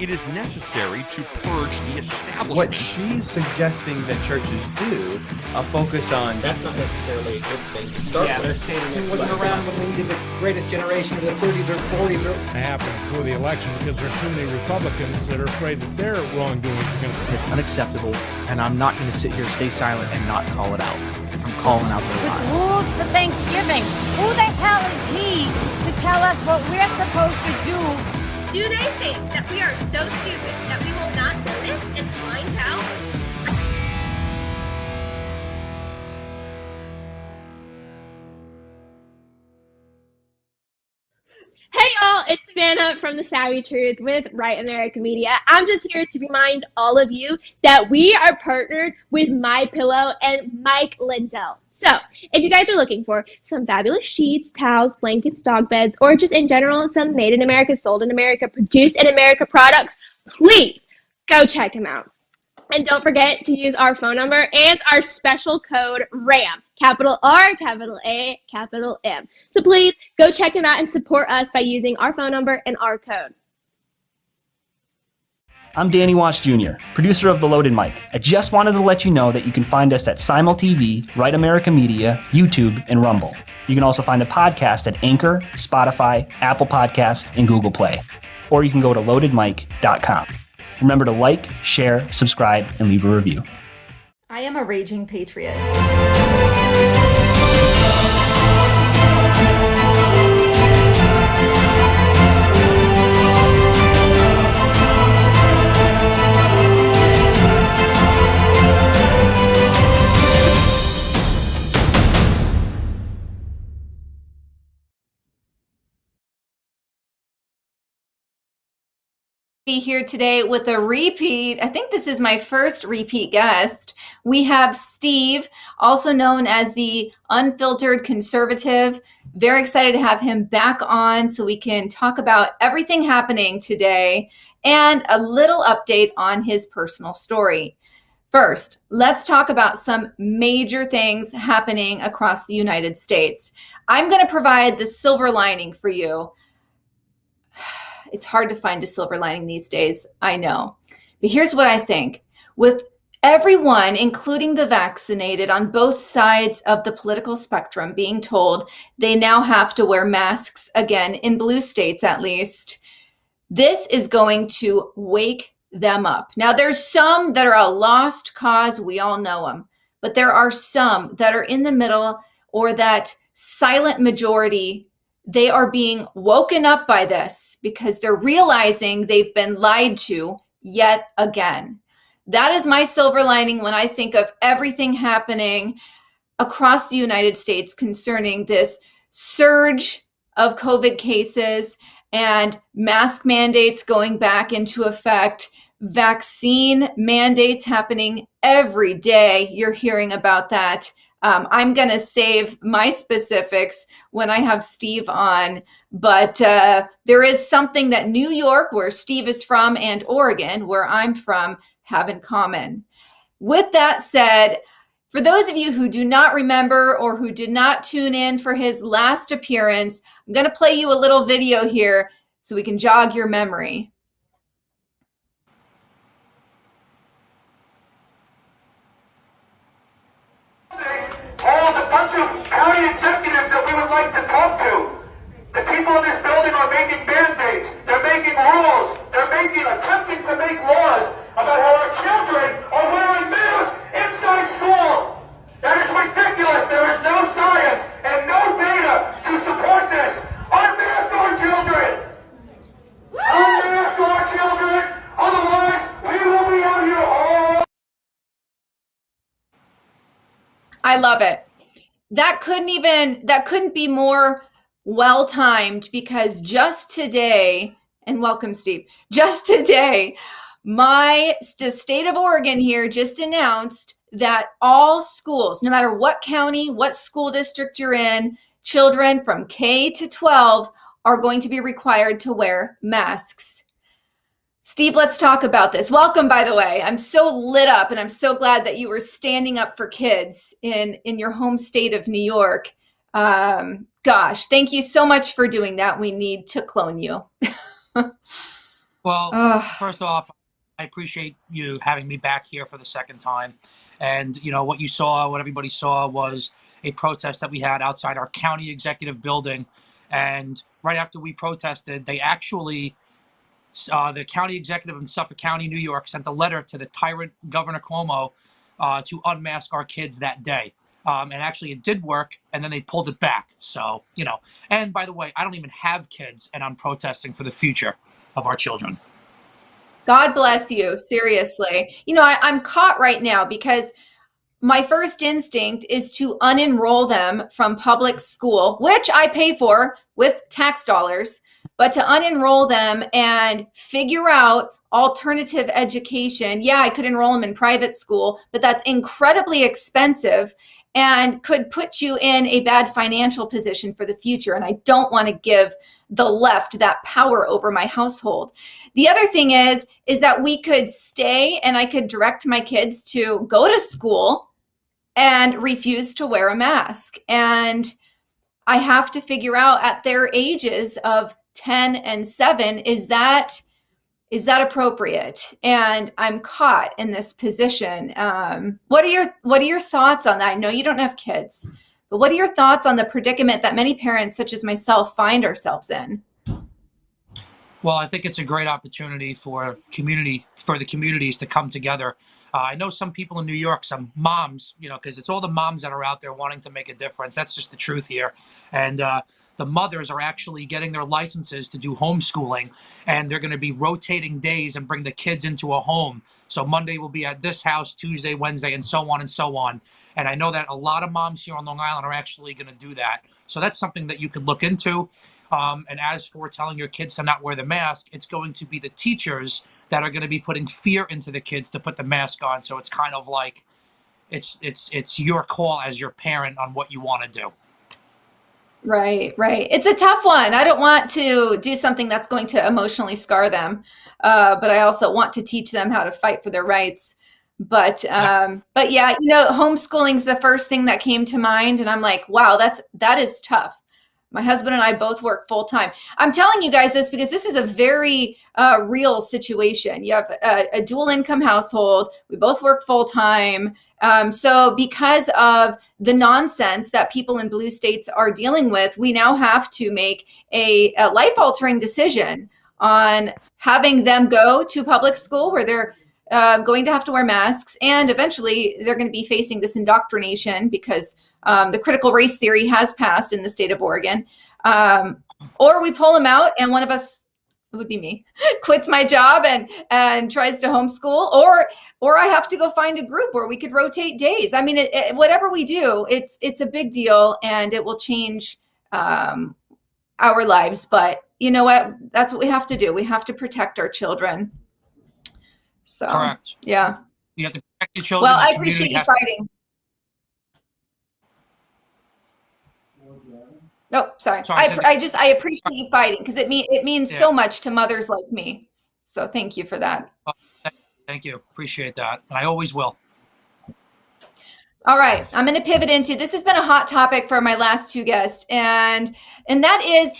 It is necessary to purge the establishment. What she's suggesting that churches do, a focus on... That's not necessarily a good thing to start with. They're stating it wasn't around when we needed the greatest generation of the 30s or 40s. It happened before the election because there's too many Republicans that are afraid that their wrongdoing is going to... It's unacceptable, and I'm not going to sit here, stay silent, and not call it out. I'm calling out their lies. With rules for Thanksgiving. Who the hell is he to tell us what we're supposed to do? Do they think that we are so stupid that we will not notice and find out? Hey y'all, it's Savannah from The Savvy Truth with Right America Media. I'm just here to remind all of you that we are partnered with MyPillow and Mike Lindell. So, if you guys are looking for some fabulous sheets, towels, blankets, dog beds, or just in general some made in America, sold in America, produced in America products, please go check them out. And don't forget to use our phone number and our special code RAM, capital R, capital A, capital M. So please go check them out and support us by using our phone number and our code. I'm Danny Wash Jr., producer of The Loaded Mic. I just wanted to let you know that you can find us at Simul TV, Right America Media, YouTube, and Rumble. You can also find the podcast at Anchor, Spotify, Apple Podcasts, and Google Play. Or you can go to loadedmic.com. Remember to like, share, subscribe, and leave a review. I am a raging patriot. Be here today with a repeat. I think this is my first repeat guest. We have Steve, also known as the Unfiltered Conservative. Very excited to have him back on so we can talk about everything happening today and a little update on his personal story. First, let's talk about some major things happening across the United States. I'm going to provide the silver lining for you. It's hard to find a silver lining these days, I know. But here's what I think. With everyone, including the vaccinated on both sides of the political spectrum, being told they now have to wear masks again, in blue states at least, this is going to wake them up. Now, there's some that are a lost cause. We all know them. But there are some that are in the middle, or that silent majority. They are being woken up by this because they're realizing they've been lied to yet again. That is my silver lining when I think of everything happening across the United States concerning this surge of COVID cases and mask mandates going back into effect, vaccine mandates happening every day. You're hearing about that. I'm going to save my specifics when I have Steve on, but there is something that New York, where Steve is from, and Oregon, where I'm from, have in common. With that said, for those of you who do not remember or who did not tune in for his last appearance, I'm going to play you a little video here so we can jog your memory. Called a bunch of county executives that we would like to talk to. The people in this building are making mandates. They're making rules. They're attempting to make laws about how our children are wearing masks inside school. That is ridiculous. There is no science and no data to support this. Unmask our children. Unmask our children. Otherwise, we will be out here all. I love it. That couldn't be more well-timed, because just today, and welcome, Steve, just today, the state of Oregon here just announced that all schools, no matter what county, what school district you're in, children from K to 12 are going to be required to wear masks. Steve, let's talk about this. Welcome, by the way. I'm so lit up, and I'm so glad that you were standing up for kids in your home state of New York. Gosh, thank you so much for doing that. We need to clone you. Well, Ugh. first off, I appreciate you having me back here for the second time. And, what you saw, what everybody saw was a protest that we had outside our county executive building. And right after we protested, they actually, the county executive in Suffolk County, New York, sent a letter to the tyrant Governor Cuomo to unmask our kids that day. And actually it did work, and then they pulled it back. So, and by the way, I don't even have kids, and I'm protesting for the future of our children. God bless you. Seriously. I'm caught right now because my first instinct is to unenroll them from public school, which I pay for with tax dollars, but to unenroll them and figure out alternative education. Yeah, I could enroll them in private school, but that's incredibly expensive and could put you in a bad financial position for the future. And I don't want to give the left that power over my household. The other thing is that we could stay and I could direct my kids to go to school and refuse to wear a mask. And I have to figure out at their ages of 10 and 7, is that appropriate? And I'm caught in this position. What are your thoughts on that? I know you don't have kids, but what are your thoughts on the predicament that many parents, such as myself, find ourselves in? Well, I think it's a great opportunity for the communities to come together. I know some people in New York, some moms, because it's all the moms that are out there wanting to make a difference. That's just the truth here. And the mothers are actually getting their licenses to do homeschooling, and they're going to be rotating days and bring the kids into a home. So Monday will be at this house, Tuesday, Wednesday, and so on and so on. And I know that a lot of moms here on Long Island are actually going to do that. So that's something that you could look into. And as for telling your kids to not wear the mask, it's going to be the teachers that are going to be putting fear into the kids to put the mask on. So it's kind of like it's your call as your parent on what you want to do. Right. It's a tough one. I don't want to do something that's going to emotionally scar them, but I also want to teach them how to fight for their rights. But yeah, homeschooling's the first thing that came to mind, and I'm like, wow, that is tough. My husband and I both work full time. I'm telling you guys this because this is a very real situation. You have a dual income household. We both work full time. So because of the nonsense that people in blue states are dealing with, we now have to make a life-altering decision on having them go to public school where they're going to have to wear masks, and eventually they're going to be facing this indoctrination because the critical race theory has passed in the state of Oregon. Or we pull them out and one of us, it would be me, quits my job and tries to homeschool, or I have to go find a group where we could rotate days. I mean, whatever we do, it's a big deal and it will change our lives. But you know what? That's what we have to do. We have to protect our children. So, correct. Yeah. You have to protect your children. Well, I appreciate you fighting. Oh, sorry. I appreciate you fighting because it means so much to mothers like me. So thank you for that. Thank you. Appreciate that. And I always will. All right. I'm going to pivot into, this has been a hot topic for my last two guests, and that is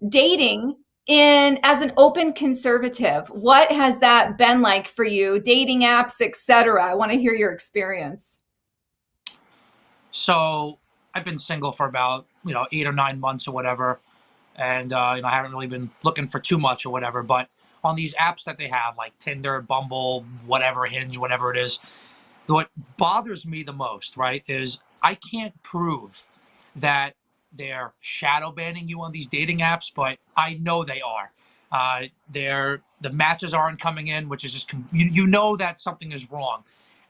dating as an open conservative. What has that been like for you? Dating apps, etc. I want to hear your experience. So I've been single for about 8 or 9 months or whatever, and I haven't really been looking for too much or whatever. But on these apps that they have, like Tinder, Bumble, whatever, Hinge, whatever it is, what bothers me the most, right, is I can't prove that they're shadow banning you on these dating apps, but I know they are. The matches aren't coming in, which is just you know that something is wrong.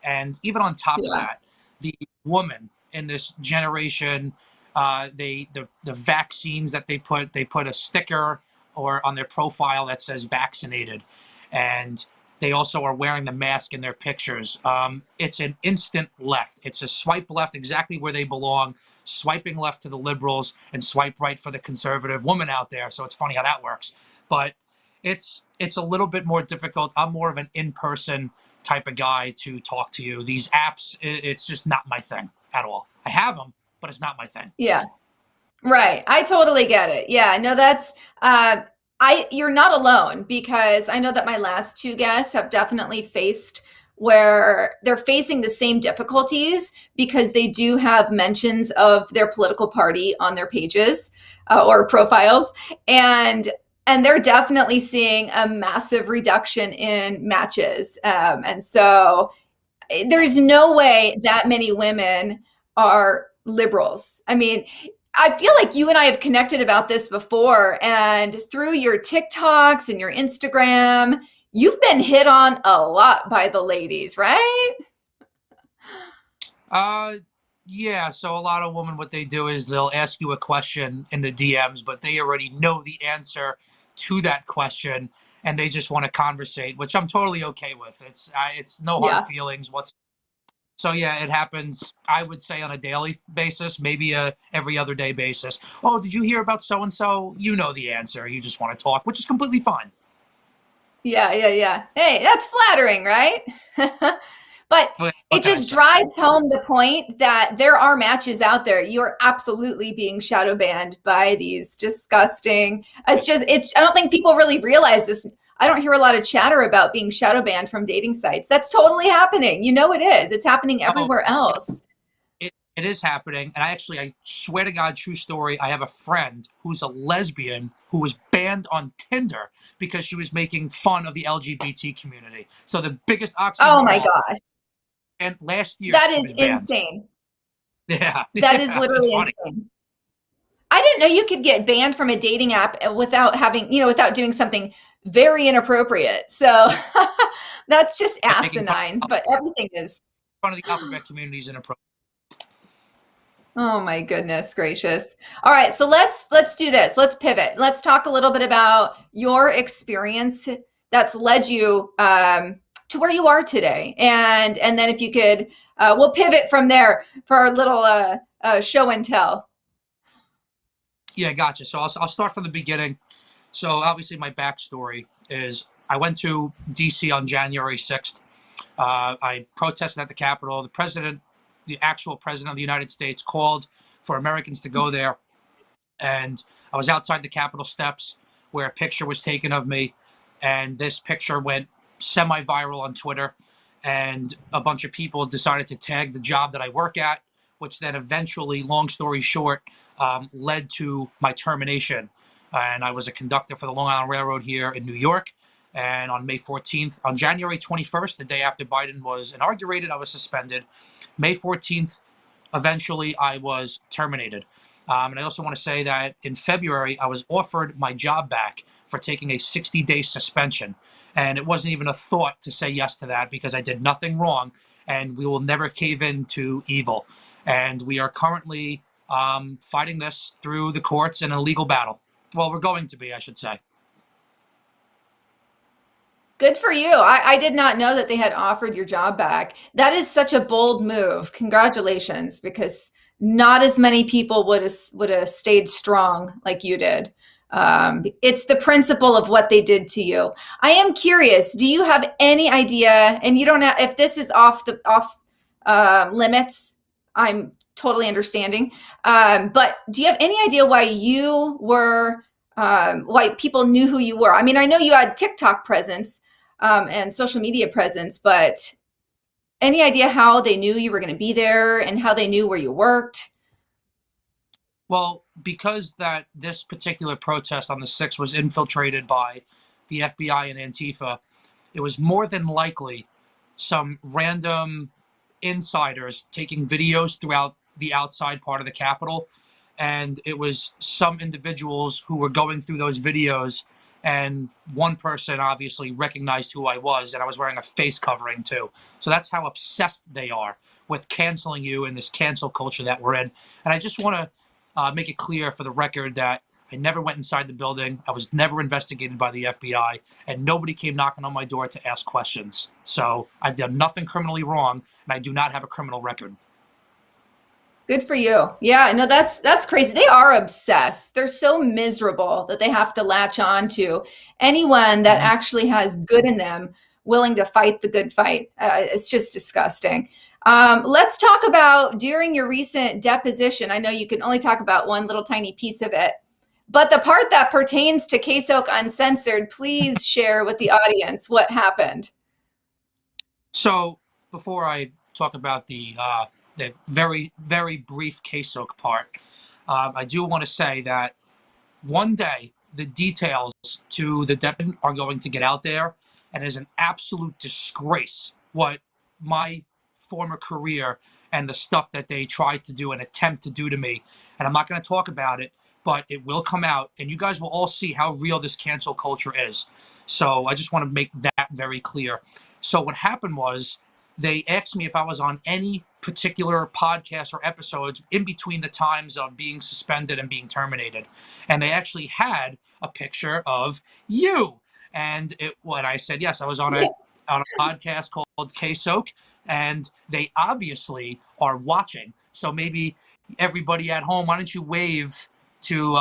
And even on top of that, the woman in this generation, the vaccines that they put a sticker or on their profile that says vaccinated, and they also are wearing the mask in their pictures. It's an instant left. It's a swipe left exactly where they belong, swiping left to the liberals and swipe right for the conservative woman out there. So it's funny how that works. But it's a little bit more difficult. I'm more of an in-person type of guy to talk to you. These apps, it's just not my thing at all. I have them, but it's not my thing. Yeah. Right. I totally get it. Yeah, no, that's You're not alone, because I know that my last two guests have definitely faced where they're facing the same difficulties because they do have mentions of their political party on their pages or profiles, and they're definitely seeing a massive reduction in matches. And so there's no way that many women are liberals. I mean, I feel like you and I have connected about this before, and through your TikToks and your Instagram, you've been hit on a lot by the ladies, right? Yeah. So a lot of women, what they do is they'll ask you a question in the DMs, but they already know the answer to that question, and they just want to conversate, which I'm totally okay with. It's no hard feelings whatsoever. So yeah, it happens, I would say, on a daily basis, maybe a every other day basis. Oh, did you hear about so-and-so? You know the answer. You just want to talk, which is completely fine. Yeah. Hey, that's flattering, right? But it just drives home the point that there are matches out there. You're absolutely being shadow banned by these disgusting. I don't think people really realize this. I don't hear a lot of chatter about being shadow banned from dating sites. That's totally happening. You know it is. It's happening everywhere else. It is happening. And I swear to God, true story, I have a friend who's a lesbian who was banned on Tinder because she was making fun of the LGBT community. So the biggest oxymoron. Oh my gosh. And last year, that is insane. Yeah. That is literally insane. I didn't know you could get banned from a dating app without without doing something very inappropriate. So that's just asinine, but everything is. Fun of the alphabet community is inappropriate. Oh my goodness gracious. All right, so let's do this. Let's pivot. Let's talk a little bit about your experience that's led you to where you are today. And then if you could, we'll pivot from there for our little show and tell. Yeah, gotcha. So I'll start from the beginning. So obviously my backstory is I went to DC on January 6th. I protested at the Capitol. The actual president of the United States called for Americans to go there. And I was outside the Capitol steps where a picture was taken of me. And this picture went semi-viral on Twitter. And a bunch of people decided to tag the job that I work at, which then eventually, long story short, led to my termination. And I was a conductor for the Long Island Railroad here in New York. And on May 14th, on January 21st, the day after Biden was inaugurated, I was suspended. May 14th, eventually, I was terminated. And I also want to say that in February, I was offered my job back for taking a 60-day suspension. And it wasn't even a thought to say yes to that because I did nothing wrong, and we will never cave in to evil. And we are currently fighting this through the courts in a legal battle. Well, we're going to be, I should say. Good for you. I did not know that they had offered your job back. That is such a bold move. Congratulations, because not as many people would have stayed strong like you did. It's the principle of what they did to you. I am curious. Do you have any idea? And you don't have, if this is off limits, I'm totally understanding. But do you have any idea why you were? Why people knew who you were? I mean, I know you had TikTok presence and social media presence, but any idea how they knew you were going to be there and how they knew where you worked? Well, because this particular protest on the 6th was infiltrated by the FBI and Antifa, it was more than likely some random insiders taking videos throughout the outside part of the Capitol. And it was some individuals who were going through those videos, and one person obviously recognized who I was, and I was wearing a face covering too. So that's how obsessed they are with canceling you in this cancel culture that we're in. And I just want to make it clear for the record that I never went inside the building. I was never investigated by the FBI, and nobody came knocking on my door to ask questions. So I've done nothing criminally wrong, and I do not have a criminal record. Good for you. Yeah, no, that's crazy. They are obsessed. They're so miserable that they have to latch on to anyone that actually has good in them, willing to fight the good fight. It's just disgusting. Let's talk about during your recent deposition. I know you can only talk about one little tiny piece of it. But the part that pertains to KSOK Uncensored, please share with the audience what happened. So before I talk about the very, very brief KSOK part, I do want to say that one day the details to the depth are going to get out there, and it is an absolute disgrace what my former career and the stuff that they tried to do and attempt to do to me. And I'm not going to talk about it, but it will come out, and you guys will all see how real this cancel culture is. So I just want to make that very clear. So what happened was they asked me if I was on any particular podcast or episodes in between the times of being suspended and being terminated. And they actually had a picture of you. And when I said yes, I was on a podcast called KSOK, and they obviously are watching. So maybe everybody at home, why don't you wave to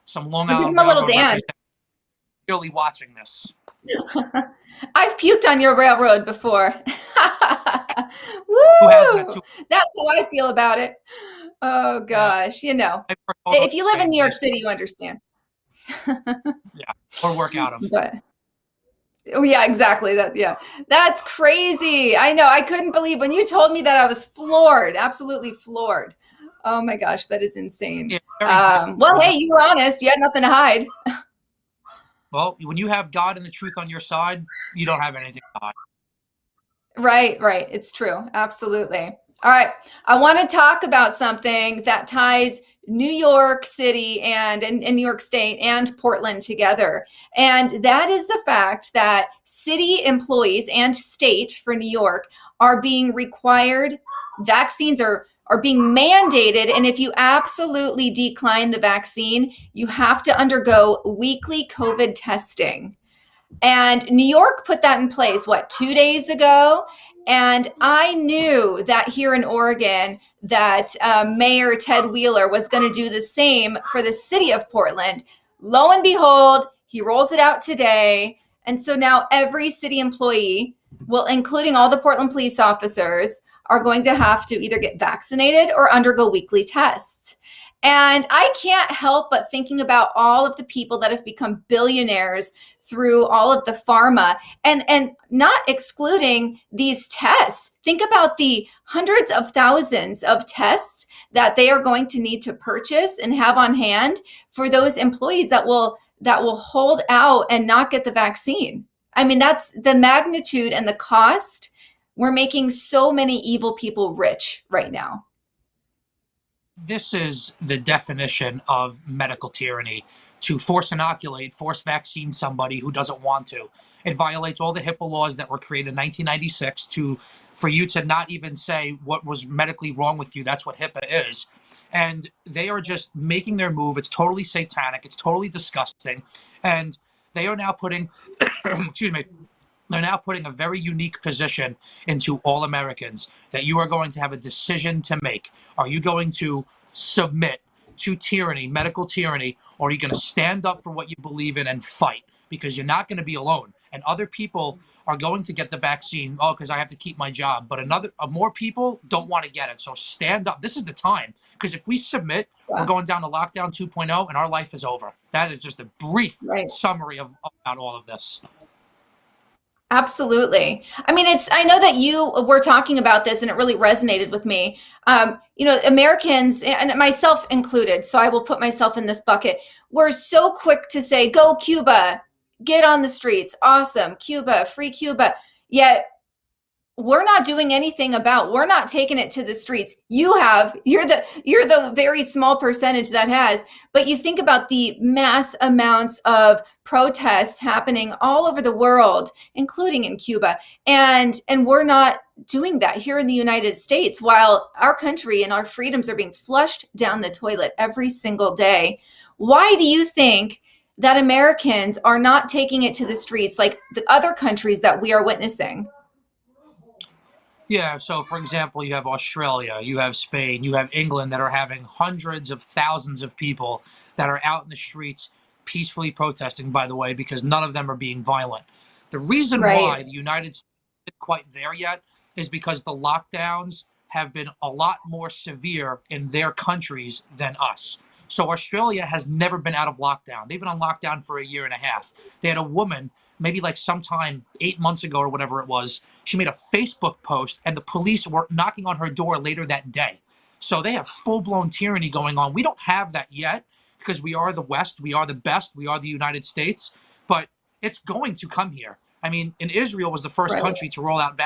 some Long Island a little Railroad dance. Really watching this. I've puked on your railroad before. Woo! Who hasn't too? That's how I feel about it. Oh gosh, you know, if you live in New York City, you understand. Yeah, or work out of. But oh yeah, exactly. That's crazy. I know. I couldn't believe when you told me that. I was floored, absolutely floored. Oh my gosh, that is insane. Yeah, well, hey, you were honest. You had nothing to hide. Well, when you have God and the truth on your side, you don't have anything to hide. Right. It's true. Absolutely. All right. I want to talk about something that ties New York City and New York State and Portland together. And that is the fact that city employees and state for New York are being required, vaccines are being mandated. And if you absolutely decline the vaccine, you have to undergo weekly COVID testing. And New York put that in place, 2 days ago? And I knew that here in Oregon that Mayor Ted Wheeler was going to do the same for the city of Portland. Lo and behold, he rolls it out today. And so now every city employee, well, including all the Portland police officers, are going to have to either get vaccinated or undergo weekly tests. And I can't help but thinking about all of the people that have become billionaires through all of the pharma and not excluding these tests. Think about the hundreds of thousands of tests that they are going to need to purchase and have on hand for those employees that will hold out and not get the vaccine. I mean, that's the magnitude and the cost. We're making so many evil people rich right now. This is the definition of medical tyranny, to force inoculate, force vaccine somebody who doesn't want to. It violates all the HIPAA laws that were created in 1996 for you to not even say what was medically wrong with you. That's what HIPAA is. And they are just making their move. It's totally satanic. It's totally disgusting. And they are now putting, excuse me, they're now putting a very unique position into all Americans that you are going to have a decision to make. Are you going to submit to tyranny, medical tyranny, or are you going to stand up for what you believe in and fight? Because you're not going to be alone. And other people are going to get the vaccine, because I have to keep my job. But more people don't want to get it. So stand up. This is the time. Because if we submit, we're going down to lockdown 2.0 and our life is over. That is just a brief summary about all of this. Absolutely. I mean, I know that you were talking about this and it really resonated with me. Americans, and myself included, so I will put myself in this bucket, we're so quick to say, go Cuba, get on the streets. Awesome. Cuba, free Cuba. Yet we're not doing anything we're not taking it to the streets. You're the very small percentage that has, but you think about the mass amounts of protests happening all over the world, including in Cuba. And we're not doing that here in the United States, while our country and our freedoms are being flushed down the toilet every single day. Why do you think that Americans are not taking it to the streets like the other countries that we are witnessing? Yeah, so for example, you have Australia, you have Spain, you have England that are having hundreds of thousands of people that are out in the streets peacefully protesting, by the way, because none of them are being violent. The reason why the United States isn't quite there yet is because the lockdowns have been a lot more severe in their countries than us. So Australia has never been out of lockdown. They've been on lockdown for a year and a half. They had a woman, maybe like sometime 8 months ago or whatever it was, she made a Facebook post and the police were knocking on her door later that day. So they have full-blown tyranny going on. We don't have that yet because we are the West, we are the best, we are the United States, but it's going to come here. I mean, in Israel was the first country to roll out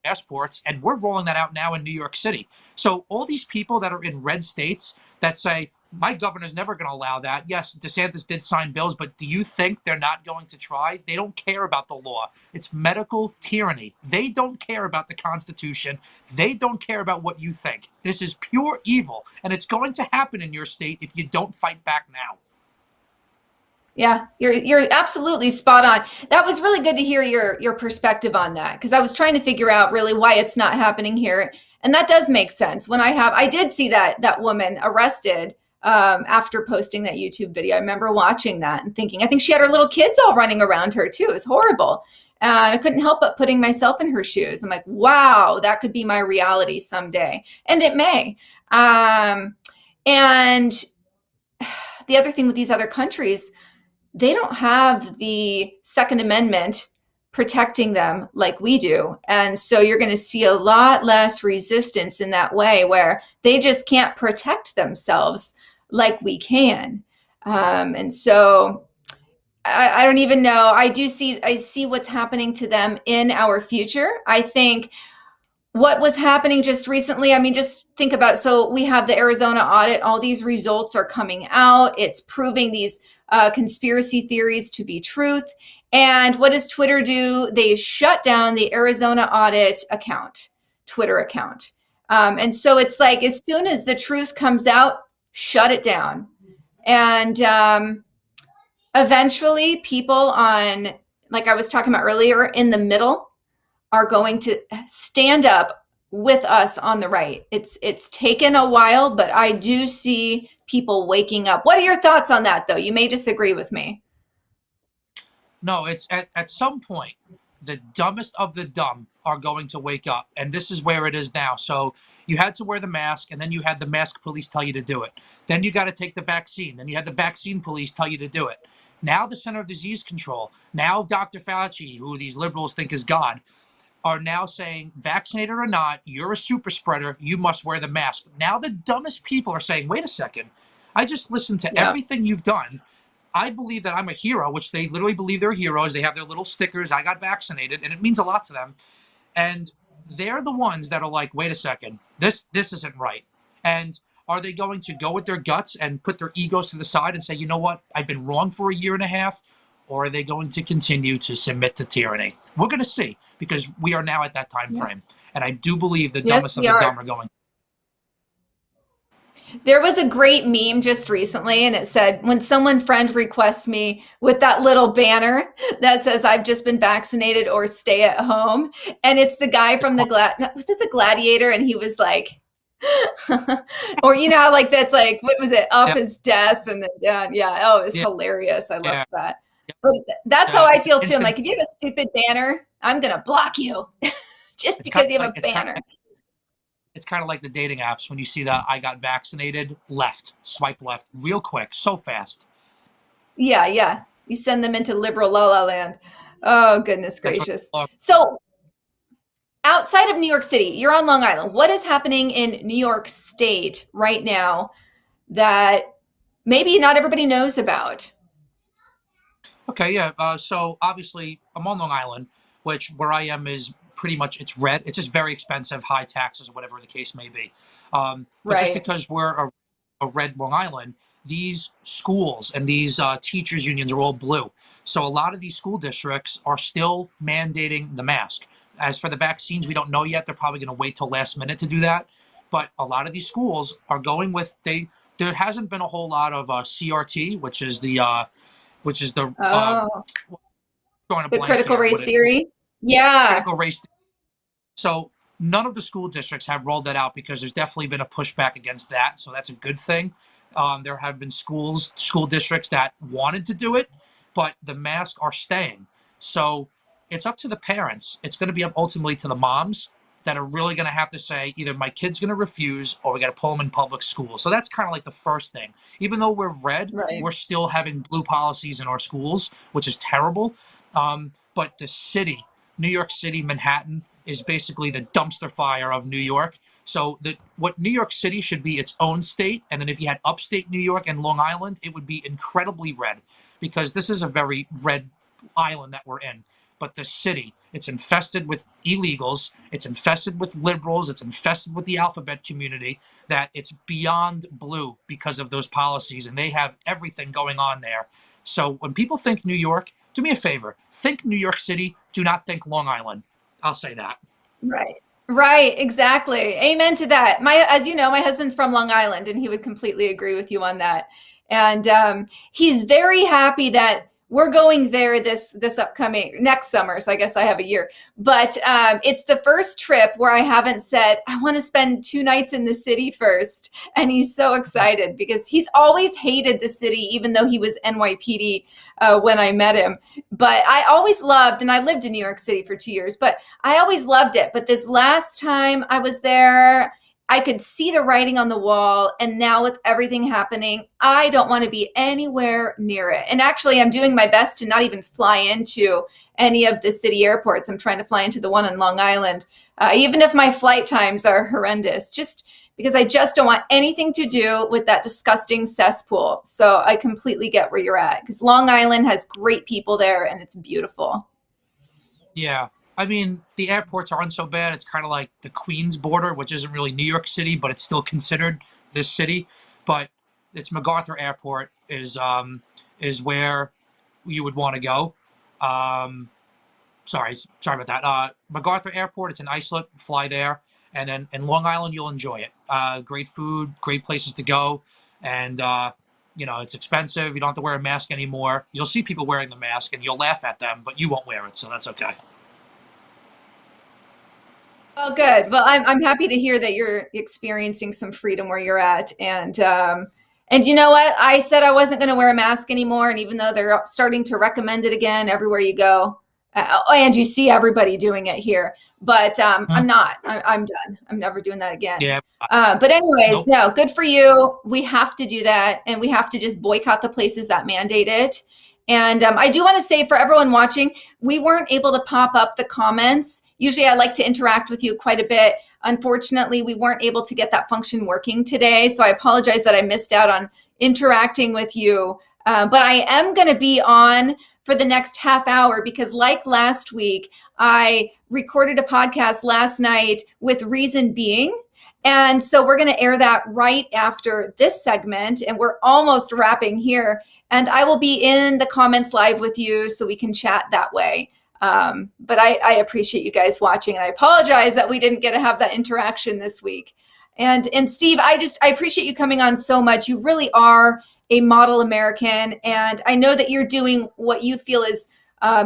passports, and we're rolling that out now in New York City. So all these people that are in red states that say, my governor's never going to allow that. Yes, DeSantis did sign bills, but do you think they're not going to try? They don't care about the law. It's medical tyranny. They don't care about the Constitution. They don't care about what you think. This is pure evil, and it's going to happen in your state if you don't fight back now. Yeah, you're absolutely spot on. That was really good to hear your perspective on that, because I was trying to figure out really why it's not happening here, and that does make sense. I did see that woman arrested after posting that YouTube video. I remember watching that and thinking, I think she had her little kids all running around her too. It was horrible, and I couldn't help but putting myself in her shoes. I'm like, wow, that could be my reality someday, and it may. And the other thing with these other countries, they don't have the Second Amendment protecting them like we do. And so you're going to see a lot less resistance in that way, where they just can't protect themselves like we can. And so I don't even know. I see what's happening to them in our future. I think what was happening just recently, I mean, just think about, so we have the Arizona audit, all these results are coming out. It's proving these conspiracy theories to be truth. And what does Twitter do? They shut down the Arizona audit Twitter account. And so it's like, as soon as the truth comes out, shut it down. And eventually people on, like I was talking about earlier, in the middle are going to stand up with us on the right. It's taken a while, but I do see people waking up. What are your thoughts on that, though? You may disagree with me. No, it's at some point, the dumbest of the dumb are going to wake up. And this is where it is now. So you had to wear the mask, and then you had the mask police tell you to do it. Then you got to take the vaccine. Then you had the vaccine police tell you to do it. Now the Center of Disease Control, now Dr. Fauci, who these liberals think is God, are now saying, vaccinated or not, you're a super spreader, you must wear the mask. Now the dumbest people are saying, wait a second, I just listened to everything you've done. I believe that I'm a hero, which they literally believe they're heroes. They have their little stickers, I got vaccinated, and it means a lot to them. And they're the ones that are like, wait a second, this isn't right. And are they going to go with their guts and put their egos to the side and say, you know what, I've been wrong for a year and a half? Or are they going to continue to submit to tyranny? We're going to see, because we are now at that time frame. And I do believe the dumbest of the dumb are going. There was a great meme just recently, and it said, when someone friend requests me with that little banner that says, I've just been vaccinated or stay at home. And it's the guy from was it the Gladiator? And he was like, or, you know, like that's like, what was it? Up is death and then down. Yeah. Oh, it was hilarious. I love that. But that's how I feel too. I'm like, if you have a stupid banner, I'm going to block you just because you have a banner. It's kind of like the dating apps when you see that I got vaccinated, swipe left, real quick, so fast. Yeah, yeah. You send them into liberal la la land. Oh, goodness gracious. So outside of New York City, you're on Long Island. What is happening in New York State right now that maybe not everybody knows about? Okay, yeah. So obviously I'm on Long Island, which where I am is pretty much, it's red. It's just very expensive, high taxes, or whatever the case may be. But just because we're a red Long Island, these schools and these teachers unions are all blue. So a lot of these school districts are still mandating the mask. As for the vaccines, we don't know yet. They're probably going to wait till last minute to do that. But a lot of these schools are going with, there hasn't been a whole lot of CRT, which is the critical race theory. Yeah. Critical race. So none of the school districts have rolled that out because there's definitely been a pushback against that. So that's a good thing. There have been school districts that wanted to do it, but the masks are staying. So it's up to the parents. It's going to be up ultimately to the moms that are really going to have to say either my kid's going to refuse or we got to pull them in public school. So that's kind of like the first thing. Even though we're red, we're still having blue policies in our schools, which is terrible. But the city, New York City, Manhattan, is basically the dumpster fire of New York. So what New York City should be its own state, and then if you had upstate New York and Long Island, it would be incredibly red, because this is a very red island that we're in. But the city, it's infested with illegals, it's infested with liberals, it's infested with the alphabet community, that it's beyond blue because of those policies, and they have everything going on there. So when people think New York, do me a favor, think New York City, do not think Long Island. I'll say that. Right, exactly. Amen to that. As you know, my husband's from Long Island, and he would completely agree with you on that. And he's very happy that we're going there this upcoming next summer. So I guess I have a year, but it's the first trip where I haven't said, I want to spend 2 nights in the city first. And he's so excited because he's always hated the city, even though he was NYPD when I met him. But I always loved, and I lived in New York City for 2 years, but I always loved it. But this last time I was there, I could see the writing on the wall, and now with everything happening, I don't want to be anywhere near it. And actually, I'm doing my best to not even fly into any of the city airports. I'm trying to fly into the one on Long Island, even if my flight times are horrendous, just because I just don't want anything to do with that disgusting cesspool. So I completely get where you're at, because Long Island has great people there, and it's beautiful. Yeah. I mean, the airports aren't so bad. It's kind of like the Queens border, which isn't really New York City, but it's still considered this city. But it's MacArthur Airport is where you would want to go. Sorry about that. MacArthur Airport, it's in Islip. Fly there, and then in Long Island, you'll enjoy it. Great food, great places to go, and it's expensive. You don't have to wear a mask anymore. You'll see people wearing the mask, and you'll laugh at them, but you won't wear it, so that's okay. Oh, good. Well, I'm happy to hear that you're experiencing some freedom where you're at. And you know what? I said I wasn't going to wear a mask anymore. And even though they're starting to recommend it again everywhere you go, and you see everybody doing it here, but I'm not. I'm done. I'm never doing that again. Yeah. But anyways, no, good for you. We have to do that. And we have to just boycott the places that mandate it. And I do want to say, for everyone watching, we weren't able to pop up the comments. Usually I like to interact with you quite a bit. Unfortunately, we weren't able to get that function working today. So I apologize that I missed out on interacting with you. But I am going to be on for the next half hour, because like last week, I recorded a podcast last night with Reason Being. And so we're going to air that right after this segment. And we're almost wrapping here. And I will be in the comments live with you so we can chat that way. But I appreciate you guys watching, and I apologize that we didn't get to have that interaction this week. And Steve, I appreciate you coming on so much. You really are a model American, and I know that you're doing what you feel is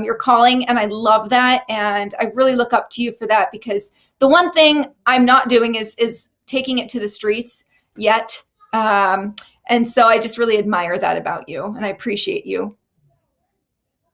your calling, and I love that. And I really look up to you for that, because the one thing I'm not doing is taking it to the streets yet. And so I just really admire that about you, and I appreciate you.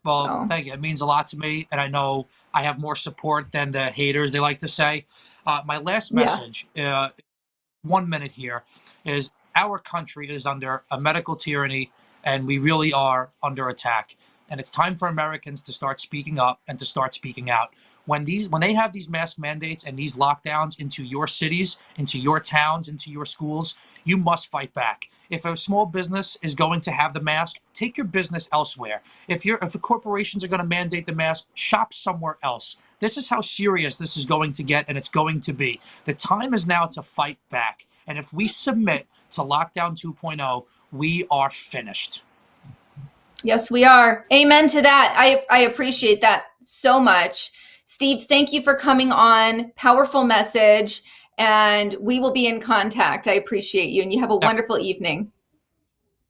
Well, thank you. It means a lot to me, and I know I have more support than the haters, they like to say. My last message, 1 minute here, is our country is under a medical tyranny, and we really are under attack. And it's time for Americans to start speaking up and to start speaking out. When they have these mask mandates and these lockdowns into your cities, into your towns, into your schools, you must fight back. If a small business is going to have the mask, take your business elsewhere. If the corporations are going to mandate the mask, shop somewhere else. This is how serious this is going to get, and it's going to be. The time is now to fight back. And if we submit to lockdown 2.0, we are finished. Yes, we are. Amen to that. I appreciate that so much. Steve, thank you for coming on. Powerful message. And we will be in contact. I appreciate you. And you have a wonderful evening.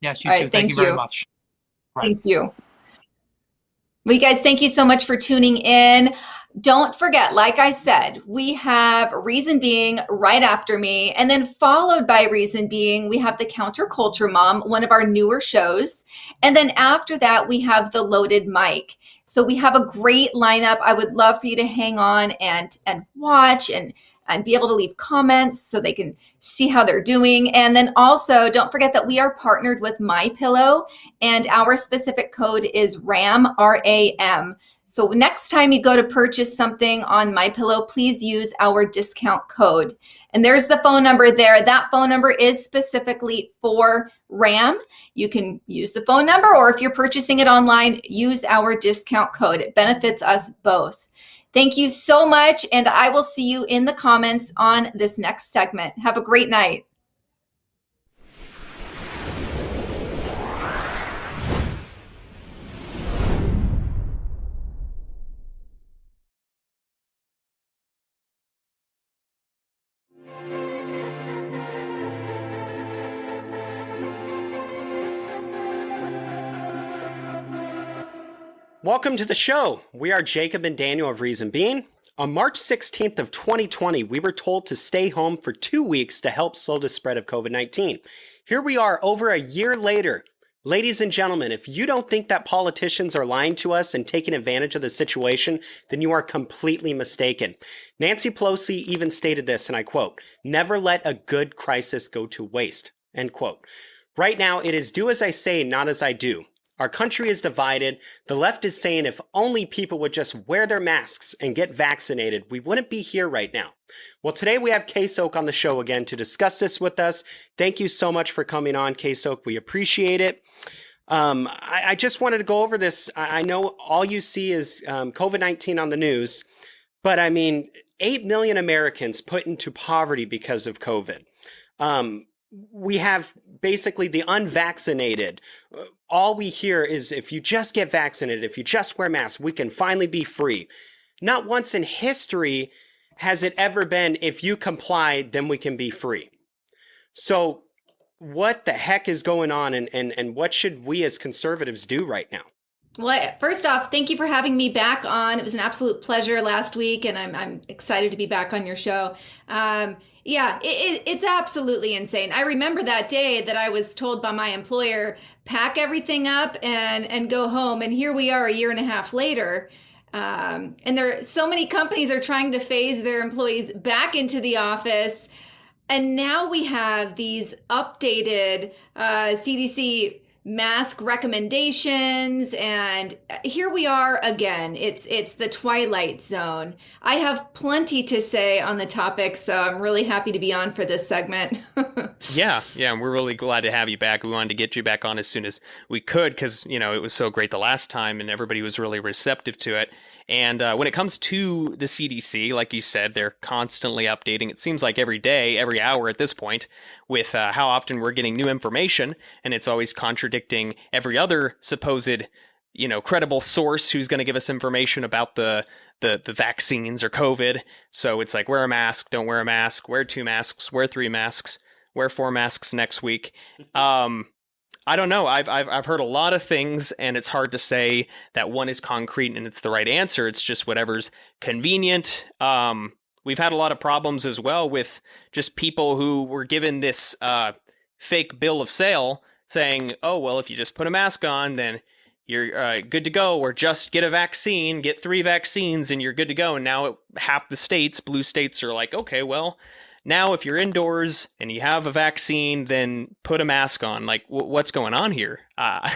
Yes, you too. Thank you very much. Thank you. Well, you guys, thank you so much for tuning in. don't forget, like I said, we have Reason Being right after me, and then followed by Reason Being, we have the Counterculture Mom, one of our newer shows. And then after that, we have the Loaded Mic. So we have a great lineup. I would love for you to hang on and watch and be able to leave comments so they can see how they're doing. And then also, don't forget that we are partnered with MyPillow, and our specific code is RAM, R-A-M. So next time you go to purchase something on MyPillow, please use our discount code. And there's the phone number there. That phone number is specifically for RAM. You can use the phone number, or if you're purchasing it online, use our discount code. It benefits us both. Thank you so much, and I will see you in the comments on this next segment. Have a great night. Welcome to the show. We are Jacob and Daniel of Reason Being. On March 16th of 2020, we were told to stay home for 2 weeks to help slow the spread of COVID-19. Here we are over a year later. Ladies and gentlemen, if you don't think that politicians are lying to us and taking advantage of the situation, then you are completely mistaken. Nancy Pelosi even stated this, and I quote, "Never let a good crisis go to waste," end quote. Right now, it is do as I say, not as I do. Our country is divided. The left is saying if only people would just wear their masks and get vaccinated, we wouldn't be here right now. Well, today we have KSOk on the show again to discuss this with us. Thank you so much for coming on, KSOk. We appreciate it. I just wanted to go over this. I know all you see is COVID-19 on the news, but I mean, 8 million Americans put into poverty because of COVID. We have basically the unvaccinated. All we hear is if you just get vaccinated, if you just wear masks, we can finally be free. Not once in history has it ever been, if you comply, then we can be free. So what the heck is going on, and what should we as conservatives do right now? Well, first off, thank you for having me back on. It was an absolute pleasure last week, and I'm excited to be back on your show. Yeah, it's absolutely insane. I remember that day that I was told by my employer, pack everything up and go home. And here we are a year and a half later. And so many companies are trying to phase their employees back into the office. And now we have these updated CDC mask recommendations, and here we are again. It's the twilight zone. I have plenty to say on the topic, so I'm really happy to be on for this segment. Yeah, and we're really glad to have you back. We wanted to get you back on as soon as we could because, you know, it was so great the last time and everybody was really receptive to it. And when it comes to the CDC, like you said, they're constantly updating. It seems like every day, every hour at this point, with how often we're getting new information, and it's always contradicting every other supposed, credible source who's going to give us information about the vaccines or COVID. So it's like, wear a mask, don't wear a mask, wear 2 masks, wear 3 masks, wear 4 masks next week. I don't know. I've heard a lot of things, and it's hard to say that one is concrete and it's the right answer. It's just whatever's convenient. We've had a lot of problems as well with just people who were given this fake bill of sale saying, oh, well, if you just put a mask on, then you're good to go, or just get a vaccine, get 3 vaccines, and you're good to go. And now half the states, blue states, are like, okay, well, now if you're indoors and you have a vaccine, then put a mask on. Like, what's going on here? I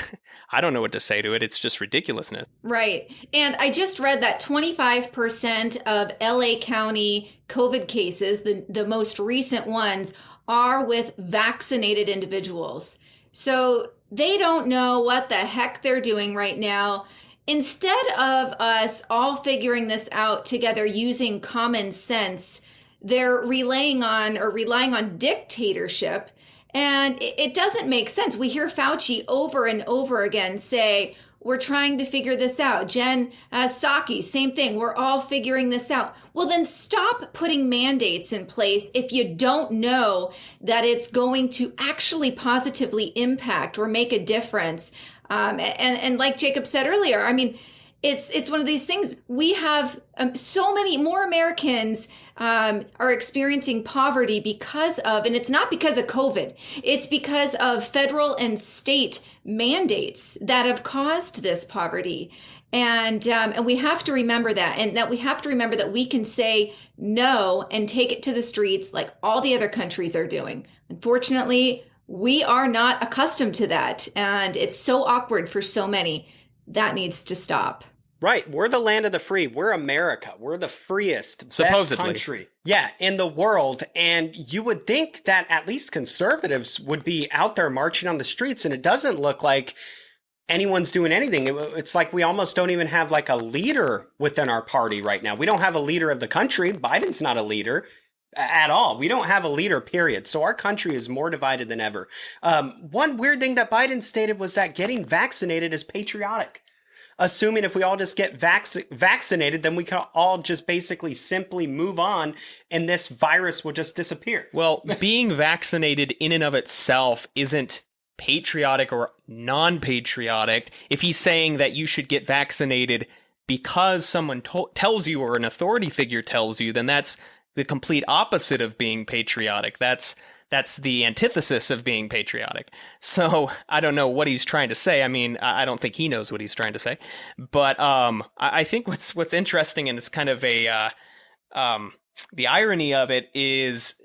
don't know what to say to it. It's just ridiculousness. Right. And I just read that 25% of LA County COVID cases, the most recent ones, are with vaccinated individuals. So they don't know what the heck they're doing right now. Instead of us all figuring this out together using common sense, they're relying on dictatorship, and it doesn't make sense. We hear Fauci over and over again say, we're trying to figure this out. Jen Psaki, same thing. We're all figuring this out. Well, then stop putting mandates in place if you don't know that it's going to actually positively impact or make a difference. And like Jacob said earlier, I mean, it's one of these things. We have so many more Americans are experiencing poverty because of, and it's not because of COVID, it's because of federal and state mandates that have caused this poverty. And we have to remember that, and that we have to remember that we can say no and take it to the streets like all the other countries are doing. Unfortunately, we are not accustomed to that, and it's so awkward for so many. That needs to stop. Right. We're the land of the free. We're America. We're the freest, best country. Yeah, in the world. And you would think that at least conservatives would be out there marching on the streets, and it doesn't look like anyone's doing anything. It's like we almost don't even have like a leader within our party right now. We don't have a leader of the country. Biden's not a leader at all. We don't have a leader, period. So our country is more divided than ever. One weird thing that Biden stated was that getting vaccinated is patriotic. Assuming if we all just get vaccinated, then we can all just basically simply move on and this virus will just disappear. Well, being vaccinated in and of itself isn't patriotic or non-patriotic. If he's saying that you should get vaccinated because someone tells you or an authority figure tells you, then that's the complete opposite of being patriotic. That's the antithesis of being patriotic. So I don't know what he's trying to say. I mean, I don't think he knows what he's trying to say. But I think what's interesting, and it's kind of a the irony of it is,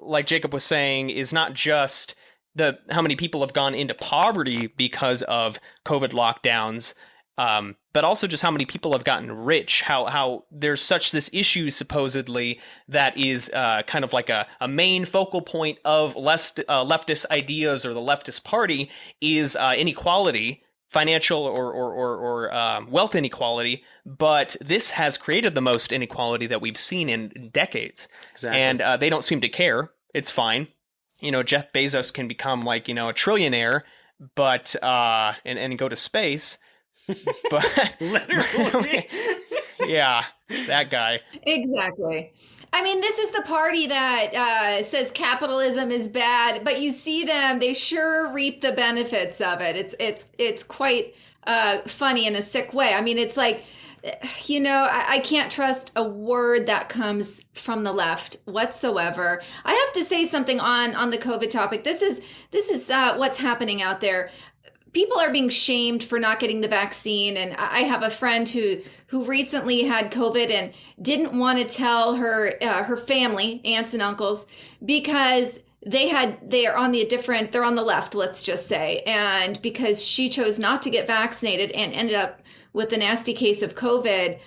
like Jacob was saying, is not just how many people have gone into poverty because of COVID lockdowns, but also just how many people have gotten rich, how there's such this issue supposedly that is kind of like a main focal point of leftist ideas or the leftist party is inequality, financial or wealth inequality. But this has created the most inequality that we've seen in decades. Exactly. And they don't seem to care. It's fine. Jeff Bezos can become like, a trillionaire, but and go to space. But literally, yeah, that guy. Exactly. I mean, this is the party that says capitalism is bad, but you see them; they sure reap the benefits of it. It's quite funny in a sick way. I mean, it's like, I can't trust a word that comes from the left whatsoever. I have to say something on the COVID topic. This is what's happening out there. People are being shamed for not getting the vaccine. And I have a friend who recently had COVID and didn't want to tell her family, aunts and uncles, because they're on the left, let's just say. And because she chose not to get vaccinated and ended up with a nasty case of COVID,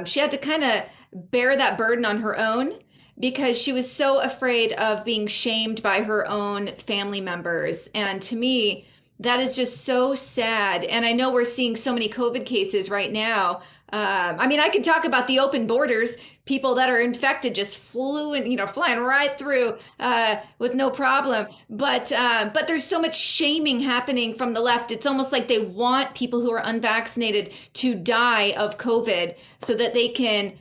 she had to kind of bear that burden on her own, because she was so afraid of being shamed by her own family members. And to me, that is just so sad. And I know we're seeing so many COVID cases right now. I mean, I could talk about the open borders, people that are infected just flying right through with no problem. But there's so much shaming happening from the left. It's almost like they want people who are unvaccinated to die of COVID so that they can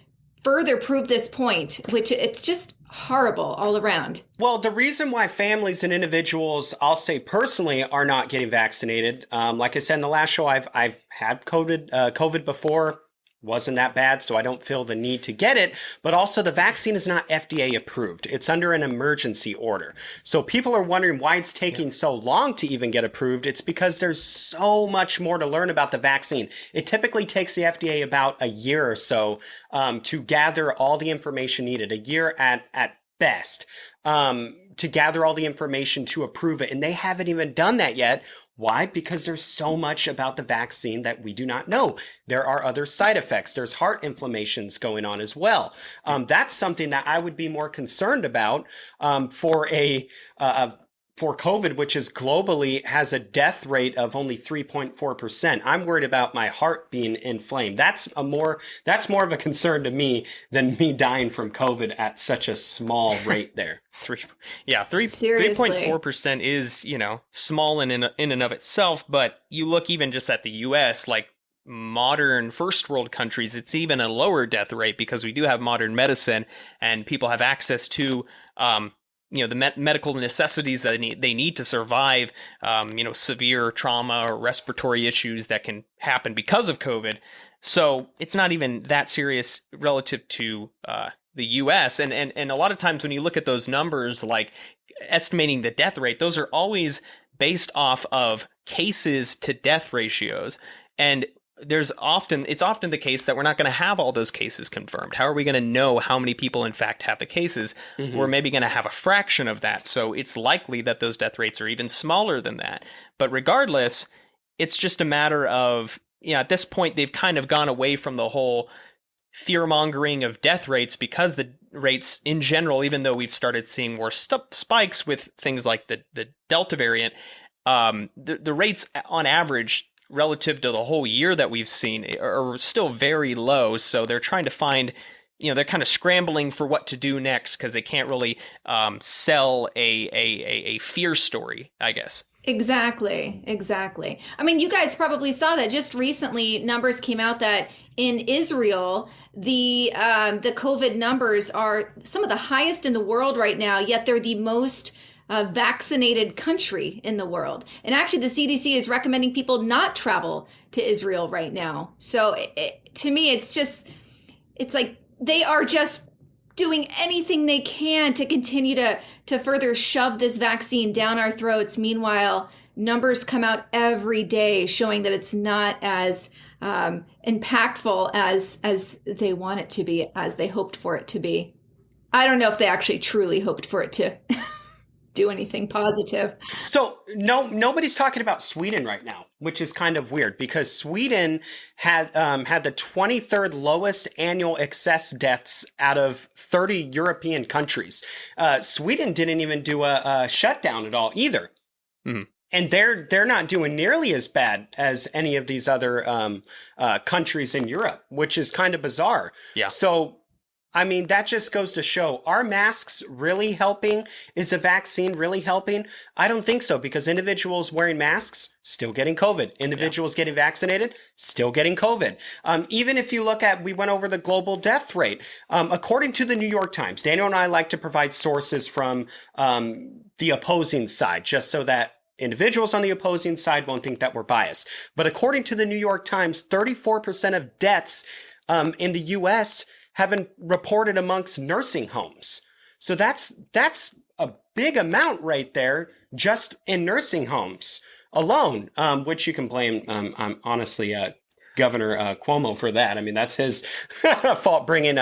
further prove this point, which it's just horrible all around. Well, the reason why families and individuals, I'll say personally, are not getting vaccinated, like I said in the last show, I've had COVID before. Wasn't that bad, so I don't feel the need to get it. But also, the vaccine is not FDA approved. It's under an emergency order. So people are wondering why it's taking so long to even get approved. It's because there's so much more to learn about the vaccine. It typically takes the FDA about a year or so to gather all the information needed, a year at best, to gather all the information to approve it. And they haven't even done that yet. Why? Because there's so much about the vaccine that we do not know. There are other side effects. There's heart inflammations going on as well. That's something that I would be more concerned about for COVID, which is globally has a death rate of only 3.4%. I'm worried about my heart being inflamed. That's more of a concern to me than me dying from COVID at such a small rate there. 3.4% is, small in and of itself, but you look even just at the US, like modern first world countries, it's even a lower death rate because we do have modern medicine and people have access to the medical necessities that they need to survive, severe trauma or respiratory issues that can happen because of COVID. So it's not even that serious relative to the U.S. And a lot of times when you look at those numbers, like estimating the death rate, those are always based off of cases to death ratios. And it's often the case that we're not going to have all those cases confirmed. How are we going to know how many people in fact have the cases? Mm-hmm. We're maybe going to have a fraction of that. So it's likely that those death rates are even smaller than that. But regardless, it's just a matter of, at this point, they've kind of gone away from the whole fear-mongering of death rates, because the rates in general, even though we've started seeing more spikes with things like the Delta variant, the rates on average relative to the whole year that we've seen are still very low. So they're trying to find, they're kind of scrambling for what to do next, because they can't really sell a fear story, I guess. Exactly. I mean, you guys probably saw that just recently. Numbers came out that in Israel, the COVID numbers are some of the highest in the world right now. Yet they're the most vaccinated country in the world. And actually, the CDC is recommending people not travel to Israel right now. So to me, it's like they are just doing anything they can to continue to further shove this vaccine down our throats. Meanwhile, numbers come out every day showing that it's not as impactful as they want it to be, as they hoped for it to be. I don't know if they actually truly hoped for it to do anything positive. So nobody's talking about Sweden right now, which is kind of weird, because Sweden had the 23rd lowest annual excess deaths out of 30 European countries. Sweden didn't even do a shutdown at all either. Mm-hmm. And they're not doing nearly as bad as any of these other countries in Europe, which is kind of bizarre. Yeah. So, I mean, that just goes to show, are masks really helping? Is the vaccine really helping? I don't think so, because individuals wearing masks, still getting COVID. Individuals getting vaccinated, still getting COVID. Even if you look at, we went over the global death rate. According to the New York Times, Daniel and I like to provide sources from the opposing side, just so that individuals on the opposing side won't think that we're biased. But according to the New York Times, 34% of deaths in the U.S. have been reported amongst nursing homes. So that's a big amount right there, just in nursing homes alone, which you can blame, honestly, Governor Cuomo for that. I mean, that's his fault, bringing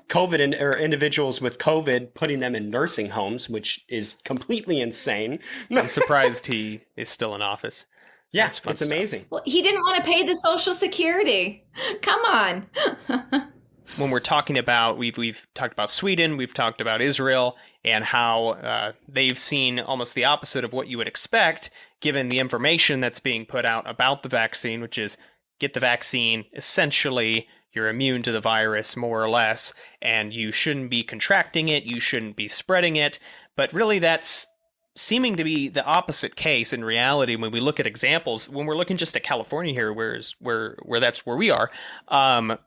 COVID or individuals with COVID, putting them in nursing homes, which is completely insane. I'm surprised he is still in office. Yeah, it's amazing. Well, he didn't want to pay the Social Security. Come on. When we're talking about, we've talked about Sweden, we've talked about Israel, and how they've seen almost the opposite of what you would expect, given the information that's being put out about the vaccine, which is get the vaccine, essentially you're immune to the virus, more or less, and you shouldn't be contracting it, you shouldn't be spreading it. But really, that's seeming to be the opposite case in reality when we look at examples. When we're looking just at California here, where that's where we are,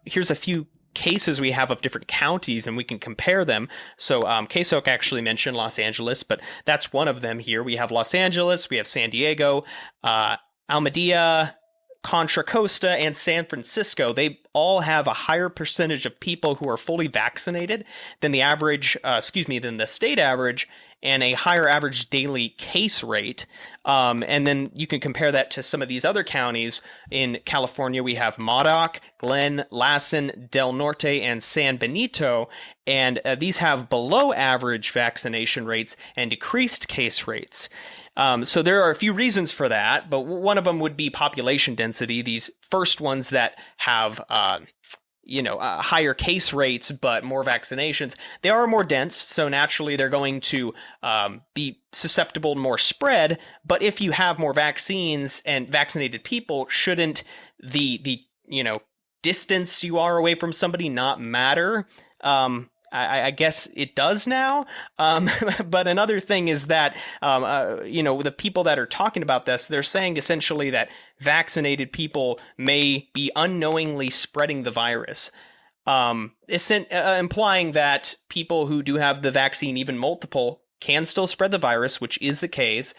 here's a few cases we have of different counties, and we can compare them. So KSOk actually mentioned Los Angeles, but that's one of them here. We have Los Angeles, we have San Diego, Alameda, Contra Costa, and San Francisco. They all have a higher percentage of people who are fully vaccinated than the average, than the state average, and a higher average daily case rate. And then you can compare that to some of these other counties. In California, we have Modoc, Glen, Lassen, Del Norte, and San Benito. And these have below average vaccination rates and decreased case rates. So there are a few reasons for that, but one of them would be population density. These first ones that have, higher case rates but more vaccinations, they are more dense, so naturally they're going to be susceptible to more spread. But if you have more vaccines and vaccinated people, shouldn't the distance you are away from somebody not matter? I guess it does now. But another thing is that, the people that are talking about this, they're saying essentially that vaccinated people may be unknowingly spreading the virus, implying that people who do have the vaccine, even multiple, can still spread the virus, which is the case.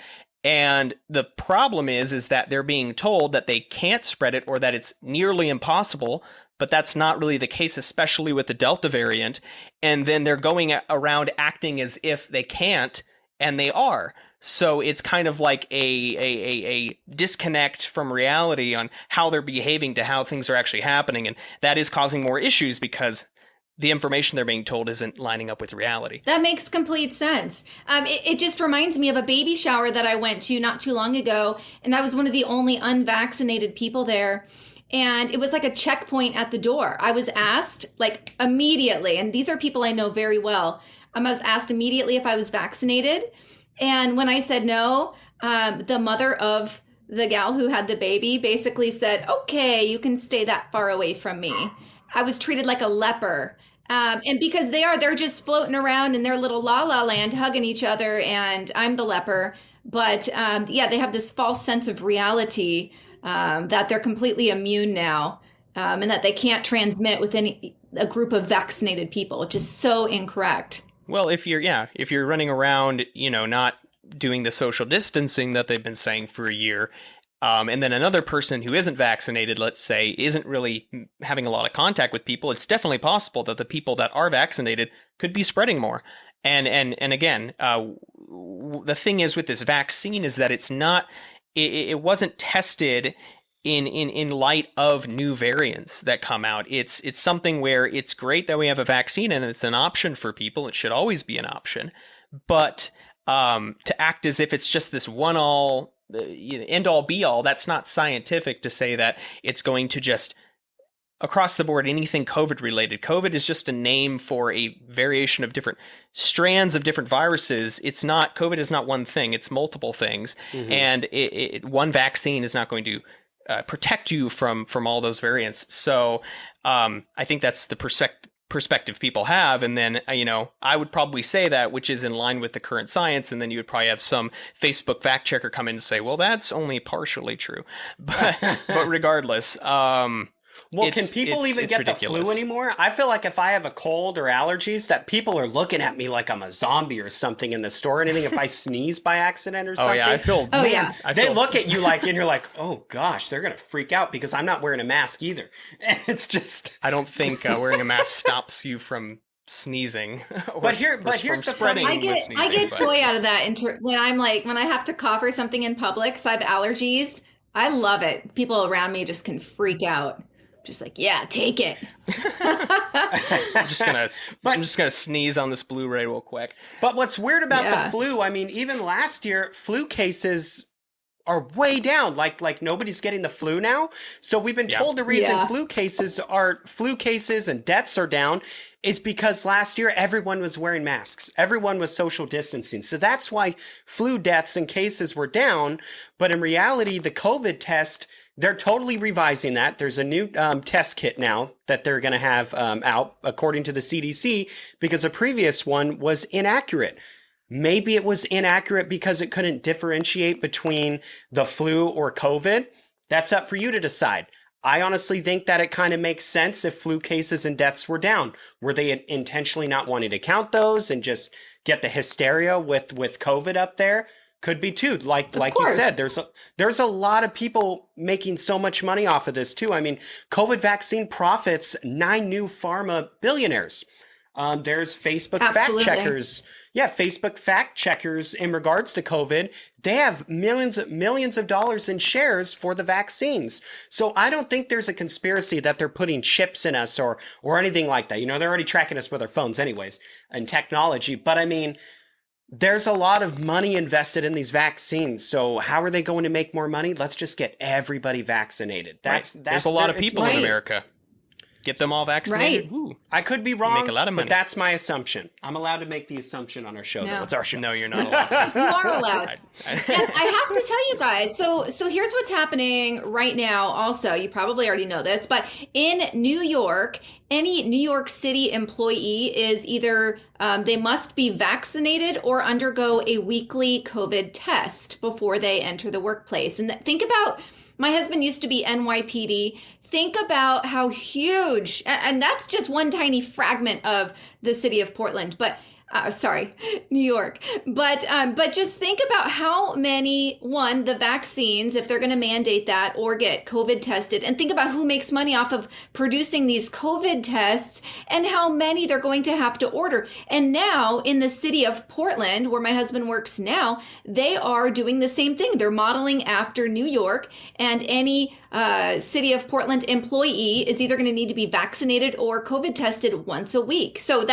And the problem is that they're being told that they can't spread it or that it's nearly impossible, but that's not really the case, especially with the Delta variant. And then they're going around acting as if they can't, and they are. So it's kind of like a disconnect from reality on how they're behaving to how things are actually happening. And that is causing more issues because the information they're being told isn't lining up with reality. That makes complete sense. It just reminds me of a baby shower that I went to not too long ago, and I was one of the only unvaccinated people there. And it was like a checkpoint at the door. I was asked like immediately, and these are people I know very well. I was asked immediately if I was vaccinated. And when I said no, the mother of the gal who had the baby basically said, okay, you can stay that far away from me. I was treated like a leper. And because they're just floating around in their little la-la land, hugging each other, and I'm the leper. But yeah, they have this false sense of reality that they're completely immune now, and that they can't transmit within a group of vaccinated people, which is so incorrect. Well, if you're running around, not doing the social distancing that they've been saying for a year, and then another person who isn't vaccinated, let's say, isn't really having a lot of contact with people, it's definitely possible that the people that are vaccinated could be spreading more. And again, the thing is with this vaccine is that it wasn't tested in light of new variants that come out. It's something where it's great that we have a vaccine and it's an option for people. It should always be an option. But to act as if it's just this one-all, end-all, be-all, that's not scientific to say that it's going to just, across the board, anything COVID-related. COVID is just a name for a variation of different strands of different viruses. COVID is not one thing, it's multiple things. Mm-hmm. And one vaccine is not going to protect you from all those variants. So I think that's the perspective people have. And then, I would probably say that, which is in line with the current science. And then you would probably have some Facebook fact checker come in and say, well, that's only partially true. But regardless, well, can people even get ridiculous. The flu anymore? I feel like if I have a cold or allergies, that people are looking at me like I'm a zombie or something in the store. Anything if I sneeze by accident or something. They look at you like, and you're like, oh gosh, they're gonna freak out because I'm not wearing a mask either. And it's just, I don't think wearing a mask stops you from sneezing. But here's the spreading. I get joy out of that when I have to cough or something in public, so I have allergies. I love it. People around me just can freak out. Just like, yeah, take it. I'm just gonna sneeze on this Blu-ray real quick. But what's weird about the flu, I mean, even last year, flu cases are way down. Like nobody's getting the flu now. So we've been told the reason flu cases and deaths are down is because last year everyone was wearing masks. Everyone was social distancing. So that's why flu deaths and cases were down. But in reality, the COVID test, they're totally revising that. There's a new test kit now that they're going to have out, according to the CDC, because the previous one was inaccurate. Maybe it was inaccurate because it couldn't differentiate between the flu or COVID. That's up for you to decide. I honestly think that it kind of makes sense if flu cases and deaths were down. Were they intentionally not wanting to count those and just get the hysteria with COVID up there? Could be too. Like you said, there's a lot of people making so much money off of this too. I mean, COVID vaccine profits 9 new pharma billionaires. There's Facebook fact checkers. Yeah, Facebook fact checkers in regards to COVID. They have millions of dollars in shares for the vaccines. So I don't think there's a conspiracy that they're putting chips in us or anything like that. They're already tracking us with our phones anyways and technology. But I mean, there's a lot of money invested in these vaccines. So how are they going to make more money? Let's just get everybody vaccinated. There's a lot of people in America. Get them all vaccinated. Right. I could be wrong, make a lot of money. But that's my assumption. I'm allowed to make the assumption on our show. No. It's our show. No, you're not allowed. You are allowed. And I have to tell you guys, so here's what's happening right now also. You probably already know this, but in New York, any New York City employee is either they must be vaccinated or undergo a weekly COVID test before they enter the workplace. And think about, my husband used to be NYPD. Think about how huge, and that's just one tiny fragment of the city of Portland, but Sorry, New York. But just think about how many, the vaccines, if they're going to mandate that or get COVID tested, and think about who makes money off of producing these COVID tests and how many they're going to have to order. And now in the city of Portland, where my husband works now, they are doing the same thing. They're modeling after New York, and any city of Portland employee is either going to need to be vaccinated or COVID tested once a week. So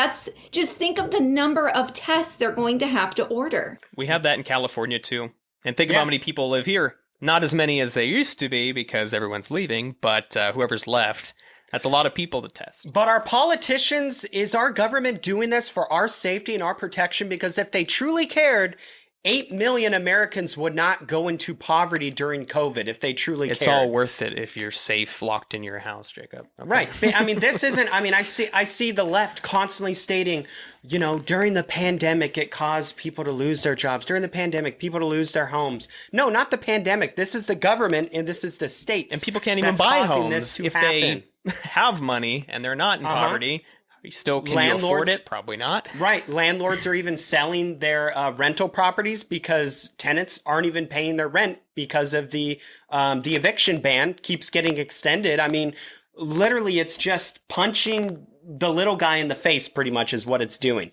just think of the number of tests they're going to have to order. We have that in California too. And think about how many people live here. Not as many as they used to be because everyone's leaving, but whoever's left, that's a lot of people to test. But our politicians, is our government doing this for our safety and our protection? Because if they truly cared, 8 million Americans would not go into poverty during COVID if they truly cared. It's all worth it if you're safe, locked in your house, Jacob. Okay. Right. I mean, this isn't, I see the left constantly stating, during the pandemic, it caused people to lose their jobs. During the pandemic, people to lose their homes. No, not the pandemic. This is the government and this is the states. And people can't even buy homes if they have money and they're not in poverty. Can you afford it? Probably not. Right. Landlords are even selling their rental properties because tenants aren't even paying their rent because of the eviction ban keeps getting extended. I mean, literally, it's just punching the little guy in the face pretty much is what it's doing.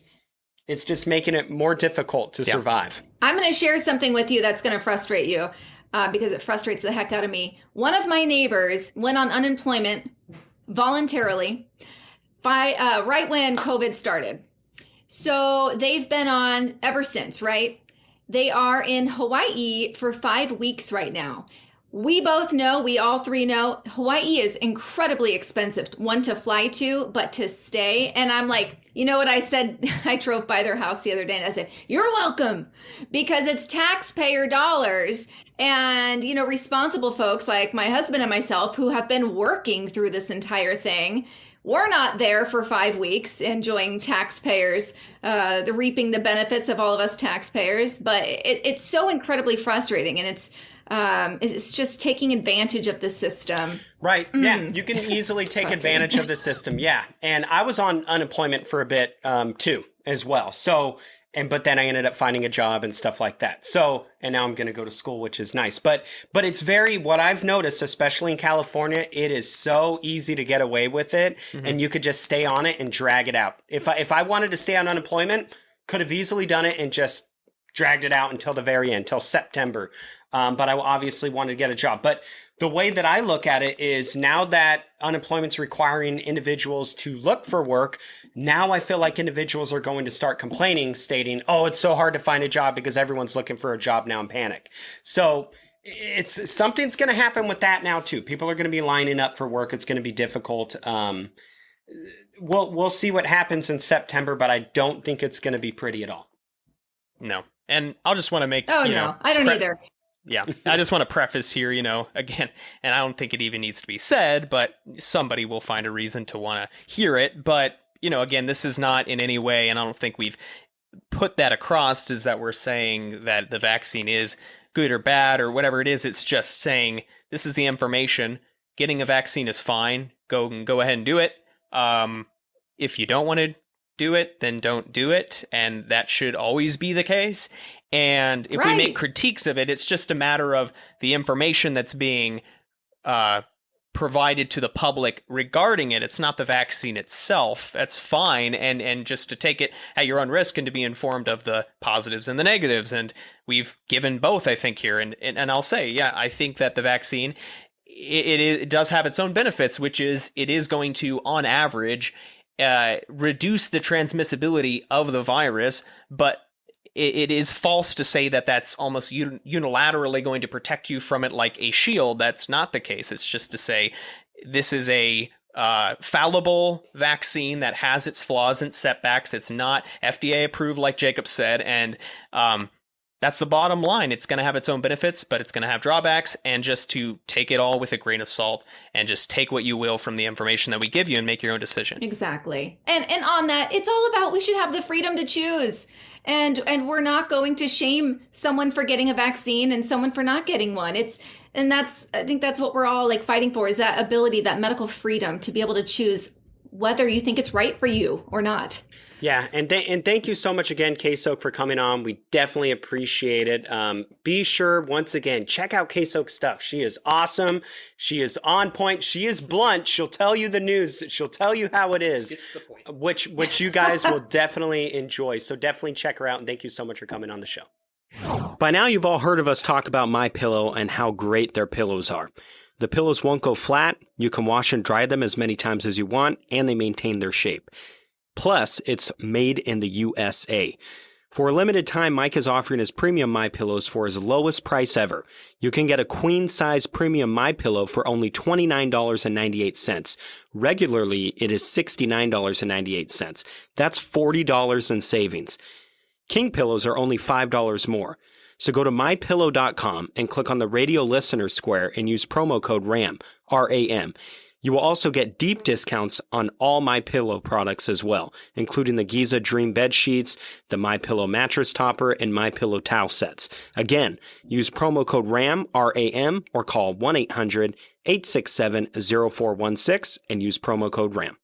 It's just making it more difficult to survive. I'm going to share something with you that's going to frustrate you because it frustrates the heck out of me. One of my neighbors went on unemployment voluntarily right when COVID started. So they've been on ever since, right? They are in Hawaii for 5 weeks right now. We all three know, Hawaii is incredibly expensive, one to fly to, but to stay. And I'm like, you know what I said? I drove by their house the other day and I said, you're welcome, because it's taxpayer dollars. And, responsible folks like my husband and myself who have been working through this entire thing, we're not there for 5 weeks enjoying taxpayers, reaping the benefits of all of us taxpayers. But it's so incredibly frustrating, and it's just taking advantage of the system. Right. Yeah. You can easily take advantage of the system. Yeah. And I was on unemployment for a bit too, as well. So, but then I ended up finding a job and stuff like that. So, and now I'm going to go to school, which is nice. But it's what I've noticed, especially in California, it is so easy to get away with it. Mm-hmm. And you could just stay on it and drag it out. If I wanted to stay on unemployment, could have easily done it and just dragged it out until the very end, till September. But I obviously wanted to get a job. But the way that I look at it is, now that unemployment's requiring individuals to look for work, now I feel like individuals are going to start complaining, stating, oh, it's so hard to find a job because everyone's looking for a job now in panic. So something's going to happen with that now too. People are going to be lining up for work. It's going to be difficult. We'll see what happens in September, but I don't think it's going to be pretty at all. No. And I'll just want to make, I don't either. Yeah, I just want to preface here, again, and I don't think it even needs to be said, but somebody will find a reason to want to hear it. But, again, this is not in any way, and I don't think we've put that across, is that we're saying that the vaccine is good or bad or whatever it is. It's just saying this is the information. Getting a vaccine is fine. Go ahead and do it. If you don't want to do it, then don't do it. And that should always be the case. And if we make critiques of it, it's just a matter of the information that's being provided to the public regarding it. It's not the vaccine itself. That's fine. And just to take it at your own risk and to be informed of the positives and the negatives. And we've given both, I think, here. And I'll say, yeah, I think that the vaccine, it does have its own benefits, which is it is going to, on average, reduce the transmissibility of the virus, but it is false to say that that's almost unilaterally going to protect you from it like a shield. That's not the case. It's just to say this is a fallible vaccine that has its flaws and setbacks. It's not FDA approved, like Jacob said, and that's the bottom line. It's going to have its own benefits, but it's going to have drawbacks, and just to take it all with a grain of salt and just take what you will from the information that we give you and make your own decision. Exactly. And on that, it's all about, we should have the freedom to choose. And we're not going to shame someone for getting a vaccine and someone for not getting one. I think that's what we're all fighting for, is that ability, that medical freedom to be able to choose whether you think it's right for you or not. Yeah, and thank you so much again, KSOk, for coming on. We definitely appreciate it. Be sure, once again, check out KSOk's stuff. She is awesome. She is on point. She is blunt. She'll tell you the news. She'll tell you how it is, which you guys will definitely enjoy. So definitely check her out, and thank you so much for coming on the show. By now, you've all heard of us talk about MyPillow and how great their pillows are. The pillows won't go flat, you can wash and dry them as many times as you want, and they maintain their shape. Plus, it's made in the USA. For a limited time, Mike is offering his premium MyPillows for his lowest price ever. You can get a queen-size premium MyPillow for only $29.98. Regularly, it is $69.98. That's $40 in savings. King pillows are only $5 more. So go to mypillow.com and click on the radio listener square and use promo code RAM, R-A-M. You will also get deep discounts on all MyPillow products as well, including the Giza Dream bed sheets, the MyPillow mattress topper, and MyPillow towel sets. Again, use promo code RAM, R-A-M, or call 1-800-867-0416 and use promo code RAM.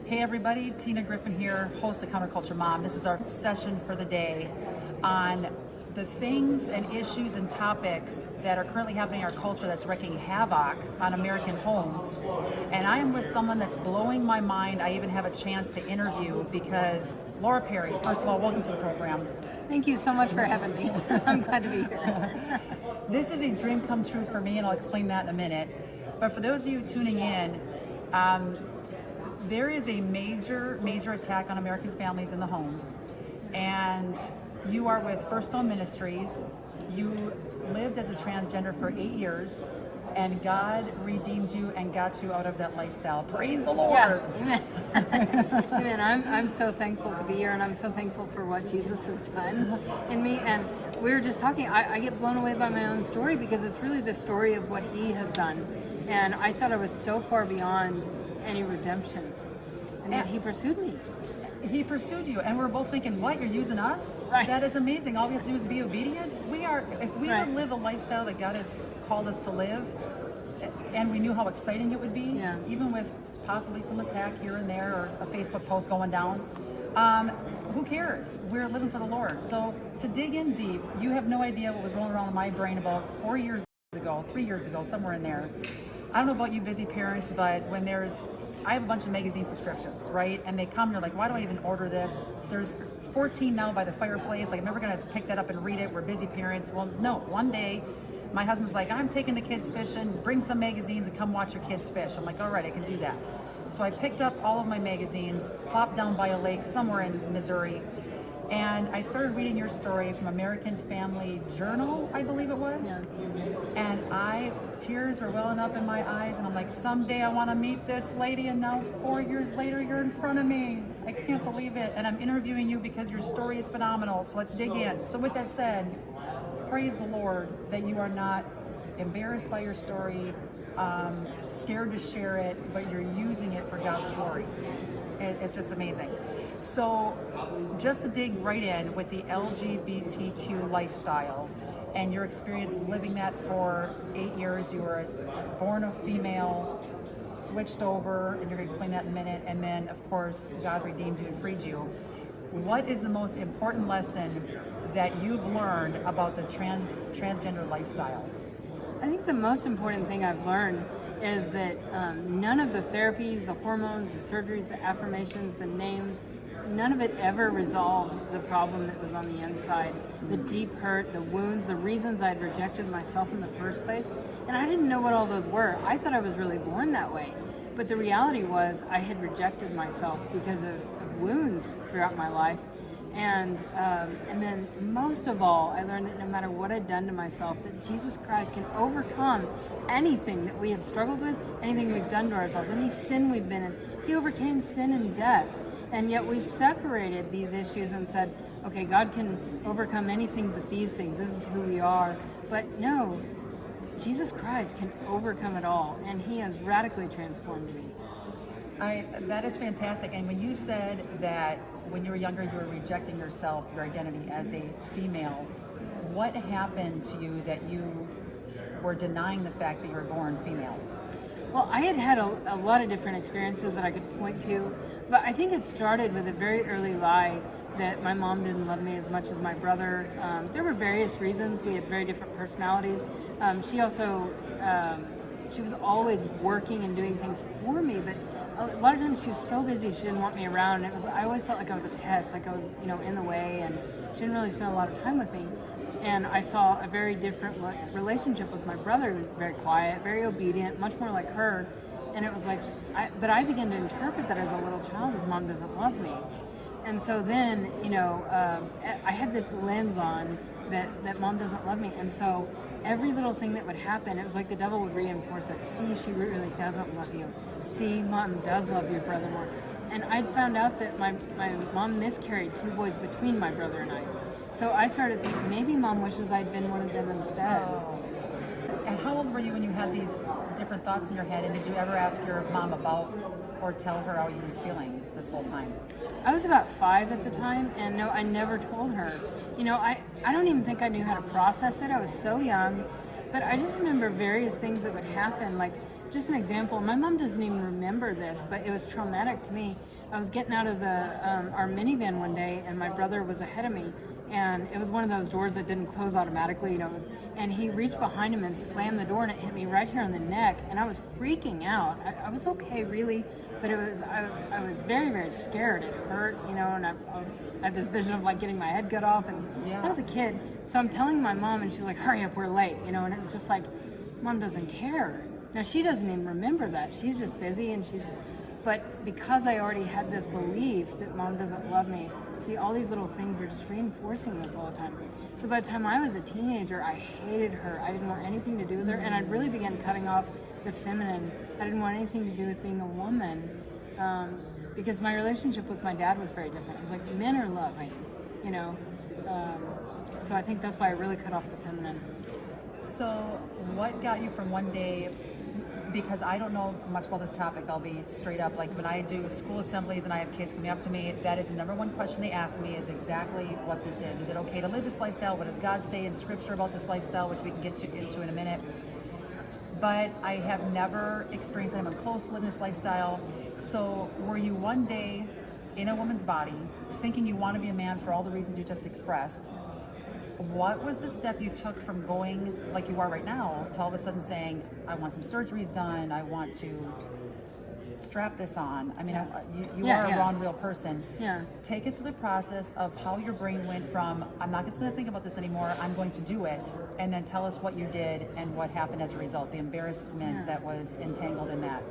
Hey everybody, Tina Griffin here, host of Counterculture Mom. This is our session for the day on the things and issues and topics that are currently happening in our culture that's wreaking havoc on American homes. And I am with someone that's blowing my mind. I even have a chance to interview because Laura Perry, first of all, welcome to the program. Thank you so much for having me. I'm glad to be here. This is a dream come true for me, and I'll explain that in a minute. But for those of you tuning in, there is a major attack on American families in the home. And you are with First Stone Ministries. You lived as a transgender for 8 years, and God redeemed you and got you out of that lifestyle. Praise the Lord. Yeah, amen. Amen. I'm so thankful to be here, and I'm so thankful for what Jesus has done in me. And we were just talking, I get blown away by my own story because it's really the story of what he has done. And I thought I was so far beyond any redemption, and yet he pursued me. He pursued you, and we're both thinking, what, you're using us? Right. That is amazing. All we have to do is be obedient. If we would live a lifestyle that God has called us to live, and we knew how exciting it would be, even with possibly some attack here and there, or a Facebook post going down, who cares? We're living for the Lord. So to dig in deep, you have no idea what was rolling around in my brain about 3 years ago, somewhere in there. I don't know about you busy parents, but when I have a bunch of magazine subscriptions, right? And they come, you're like, why do I even order this? There's 14 now by the fireplace. Like, I'm never gonna pick that up and read it. We're busy parents. Well, no, one day, my husband's like, I'm taking the kids fishing, bring some magazines and come watch your kids fish. I'm like, all right, I can do that. So I picked up all of my magazines, plopped down by a lake somewhere in Missouri, and I started reading your story from American Family Journal, I believe it was. Yeah. And tears were welling up in my eyes, and I'm like, someday I want to meet this lady, and now 4 years later, you're in front of me. I can't believe it. And I'm interviewing you because your story is phenomenal, so let's dig in. So with that said, praise the Lord that you are not embarrassed by your story, scared to share it, but you're using it for God's glory. It's just amazing. So just to dig right in with the LGBTQ lifestyle and your experience living that for 8 years, you were born a female, switched over, and you're going to explain that in a minute, and then of course God redeemed you and freed you. What is the most important lesson that you've learned about the transgender lifestyle? I think the most important thing I've learned is that none of the therapies, the hormones, the surgeries, the affirmations, the names, none of it ever resolved the problem that was on the inside, the deep hurt, the wounds, the reasons I'd rejected myself in the first place. And I didn't know what all those were. I thought I was really born that way. But the reality was I had rejected myself because of wounds throughout my life. And then most of all, I learned that no matter what I'd done to myself, that Jesus Christ can overcome anything that we have struggled with, anything we've done to ourselves, any sin we've been in. He overcame sin and death. And yet we've separated these issues and said, okay, God can overcome anything but these things. This is who we are. But no, Jesus Christ can overcome it all. And he has radically transformed me. That is fantastic. And when you said that when you were younger, you were rejecting yourself, your identity as a female, what happened to you that you were denying the fact that you were born female? Well, I had a lot of different experiences that I could point to, but I think it started with a very early lie that my mom didn't love me as much as my brother. There were various reasons. We had very different personalities. She also, she was always working and doing things for me, but a lot of times she was so busy she didn't want me around. I always felt like I was a pest, like I was, in the way, and she didn't really spend a lot of time with me. And I saw a very different relationship with my brother, who was very quiet, very obedient, much more like her. And it was like, but I began to interpret that as a little child, his mom doesn't love me. And so then, I had this lens on that mom doesn't love me. And so every little thing that would happen, it was like the devil would reinforce that, see, she really doesn't love you. See, mom does love your brother more. And I found out that my mom miscarried 2 boys between my brother and I. So I started thinking, maybe mom wishes I'd been one of them instead. Oh. And how old were you when you had these different thoughts in your head? And did you ever ask your mom about or tell her how you were feeling this whole time? I was about 5 at the time, and no, I never told her. I don't even think I knew how to process it. I was so young. But I just remember various things that would happen. Like, just an example, my mom doesn't even remember this, but it was traumatic to me. I was getting out of our minivan one day, and my brother was ahead of me. And it was one of those doors that didn't close automatically, and he reached behind him and slammed the door, and it hit me right here on the neck, and I was freaking out. I was okay, really, but I was very, very scared. It hurt, and I had this vision of like getting my head cut off, and I was a kid, so I'm telling my mom, and she's like, hurry up, we're late, and it was just like, mom doesn't care. Now, she doesn't even remember that. She's just busy, but because I already had this belief that mom doesn't love me, see, all these little things were just reinforcing this all the time. So by the time I was a teenager, I hated her. I didn't want anything to do with her, and I really began cutting off the feminine. I didn't want anything to do with being a woman, because my relationship with my dad was very different. It was like, men are loving, so I think that's why I really cut off the feminine. So what got you from one day, because I don't know much about this topic, I'll be straight up, like when I do school assemblies and I have kids coming up to me, that is the number one question they ask me is exactly what this is. Is it okay to live this lifestyle? What does God say in scripture about this lifestyle, which we can get into in a minute. But I have never experienced anyone close to living this lifestyle. So were you one day in a woman's body thinking you want to be a man for all the reasons you just expressed? What was the step you took from going like you are right now to all of a sudden saying, I want some surgeries done, I want to strap this on? I mean, you are a raw and real person. Yeah. Take us through the process of how your brain went from, I'm not just going to think about this anymore, I'm going to do it, and then tell us what you did and what happened as a result, the embarrassment that was entangled in that.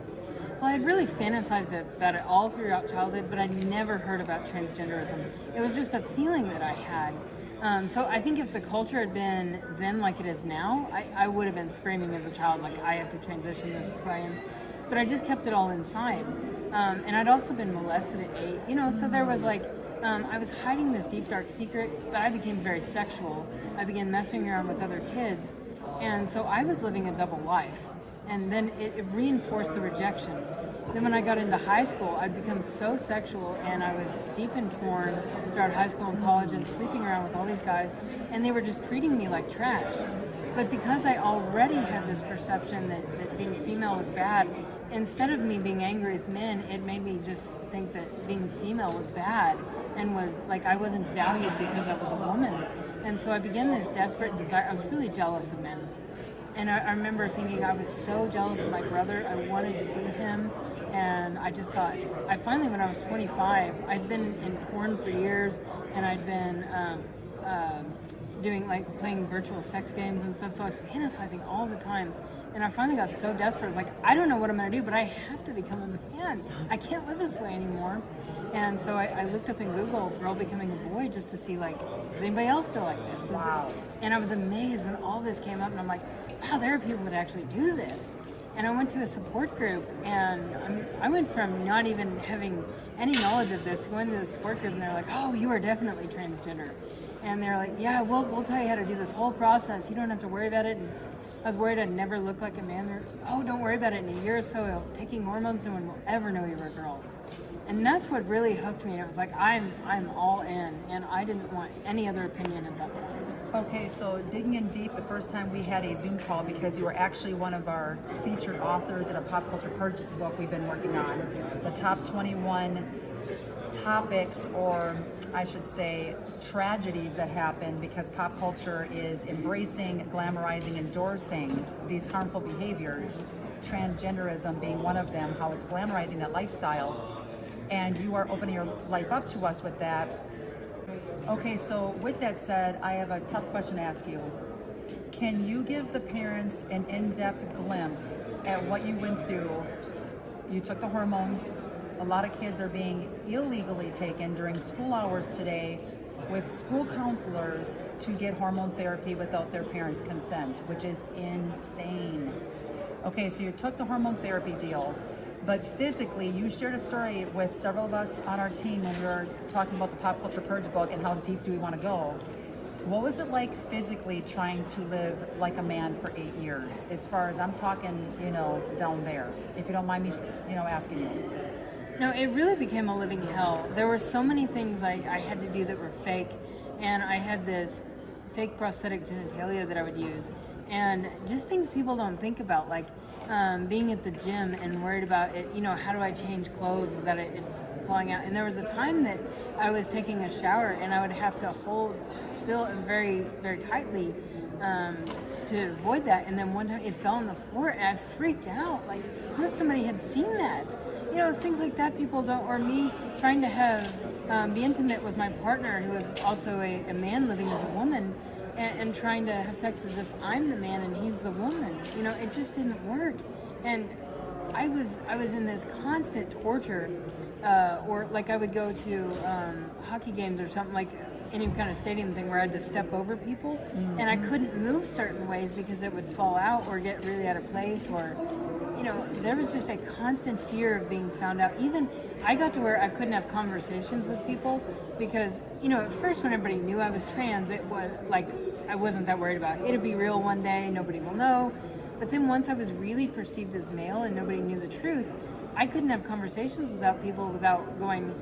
Well, I'd really fantasized about it all throughout childhood, but I'd never heard about transgenderism. It was just a feeling that I had. So I think if the culture had been then like it is now, I would have been screaming as a child, like, I have to transition, this is who I am. But I just kept it all inside. And I'd also been molested at 8, so there was like, I was hiding this deep, dark secret, but I became very sexual. I began messing around with other kids. And so I was living a double life. And then it reinforced the rejection. Then when I got into high school, I'd become so sexual, and I was deep in porn throughout high school and college and sleeping around with all these guys, and they were just treating me like trash. But because I already had this perception that being female was bad, instead of me being angry with men, it made me just think that being female was bad and was like I wasn't valued because I was a woman. And so I began this desperate desire. I was really jealous of men. And I remember thinking I was so jealous of my brother. I wanted to be him. And I just thought, I finally, when I was 25, I'd been in porn for years, and I'd been doing, like, playing virtual sex games and stuff, so I was fantasizing all the time. And I finally got so desperate, I was like, I don't know what I'm going to do, but I have to become a man. I can't live this way anymore. And so I looked up in Google, girl becoming a boy, just to see, like, does anybody else feel like this? Wow. And I was amazed when all this came up, and I'm like, wow, there are people that actually do this. And I went to a support group, and I went from not even having any knowledge of this to going to the support group, and they're like, oh, you are definitely transgender. And they're like, yeah, we'll tell you how to do this whole process. You don't have to worry about it. And I was worried I'd never look like a man. They're, oh, don't worry about it. In a year or so, taking hormones, no one will ever know you were a girl. And that's what really hooked me. It was like, I'm all in, and I didn't want any other opinion at that point. Okay, so digging in deep, the first time we had a Zoom call, because you were actually one of our featured authors in a pop culture purge book we've been working on, the top 21 topics, or I should say tragedies that happen because pop culture is embracing, glamorizing, endorsing these harmful behaviors, transgenderism being one of them, how it's glamorizing that lifestyle, and you are opening your life up to us with that. Okay, so with that said, I have a tough question to ask you. Can you give the parents an in-depth glimpse at what you went through? You took the hormones. A lot of kids are being illegally taken during school hours today with school counselors to get hormone therapy without their parents' consent, which is insane. Okay, so you took the hormone therapy deal. But physically, you shared a story with several of us on our team when we were talking about the Pop Culture Purge book and how deep do we want to go. What was it like physically trying to live like a man for 8 years? As far as I'm talking, down there, if you don't mind me, asking you. No, it really became a living hell. There were so many things I had to do that were fake, and I had this fake prosthetic genitalia that I would use, and just things people don't think about, like being at the gym and worried about it, how do I change clothes without it falling out? And there was a time that I was taking a shower and I would have to hold still very, very tightly to avoid that. And then one time it fell on the floor and I freaked out. Like, what if somebody had seen that? It's things like that people don't, or me trying to have, be intimate with my partner who is also a man living as a woman, and trying to have sex as if I'm the man and he's the woman. It just didn't work. And I was in this constant torture, or like I would go to hockey games or something, like any kind of stadium thing where I had to step over people, and I couldn't move certain ways because it would fall out or get really out of place, or there was just a constant fear of being found out. Even I got to where I couldn't have conversations with people because, at first when everybody knew I was trans, it was like I wasn't that worried about it. It'll be real one day, nobody will know. But then once I was really perceived as male and nobody knew the truth, I couldn't have conversations without people without going,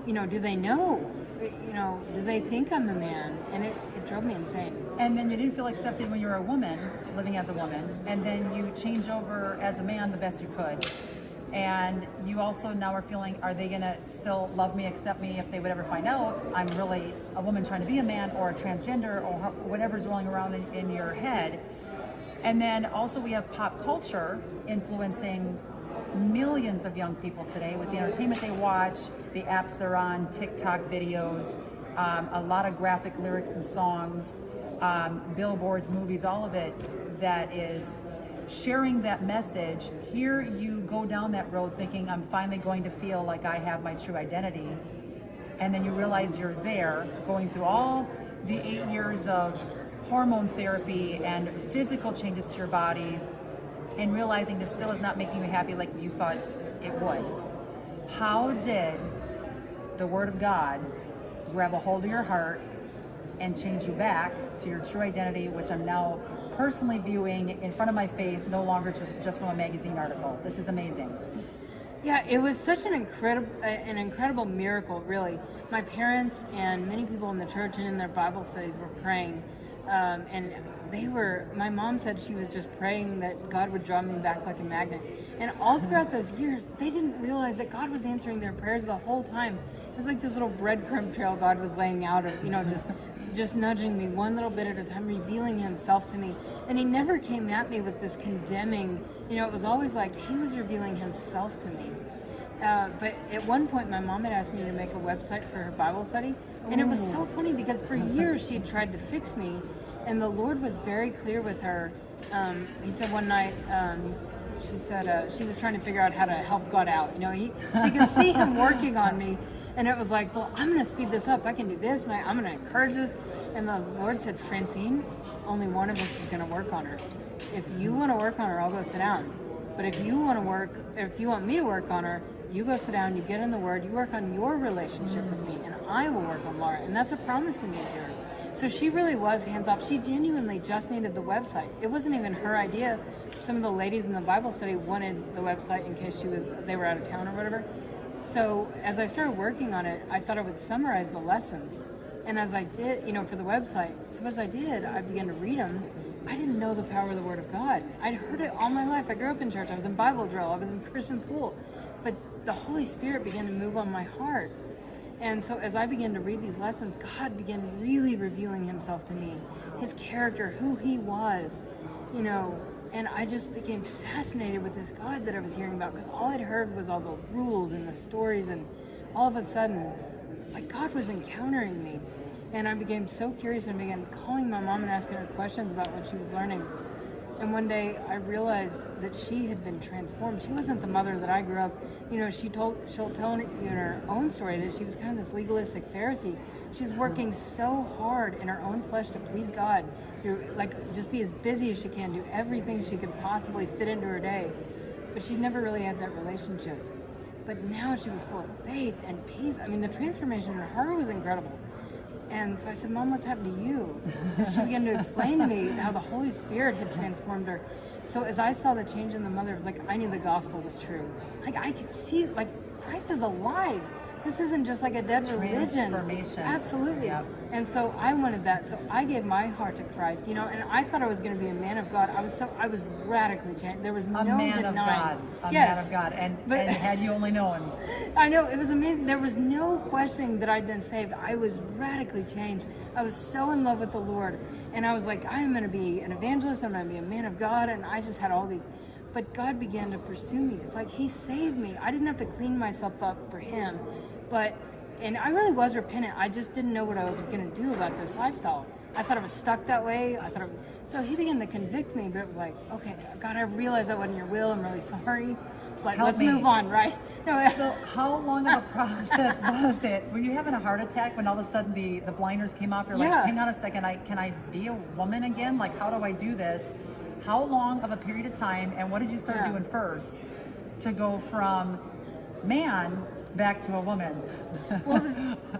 do they know? Do they think I'm a man? And it drove me insane. And then you didn't feel accepted when you were a woman, living as a woman, and then you change over as a man the best you could. And you also now are feeling, are they going to still love me, accept me if they would ever find out I'm really a woman trying to be a man, or a transgender, or whatever's rolling around in your head. And then also we have pop culture influencing millions of young people today with the entertainment they watch, the apps they're on, TikTok videos, a lot of graphic lyrics and songs, billboards, movies, all of it that is sharing that message. Here you go down that road thinking, I'm finally going to feel like I have my true identity. And then you realize you're there going through all the 8 years of hormone therapy and physical changes to your body, and realizing this still is not making you happy like you thought it would. How did the Word of God grab a hold of your heart and change you back to your true identity, which I'm now personally viewing in front of my face, no longer just from a magazine article? This is amazing. Yeah, it was such an incredible miracle, really. My parents and many people in the church and in their Bible studies were praying, and my mom said she was just praying that God would draw me back like a magnet. And all throughout those years, they didn't realize that God was answering their prayers the whole time. It was like this little breadcrumb trail God was laying out of, just just nudging me one little bit at a time, revealing himself to me. And he never came at me with this condemning, it was always like he was revealing himself to me. But at one point, my mom had asked me to make a website for her Bible study. And it was so funny because for years she had tried to fix me. And the Lord was very clear with her. He said one night, she said she was trying to figure out how to help God out. She could see him working on me. And it was like, well, I'm going to speed this up. I can do this, and I'm going to encourage this. And the Lord said, Francine, only one of us is going to work on her. If you want to work on her, I'll go sit down. But if you want me to work on her, you go sit down, you get in the Word, you work on your relationship with me, and I will work on Laura. And that's a promise he made to her. So she really was hands off. She genuinely just needed the website. It wasn't even her idea. Some of the ladies in the Bible study wanted the website in case they were out of town or whatever. So as I started working on it, I thought I would summarize the lessons. And as I did, for the website, so as I did, I began to read them. I didn't know the power of the Word of God. I'd heard it all my life. I grew up in church. I was in Bible drill. I was in Christian school. But the Holy Spirit began to move on my heart. And so as I began to read these lessons, God began really revealing himself to me, his character, who he was, and I just became fascinated with this God that I was hearing about, because all I'd heard was all the rules and the stories, and all of a sudden, like, God was encountering me. And I became so curious and began calling my mom and asking her questions about what she was learning. And one day I realized that she had been transformed. She wasn't the mother that I grew up. She'll tell you in her own story that she was kind of this legalistic Pharisee. She was working so hard in her own flesh to please God, to just be as busy as she can, do everything she could possibly fit into her day. But she never really had that relationship. But now she was full of faith and peace. I mean, the transformation in her was incredible. And so I said, Mom, what's happened to you? And she began to explain to me how the Holy Spirit had transformed her. So as I saw the change in the mother, it was like I knew the gospel was true. Like I could see, Christ is alive. This isn't just like a dead religion. Transformation. Absolutely. Yep. And so I wanted that. So I gave my heart to Christ, and I thought I was going to be a man of God. I was radically changed. There was no denying. A man of God. And had you only known. I know, it was amazing. There was no questioning that I'd been saved. I was radically changed. I was so in love with the Lord. And I was like, I am going to be an evangelist. I'm going to be a man of God. And I just had all these. But God began to pursue me. It's like he saved me. I didn't have to clean myself up for him. And I really was repentant. I just didn't know what I was going to do about this lifestyle. I thought I was stuck that way. So he began to convict me, but it was like, okay, God, I realized that wasn't your will. I'm really sorry. But let's move on, right? No. So how long of a process was it? Were you having a heart attack when all of a sudden the blinders came off? You're like, hang on a second, can I be a woman again? Like, how do I do this? How long of a period of time, and what did you start doing first to go from man back to a woman? Well,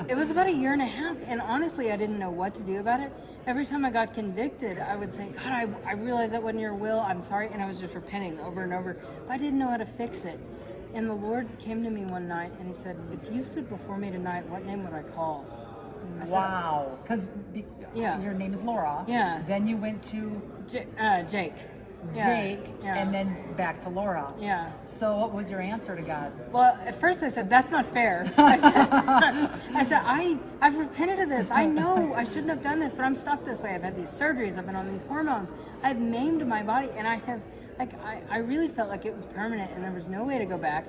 it was about 1.5 years, and honestly, I didn't know what to do about it. Every time I got convicted, I would say, God, I realized that wasn't your will, I'm sorry, and I was just repenting over and over, but I didn't know how to fix it. And the Lord came to me one night, and he said, if you stood before me tonight, what name would I call? Wow, because your name is Laura. Yeah. Then you went to Jake. Jake, and then back to Laura. Yeah. So what was your answer to God? Well, at first I said, that's not fair. I said, I've repented of this. I know I shouldn't have done this, but I'm stuck this way. I've had these surgeries. I've been on these hormones. I've maimed my body, and I really felt like it was permanent, and there was no way to go back.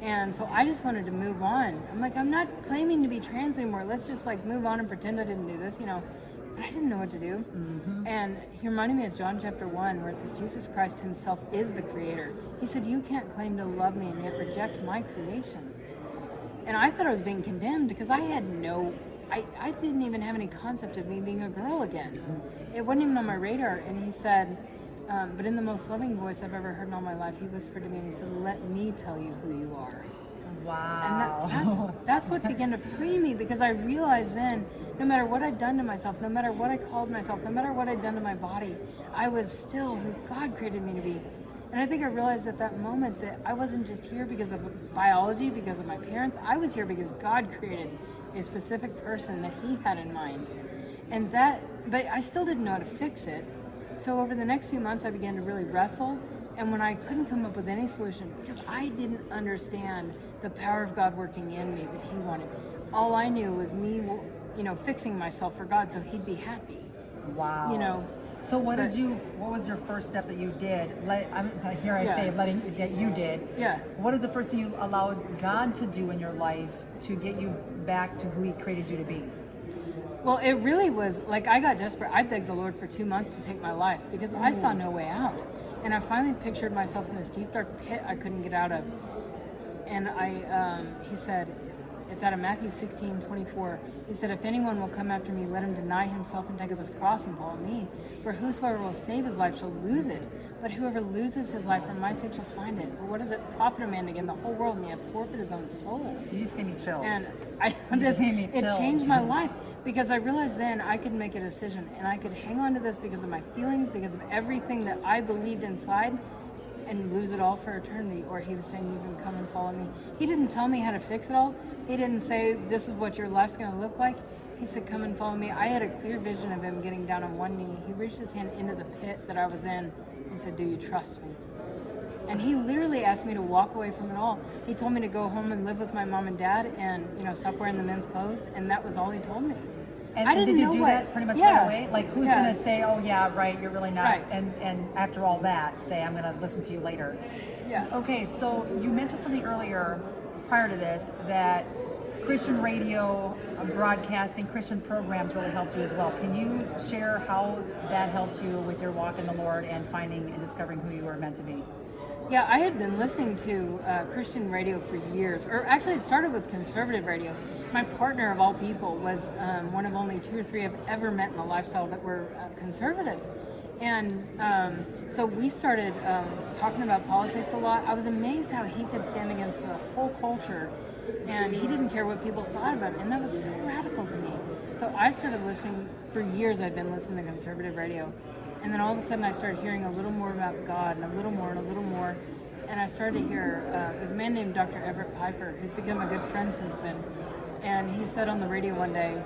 And so I just wanted to move on. I'm like, I'm not claiming to be trans anymore. Let's just move on and pretend I didn't do this, But I didn't know what to do. Mm-hmm. And he reminded me of John chapter 1, where it says Jesus Christ himself is the creator. He said, you can't claim to love me and yet reject my creation. And I thought I was being condemned because I had I didn't even have any concept of me being a girl again. It wasn't even on my radar. And he said, but in the most loving voice I've ever heard in all my life, he whispered to me and he said, let me tell you who you are. Wow. And that's what began to free me, because I realized then, no matter what I'd done to myself, no matter what I called myself, no matter what I'd done to my body, I was still who God created me to be. And I think I realized at that moment that I wasn't just here because of biology, because of my parents. I was here because God created a specific person that he had in mind. But I still didn't know how to fix it. So over the next few months, I began to really wrestle. And when I couldn't come up with any solution, because I didn't understand the power of God working in me that he wanted, all I knew was me fixing myself for God so he'd be happy. Wow. So what was your first step that you did? That you did. Yeah. What is the first thing you allowed God to do in your life to get you back to who he created you to be? Well, it really was like I got desperate. I begged the Lord for 2 months to take my life because I saw no way out. And I finally pictured myself in this deep, dark pit I couldn't get out of. And he said, it's out of Matthew 16:24. He said, if anyone will come after me, let him deny himself and take up his cross and follow me. For whosoever will save his life shall lose it. But whoever loses his life for my sake shall find it. For what does it profit a man to gain the whole world and yet forfeit his own soul? You just gave me chills. And it changed my life because I realized then I could make a decision and I could hang on to this because of my feelings, because of everything that I believed inside, and lose it all for eternity. Or he was saying, you can come and follow me. He didn't tell me how to fix it all. He didn't say, this is what your life's going to look like. He said, come and follow me. I had a clear vision of him getting down on one knee. He reached his hand into the pit that I was in. He said, do you trust me? And he literally asked me to walk away from it all. He told me to go home and live with my mom and dad and, stop wearing the men's clothes. And that was all he told me. And I didn't did you know do what, that pretty much right away? Like, who's going to say, oh, yeah, right, you're really not, Right. and after all that, say, I'm going to listen to you later. Yeah. Okay, so you mentioned something earlier, prior to this, that Christian radio, broadcasting, Christian programs really helped you as well. Can you share how that helped you with your walk in the Lord and finding and discovering who you were meant to be? Yeah, I had been listening to Christian radio for years, or actually it started with conservative radio. My partner of all people was one of only 2 or 3 I've ever met in a lifestyle that were conservative. And so we started talking about politics a lot. I was amazed how he could stand against the whole culture and he didn't care what people thought about him. And that was so radical to me. So I started listening, for years I'd been listening to conservative radio. And then all of a sudden I started hearing a little more about God and a little more and a little more. And I started to hear, there's a man named Dr. Everett Piper who's become a good friend since then. And he said on the radio one day,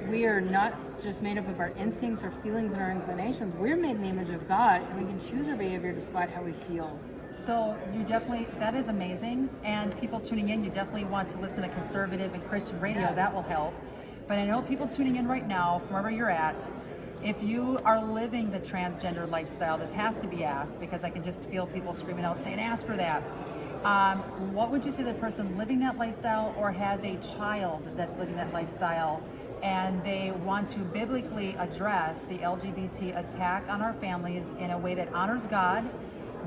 we are not just made up of our instincts, our feelings, and our inclinations. We're made in the image of God, and we can choose our behavior despite how we feel. So you definitely, that is amazing. And people tuning in, you definitely want to listen to conservative and Christian radio. Yeah. That will help. But I know people tuning in right now, from wherever you're at, if you are living the transgender lifestyle, this has to be asked because I can just feel people screaming out saying, ask for that. What would you say to the person living that lifestyle or has a child that's living that lifestyle and they want to biblically address the LGBT attack on our families in a way that honors God,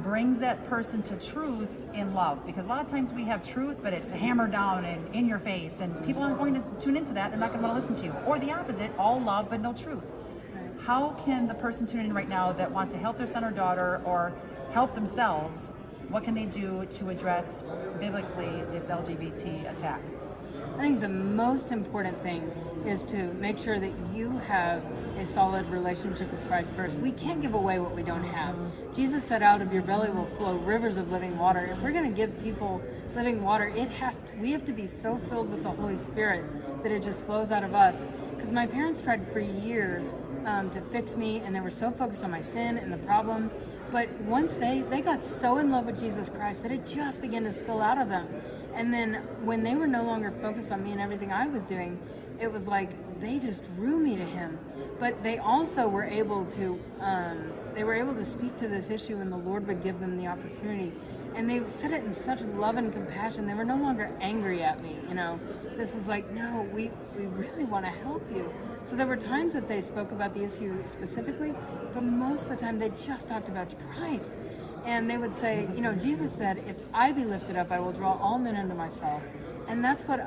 brings that person to truth in love? Because a lot of times we have truth, but it's hammered down and in your face, and people aren't going to tune into that. They're not going to want to listen to you. Or the opposite, all love but no truth. How can the person tuning in right now that wants to help their son or daughter or help themselves, what can they do to address biblically this LGBT attack? I think the most important thing is to make sure that you have a solid relationship with Christ first. We can't give away what we don't have. Jesus said, out of your belly will flow rivers of living water. If we're going to give people living water, we have to be so filled with the Holy Spirit that it just flows out of us. Because my parents tried for years to fix me, and they were so focused on my sin and the problem. But once they got so in love with Jesus Christ that it just began to spill out of them. And then when they were no longer focused on me and everything I was doing, it was like they just drew me to him. But they also were able to speak to this issue, and the Lord would give them the opportunity. And they said it in such love and compassion. They were no longer angry at me, This was like, no, we really want to help you. So there were times that they spoke about the issue specifically, but most of the time they just talked about Christ. And they would say, Jesus said, if I be lifted up, I will draw all men unto myself. And that's what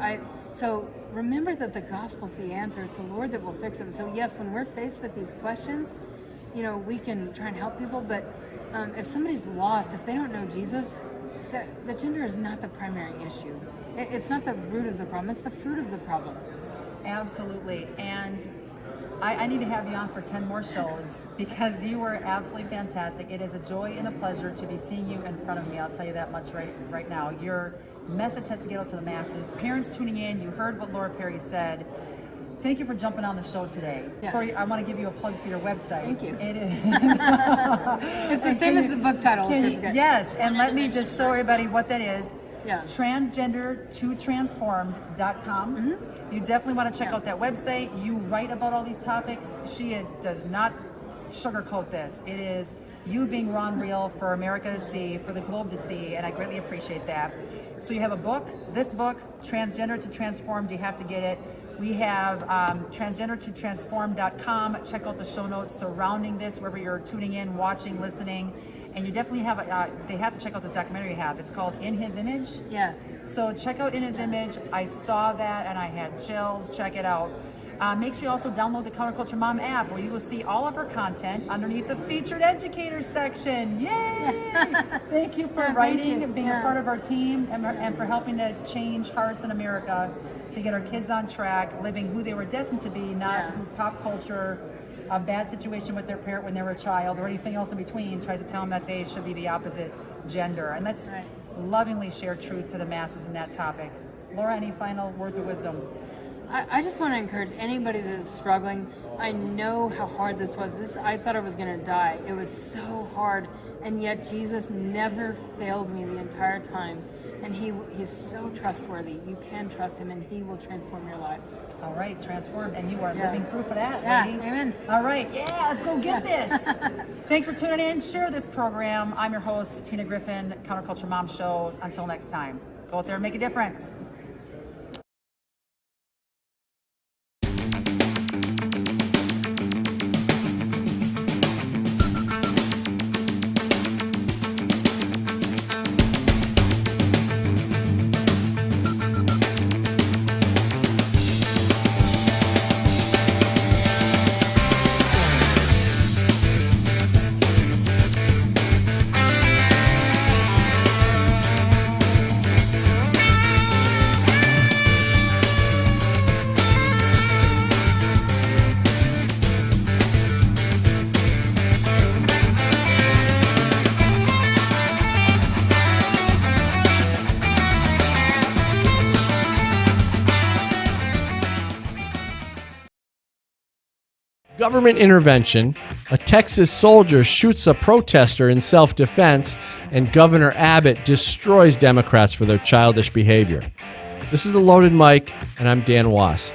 so remember that the gospel's the answer. It's the Lord that will fix it. So yes, when we're faced with these questions, we can try and help people, but if somebody's lost, if they don't know Jesus, the gender is not the primary issue. It's not the root of the problem, it's the fruit of the problem. Absolutely. And I need to have you on for 10 more shows because you were absolutely fantastic. It is a joy and a pleasure to be seeing you in front of me. I'll tell you that much right now. Your message has to get out to the masses. Parents tuning in, you heard what Laura Perry said. Thank you for jumping on the show today. Yeah. I want to give you a plug for your website. Thank you. It is. It's the same as the book title. Yes, and let me just show everybody what that is. transgender2transformed.com. You definitely want to check out that website. You write about all these topics. She does not sugarcoat this. It is you being raw and real for America to see, for the globe to see, and I greatly appreciate that. So you have a book, this book, Transgender to Transformed, you have to get it. We have transgender2transform.com. Check out the show notes surrounding this, wherever you're tuning in, watching, listening. And you definitely have, they have to check out this documentary you have. It's called In His Image. Yeah. So check out In His Image. I saw that and I had chills. Check it out. Make sure you also download the Counterculture Mom app, where you will see all of her content underneath the featured educator section. Yay! Thank you for writing and being a part of our team, and for helping to change hearts in America to get our kids on track, living who they were destined to be, not who pop culture, a bad situation with their parent when they were a child, or anything else in between, tries to tell them that they should be the opposite gender. And let's lovingly share truth to the masses in that topic. Laura, any final words of wisdom? I just want to encourage anybody that is struggling. I know how hard this was. I thought I was going to die. It was so hard, and yet Jesus never failed me the entire time. And he's so trustworthy. You can trust him, and he will transform your life. All right, transformed, and you are living proof of that, lady. Amen. All right, let's go get this. Thanks for tuning in. Share this program. I'm your host, Tina Griffin, Counterculture Mom Show. Until next time, go out there and make a difference. Government intervention, a Texas soldier shoots a protester in self-defense, and Governor Abbott destroys Democrats for their childish behavior. This is The Loaded Mic, and I'm Dan Wass.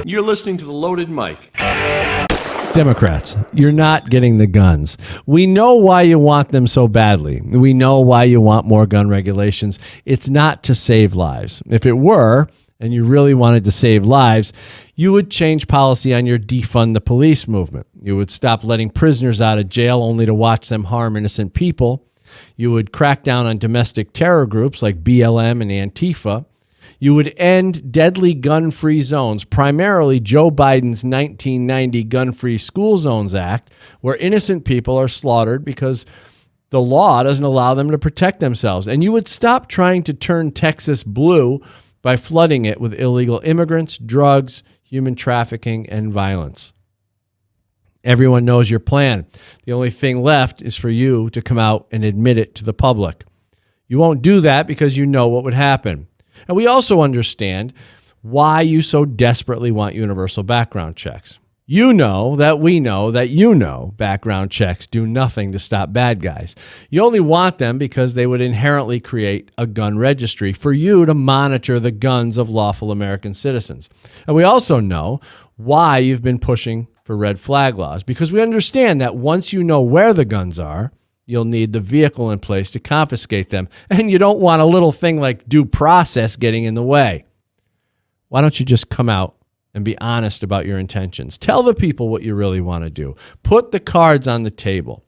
You're listening to The Loaded Mic. Democrats, you're not getting the guns. We know why you want them so badly. We know why you want more gun regulations. It's not to save lives. If it were, and you really wanted to save lives, you would change policy on your defund the police movement. You would stop letting prisoners out of jail only to watch them harm innocent people. You would crack down on domestic terror groups like BLM and Antifa. You would end deadly gun-free zones, primarily Joe Biden's 1990 Gun-Free School Zones Act, where innocent people are slaughtered because the law doesn't allow them to protect themselves. And you would stop trying to turn Texas blue by flooding it with illegal immigrants, drugs, human trafficking, and violence. Everyone knows your plan. The only thing left is for you to come out and admit it to the public. You won't do that because you know what would happen. And we also understand why you so desperately want universal background checks. You know that we know that you know background checks do nothing to stop bad guys. You only want them because they would inherently create a gun registry for you to monitor the guns of lawful American citizens. And we also know why you've been pushing for red flag laws, because we understand that once you know where the guns are, you'll need the vehicle in place to confiscate them, and you don't want a little thing like due process getting in the way. Why don't you just come out and be honest about your intentions? Tell the people what you really want to do. Put the cards on the table.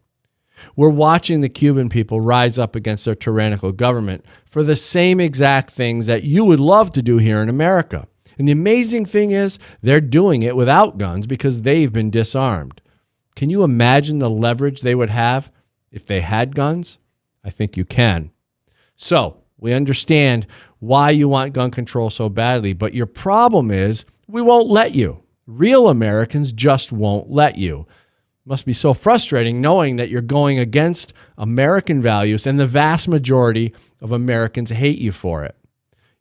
We're watching the Cuban people rise up against their tyrannical government for the same exact things that you would love to do here in America. And the amazing thing is, they're doing it without guns because they've been disarmed. Can you imagine the leverage they would have if they had guns? I think you can. So we understand why you want gun control so badly, but your problem is we won't let you. Real Americans just won't let you. Must be so frustrating knowing that you're going against American values and the vast majority of Americans hate you for it.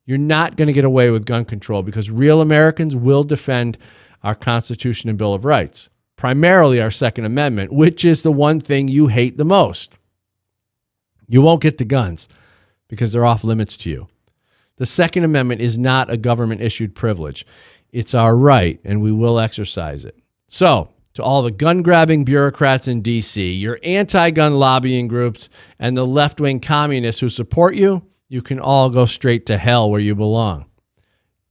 You're not going to get away with gun control because real Americans will defend our Constitution and Bill of Rights, primarily our Second Amendment, which is the one thing you hate the most. You won't get the guns because they're off limits to you. The Second Amendment is not a government-issued privilege. It's our right, and we will exercise it. So, to all the gun-grabbing bureaucrats in D.C., your anti-gun lobbying groups, and the left-wing communists who support you, you can all go straight to hell where you belong.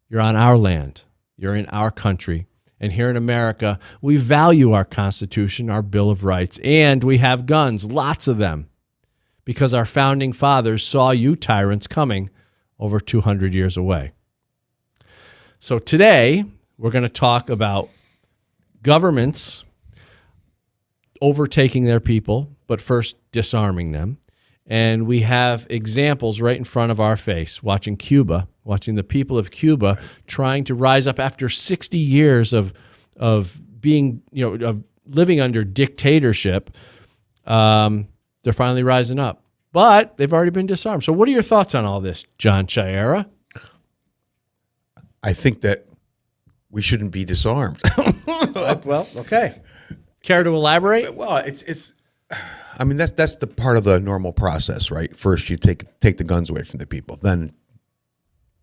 You're on our land. You're in our country. And here in America, we value our Constitution, our Bill of Rights, and we have guns, lots of them, because our founding fathers saw you tyrants coming over 200 years away. So today, we're going to talk about governments overtaking their people, but first disarming them. And we have examples right in front of our face, watching the people of Cuba trying to rise up after 60 years of being, of living under dictatorship. They're finally rising up, but they've already been disarmed. So what are your thoughts on all this, John Chiara? I think that we shouldn't be disarmed. Well, okay. Care to elaborate? Well, I mean, that's the part of the normal process, right? First, you take the guns away from the people. Then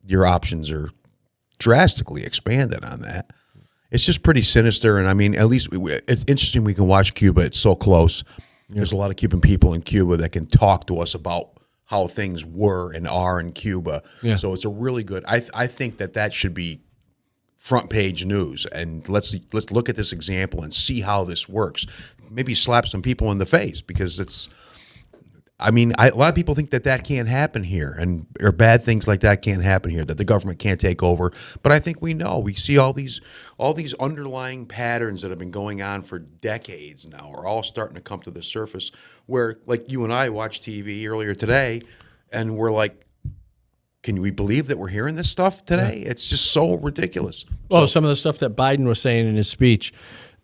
your options are drastically expanded on that. It's just pretty sinister. And I mean, at least it's interesting we can watch Cuba. It's so close. There's a lot of Cuban people in Cuba that can talk to us about how things were and are in Cuba. Yeah. So it's a really good, I think that should be front page news. And let's look at this example and see how this works. Maybe slap some people in the face because a lot of people think that can't happen here or bad things like that can't happen here, that the government can't take over. But I think we see all these underlying patterns that have been going on for decades now are all starting to come to the surface where, like, you and I watched TV earlier today and we're like, can we believe that we're hearing this stuff today? Yeah. It's just so ridiculous. Well, some of the stuff that Biden was saying in his speech,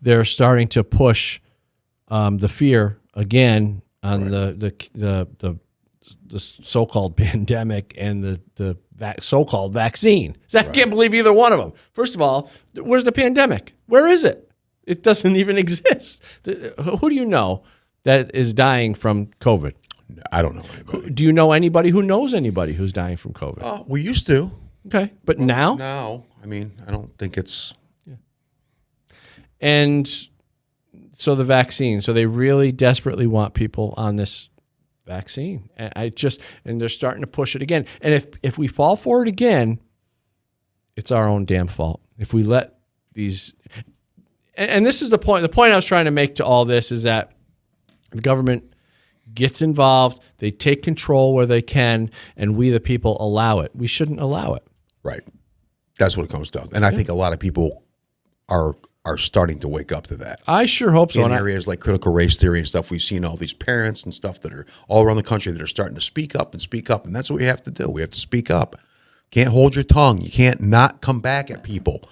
they're starting to push the fear again on the so-called pandemic and the so-called vaccine. I can't believe either one of them. First of all, where's the pandemic? Where is it? It doesn't even exist. Who do you know that is dying from COVID? I don't know anybody. Do you know anybody who knows anybody who's dying from COVID? We used to. Okay, but now? Now, I mean, I don't think it's... Yeah. And so the vaccine, so they really desperately want people on this vaccine. And they're starting to push it again. And if we fall for it again, it's our own damn fault. If we let these, and this is the point I was trying to make to all this is that the government gets involved, they take control where they can, and we the people allow it. We shouldn't allow it. Right. That's what it comes down. And I think a lot of people are starting to wake up to that. I sure hope so. In areas like critical race theory and stuff, we've seen all these parents and stuff that are all around the country that are starting to speak up, and that's what we have to do. We have to speak up. Can't hold your tongue. You can't not come back at people.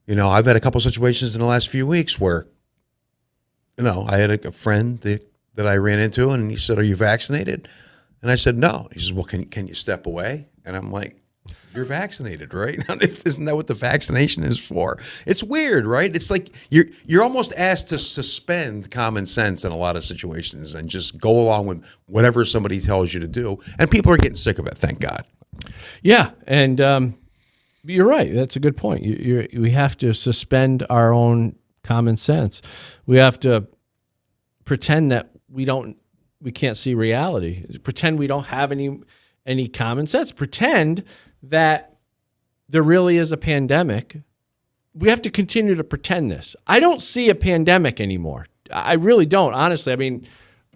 I've had a couple situations in the last few weeks where, I had a friend that I ran into, and he said, "Are you vaccinated?" And I said, "No." He says, "Well, can you step away?" And I'm like, "You're vaccinated, right? Isn't that what the vaccination is for?" It's weird, right? It's like you're almost asked to suspend common sense in a lot of situations and just go along with whatever somebody tells you to do. And people are getting sick of it, thank God. Yeah, and you're right. That's a good point. We have to suspend our own common sense. We have to pretend that we can't see reality. Pretend we don't have any common sense. Pretend that there really is a pandemic. We have to continue to pretend this. I don't see a pandemic anymore. I really don't, honestly. I mean,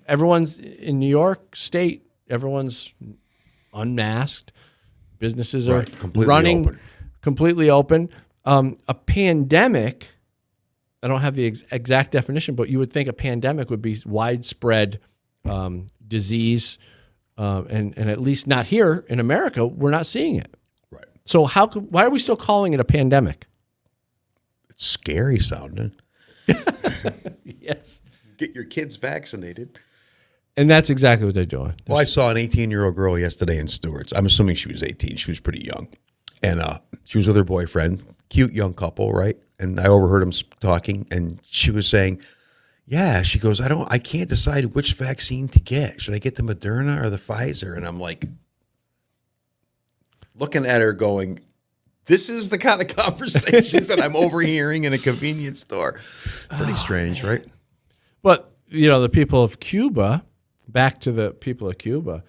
everyone's in New York State, everyone's unmasked. Businesses are completely open. A pandemic, I don't have the exact definition, but you would think a pandemic would be widespread disease, and at least not here in America, we're not seeing it. Right. So why are we still calling it a pandemic? It's scary sounding. Yes. Get your kids vaccinated. And that's exactly what they're doing. Well, I saw an 18-year-old girl yesterday in Stewart's. I'm assuming she was 18. She was pretty young. And she was with her boyfriend, cute young couple, right? And I overheard them talking, and she was saying, yeah, she goes, I can't decide which vaccine to get. Should I get the Moderna or the Pfizer? And I'm like, looking at her going, this is the kind of conversations that I'm overhearing in a convenience store. Pretty strange, right? But, the people of Cuba, back to the people of Cuba,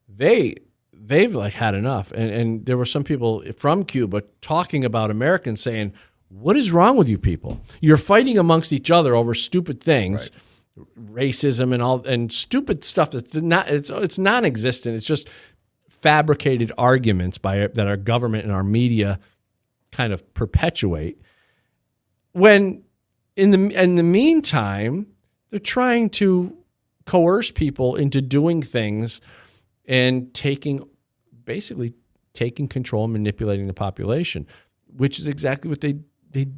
they've like had enough. And there were some people from Cuba talking about Americans saying, what is wrong with you people? You're fighting amongst each other over stupid things, racism and all, and stupid stuff that's not, it's non-existent. It's just fabricated arguments that our government and our media kind of perpetuate. When in the meantime, they're trying to coerce people into doing things and basically taking control and manipulating the population, which is exactly what they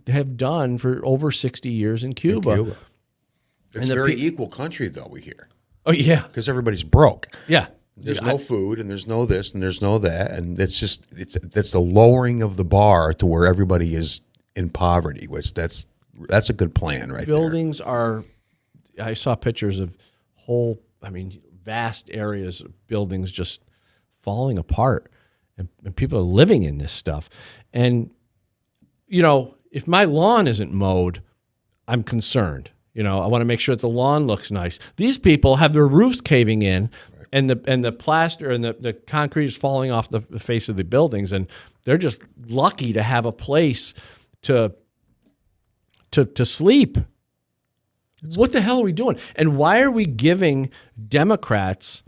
have done for over 60 years in Cuba. It's a very equal country, though, we hear. Oh, yeah. Because everybody's broke. Yeah. There's no food, and there's no this, and there's no that, and that's the lowering of the bar to where everybody is in poverty, which that's a good plan right Buildings are, I saw pictures of vast areas of buildings just falling apart, and people are living in this stuff. And, if my lawn isn't mowed, I'm concerned. I want to make sure that the lawn looks nice. These people have their roofs caving in, and the plaster and the concrete is falling off the face of the buildings, and they're just lucky to have a place to sleep. What the hell are we doing? And why are we giving Democrats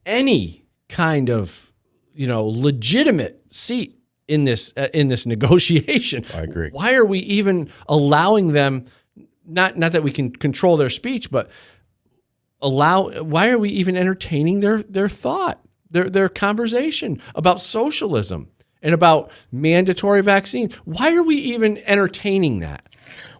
any kind of legitimate seat in this negotiation? I agree. Why are we even allowing them? Not that we can control their speech, but why are we even entertaining their thought, their conversation about socialism and about mandatory vaccines? Why are we even entertaining that?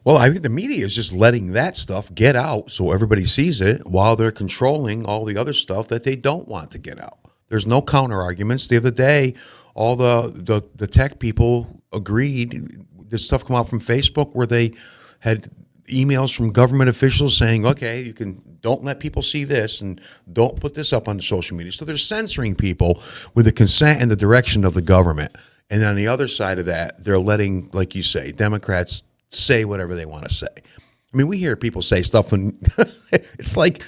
Well, I think the media is just letting that stuff get out so everybody sees it while they're controlling all the other stuff that they don't want to get out. There's no counter arguments. The other day, all the tech people agreed. This stuff come out from Facebook where they had emails from government officials saying, okay, don't let people see this and don't put this up on the social media. So they're censoring people with the consent and the direction of the government. And on the other side of that, they're letting, like you say, Democrats say whatever they want to say. I mean, we hear people say stuff and it's like,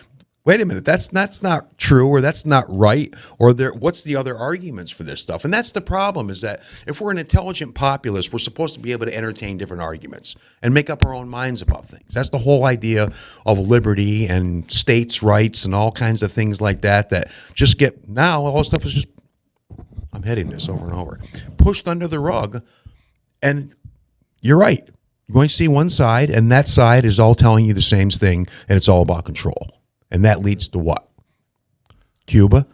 wait a minute, that's not true, or that's not right, or what's the other arguments for this stuff? And that's the problem, is that if we're an intelligent populace, we're supposed to be able to entertain different arguments and make up our own minds about things. That's the whole idea of liberty and states' rights and all kinds of things like that just get, now all this stuff is just, I'm hitting this over and over, pushed under the rug. And you're right. You're going to see one side, and that side is all telling you the same thing, and it's all about control. And that leads to what? Cuba?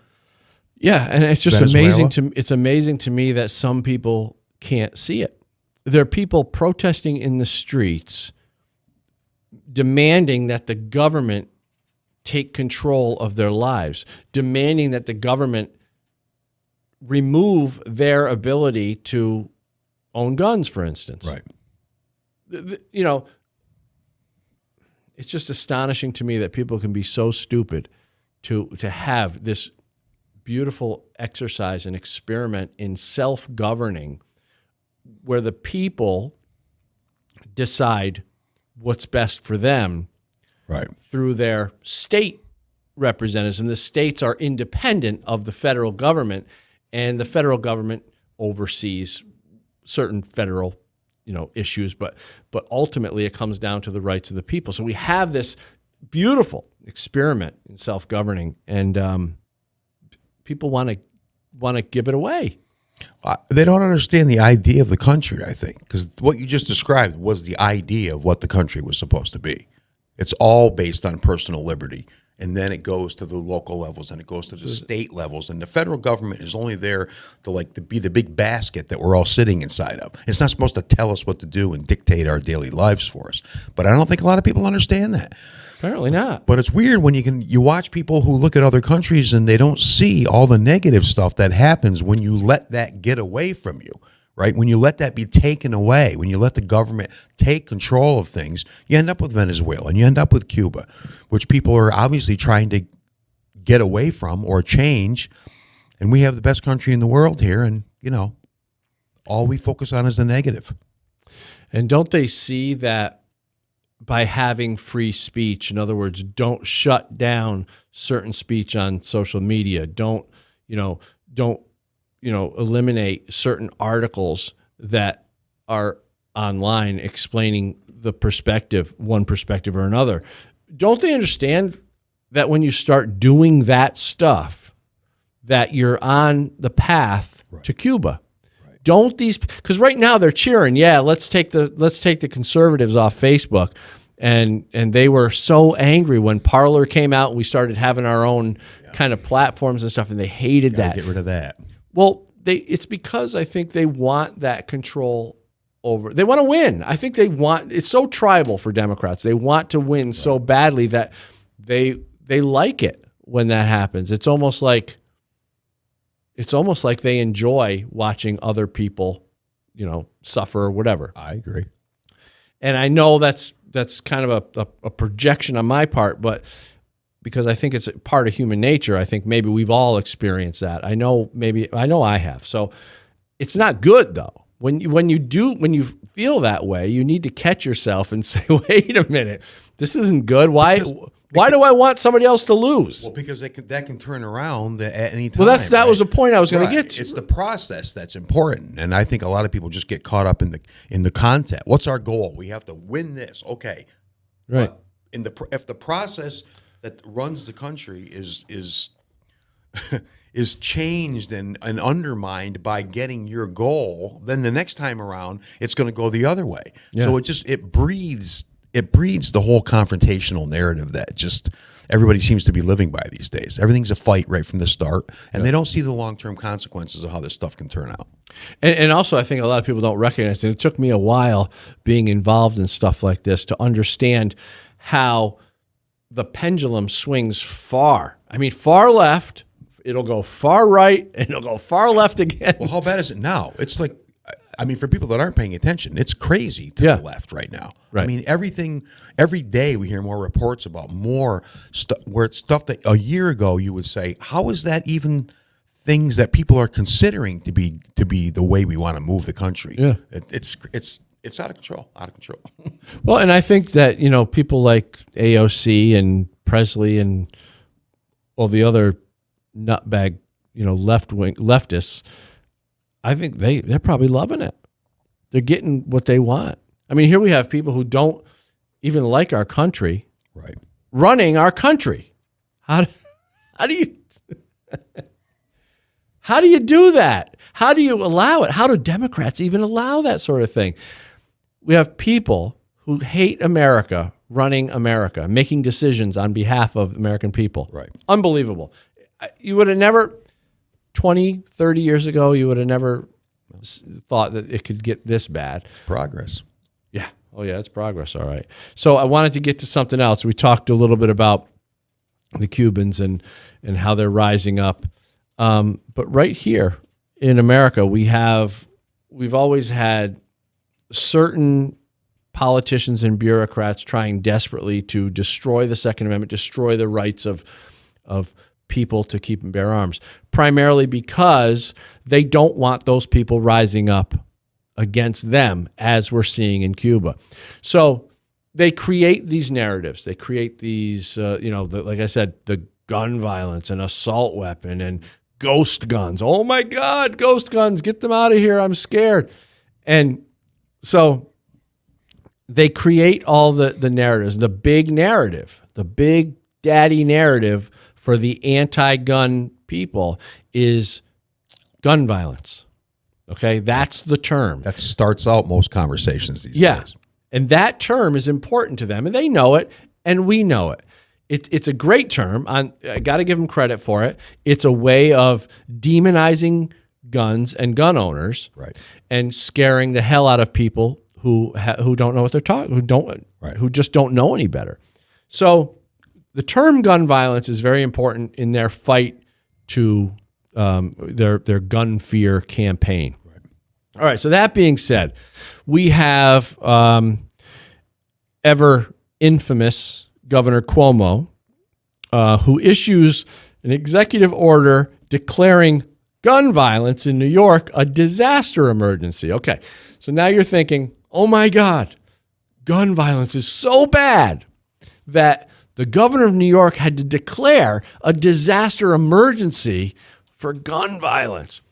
Yeah, and it's just Venezuela? amazing to me that some people can't see it. There are people protesting in the streets demanding that the government take control of their lives, demanding that the government remove their ability to own guns, for instance. Right. It's just astonishing to me that people can be so stupid to have this beautiful exercise and experiment in self-governing where the people decide what's best for them through their state representatives. And the states are independent of the federal government, and the federal government oversees certain federal issues, but ultimately it comes down to the rights of the people. So we have this beautiful experiment in self-governing, and people want to give it away. They don't understand the idea of the country, I think, because what you just described was the idea of what the country was supposed to be. It's all based on personal liberty And then it goes to the local levels, and it goes to the state levels, and the federal government is only there to be the big basket that we're all sitting inside of. It's not supposed to tell us what to do and dictate our daily lives for us. But I don't think a lot of people understand that. Apparently not. But it's weird when you watch people who look at other countries and they don't see all the negative stuff that happens when you let that get away from you. Right? When you let that be taken away, when you let the government take control of things, you end up with Venezuela and you end up with Cuba, which people are obviously trying to get away from or change. And we have the best country in the world here, and, all we focus on is the negative. And don't they see that by having free speech, in other words, don't shut down certain speech on social media, don't eliminate certain articles that are online explaining the perspective, one perspective or another. Don't they understand that when you start doing that stuff, that you're on the path to Cuba? Right. Don't these, because right now they're cheering, let's take the conservatives off Facebook. And they were so angry when Parler came out and we started having our own kind of platforms and stuff, and they hated that. Get rid of that. Well, it's because I think they want that control over. They want to win. I think it's so tribal for Democrats. They want to win so badly that they like it when that happens. It's almost like they enjoy watching other people, suffer or whatever. I agree. And I know that's kind of a projection on my part, but because I think it's a part of human nature. I think maybe we've all experienced that. I know I have. So it's not good though. When you feel that way, you need to catch yourself and say, wait a minute, this isn't good. Why do I want somebody else to lose? Well, because that can turn around at any time. Well, that was the point I was going to get to. It's the process that's important, and I think a lot of people just get caught up in the content. What's our goal? We have to win this. Okay, right. But if the process that runs the country is is changed and undermined by getting your goal, then the next time around it's going to go the other way. Yeah. So it breeds the whole confrontational narrative that just everybody seems to be living by these days. Everything's a fight right from the start, and they don't see the long-term consequences of how this stuff can turn out. And also, I think a lot of people don't recognize it. It took me a while being involved in stuff like this to understand how the pendulum swings far. I mean, far left, it'll go far right, and it'll go far left again. Well, how bad is it now? It's like, for people that aren't paying attention, it's crazy to the left right now. Right. I mean, every day we hear more reports about more stuff that a year ago you would say, how is that even things that people are considering to be the way we want to move the country? Yeah. It's out of control. Well, and I think that, people like AOC and Presley and all the other nutbag, leftists, I think they're probably loving it. They're getting what they want. I mean, here we have people who don't even like our country, right, running our country. How do you do that? How do you allow it? How do Democrats even allow that sort of thing? We have people who hate America running America, making decisions on behalf of American people. Right. Unbelievable. You would have never, 20, 30 years ago, you would have never thought that it could get this bad. Progress. Yeah. Oh, yeah, it's progress. All right. So I wanted to get to something else. We talked a little bit about the Cubans and how they're rising up. But right here in America, we've always had certain politicians and bureaucrats trying desperately to destroy the Second Amendment, destroy the rights of people to keep and bear arms, primarily because they don't want those people rising up against them, as we're seeing in Cuba. So they create these narratives. They create these, like I said, the gun violence and assault weapon and ghost guns. Oh my God, ghost guns, get them out of here. I'm scared. And so they create all the narratives, the big narrative, the big daddy narrative for the anti-gun people is gun violence. Okay, that's the term. That starts out most conversations these days. And that term is important to them, and they know it, and we know it. It's a great term. I got to give them credit for it. It's a way of demonizing guns and gun owners, right, and scaring the hell out of people who don't know what they're talking, who just don't know any better. So the term gun violence is very important in their fight to their gun fear campaign. Right. All right. So that being said, we have ever infamous Governor Cuomo, who issues an executive order declaring gun violence in New York a disaster emergency. Okay, so now you're thinking, oh my God, gun violence is so bad that the governor of New York had to declare a disaster emergency for gun violence.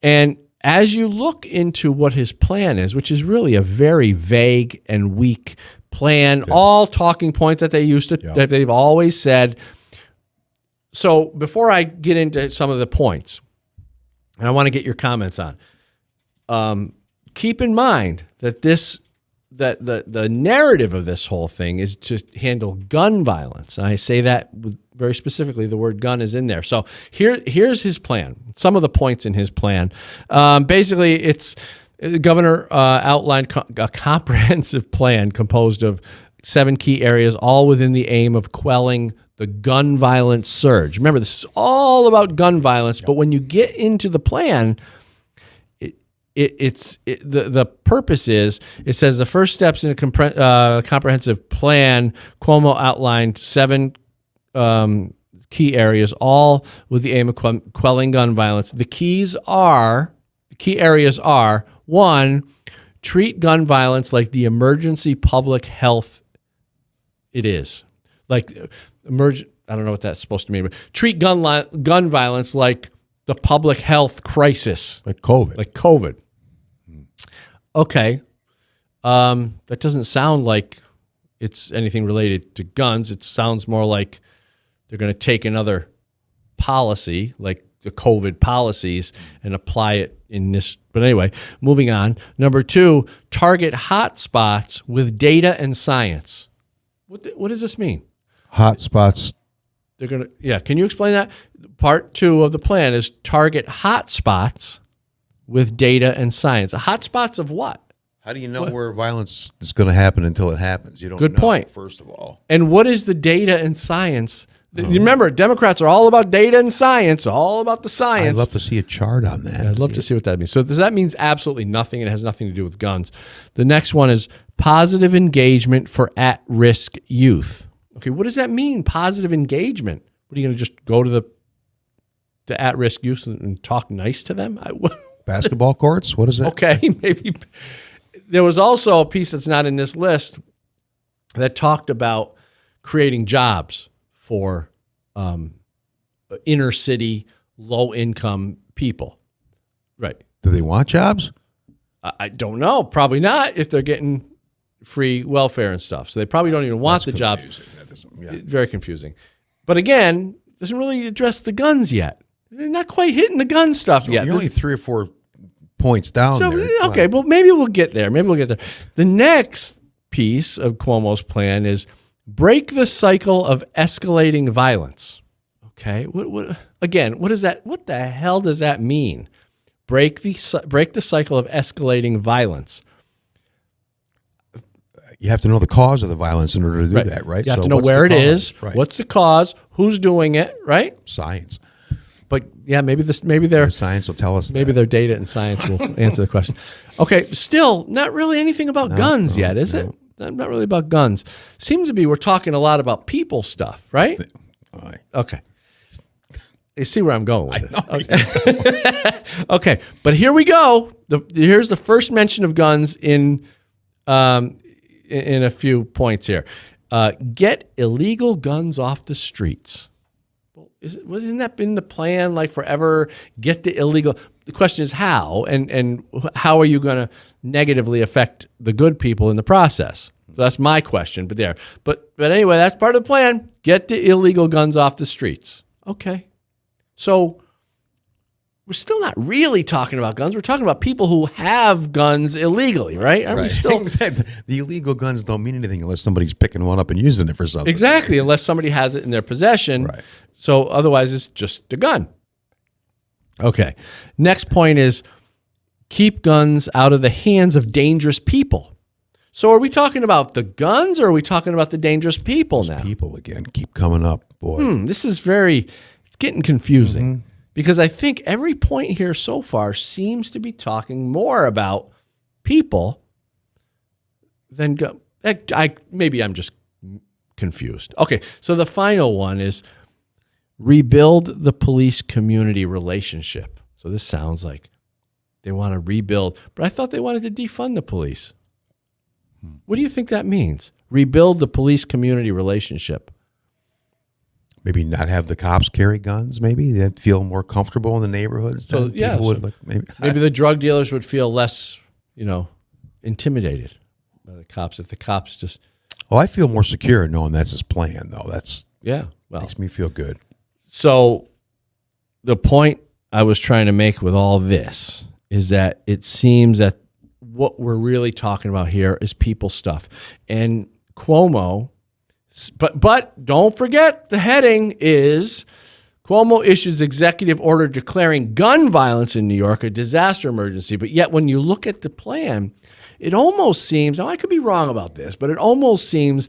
And as you look into what his plan is, which is really a very vague and weak plan, all talking points that that they've always said. So before I get into some of the points, and I want to get your comments on, keep in mind that the narrative of this whole thing is to handle gun violence. And I say that very specifically, the word gun is in there. So here's his plan, some of the points in his plan. Basically, the governor outlined a comprehensive plan composed of 7 key areas, all within the aim of quelling the gun violence surge. Remember, this is all about gun violence, but when you get into the plan, the purpose is, it says the first steps in a comprehensive plan, Cuomo outlined 7 key areas, all with the aim of quelling gun violence. The key areas are: 1, treat gun violence like the emergency public health it is. Like I don't know what that's supposed to mean, but treat gun violence like the public health crisis. Like COVID. Okay. That doesn't sound like it's anything related to guns. It sounds more like they're going to take another policy, like the COVID policies, and apply it in this. But anyway, moving on. Number 2, target hotspots with data and science. What does this mean? Hotspots. They're going to, yeah. Can you explain that? Part 2 of the plan is target hotspots with data and science. Hotspots of what? How do you know where violence is going to happen until it happens? You don't Good know, point. First of all. And what is the data and science? Remember, Democrats are all about data and science, all about the science. I'd love to see a chart on that. I'd love to see what that means. So that means absolutely nothing. It has nothing to do with guns. The next one is positive engagement for at-risk youth. Okay, what does that mean, positive engagement? What, are you going to just go to the at-risk youth and talk nice to them? Basketball courts? What is that? Okay, maybe. There was also a piece that's not in this list that talked about creating jobs for inner city, low income people. Right. Do they want jobs? I don't know. Probably not if they're getting free welfare and stuff. So they probably don't even want the job. Very confusing. But again, doesn't really address the guns yet. They're not quite hitting the gun stuff yet. You're only 3 or 4 points down there. Okay, well, maybe we'll get there. The next piece of Cuomo's plan is break the cycle of escalating violence. Okay, again, what is that? What the hell does that mean? Break the cycle of escalating violence. You have to know the cause of the violence in order to do that, right? You have to know where it is. Right. What's the cause? Who's doing it? Right? Science. But yeah, maybe science will tell us. Maybe their data and science will answer the question. Okay, still not really anything about guns yet, is it? Not really about guns. Seems to be we're talking a lot about people stuff, right? Okay. You see where I'm going with this. Okay. Okay, but here we go. Here's the first mention of guns in a few points here. Get illegal guns off the streets. Wasn't that been the plan like forever? Get the illegal. The question is how, and how are you going to negatively affect the good people in the process? So that's my question. But anyway, that's part of the plan. Get the illegal guns off the streets. Okay. So we're still not really talking about guns. We're talking about people who have guns illegally, right? Aren't we still? The illegal guns don't mean anything unless somebody's picking one up and using it for something. Exactly, unless somebody has it in their possession. Right. So otherwise, it's just a gun. Okay. Next point is keep guns out of the hands of dangerous people. So are we talking about the guns or are we talking about the dangerous people now? People again keep coming up, boy. This is it's getting confusing because I think every point here so far seems to be talking more about people than gun. Maybe I'm just confused. Okay, so the final one is rebuild the police-community relationship. So this sounds like they want to rebuild, but I thought they wanted to defund the police. What do you think that means? Rebuild the police-community relationship. Maybe not have the cops carry guns. Maybe they'd feel more comfortable in the neighborhoods. So yeah, maybe the drug dealers would feel less, intimidated by the cops if the cops just. Oh, I feel more secure knowing that's his plan, though. Makes me feel good. So the point I was trying to make with all this is that it seems that what we're really talking about here is people stuff. And Cuomo, but don't forget the heading is Cuomo issues executive order declaring gun violence in New York a disaster emergency. But yet when you look at the plan, it almost seems, now I could be wrong about this, but it almost seems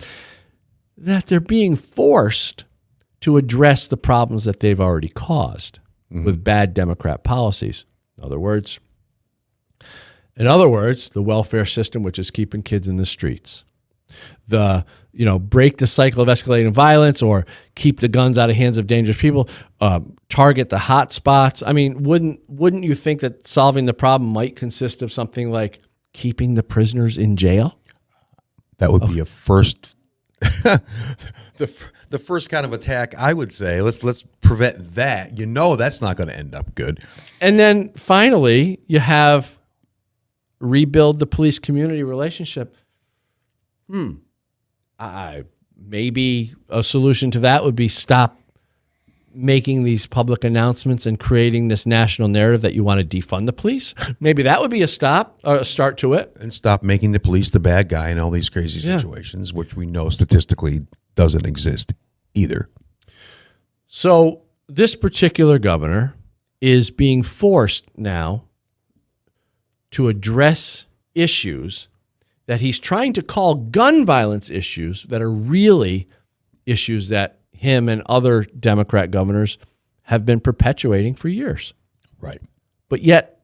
that they're being forced to address the problems that they've already caused with bad Democrat policies. In other words, the welfare system, which is keeping kids in the streets. Break the cycle of escalating violence or keep the guns out of hands of dangerous people, target the hot spots. I mean, wouldn't you think that solving the problem might consist of something like keeping the prisoners in jail? That would be a first, the first kind of attack, I would say. Let's prevent that. That's not going to end up good. And then finally, you have rebuild the police community relationship. Maybe a solution to that would be stop making these public announcements and creating this national narrative that you want to defund the police. Maybe that would be a start to it. And stop making the police the bad guy in all these crazy situations, which we know statistically doesn't exist either. So this particular governor is being forced now to address issues that he's trying to call gun violence issues that are really issues that him and other Democrat governors have been perpetuating for years. Right. But yet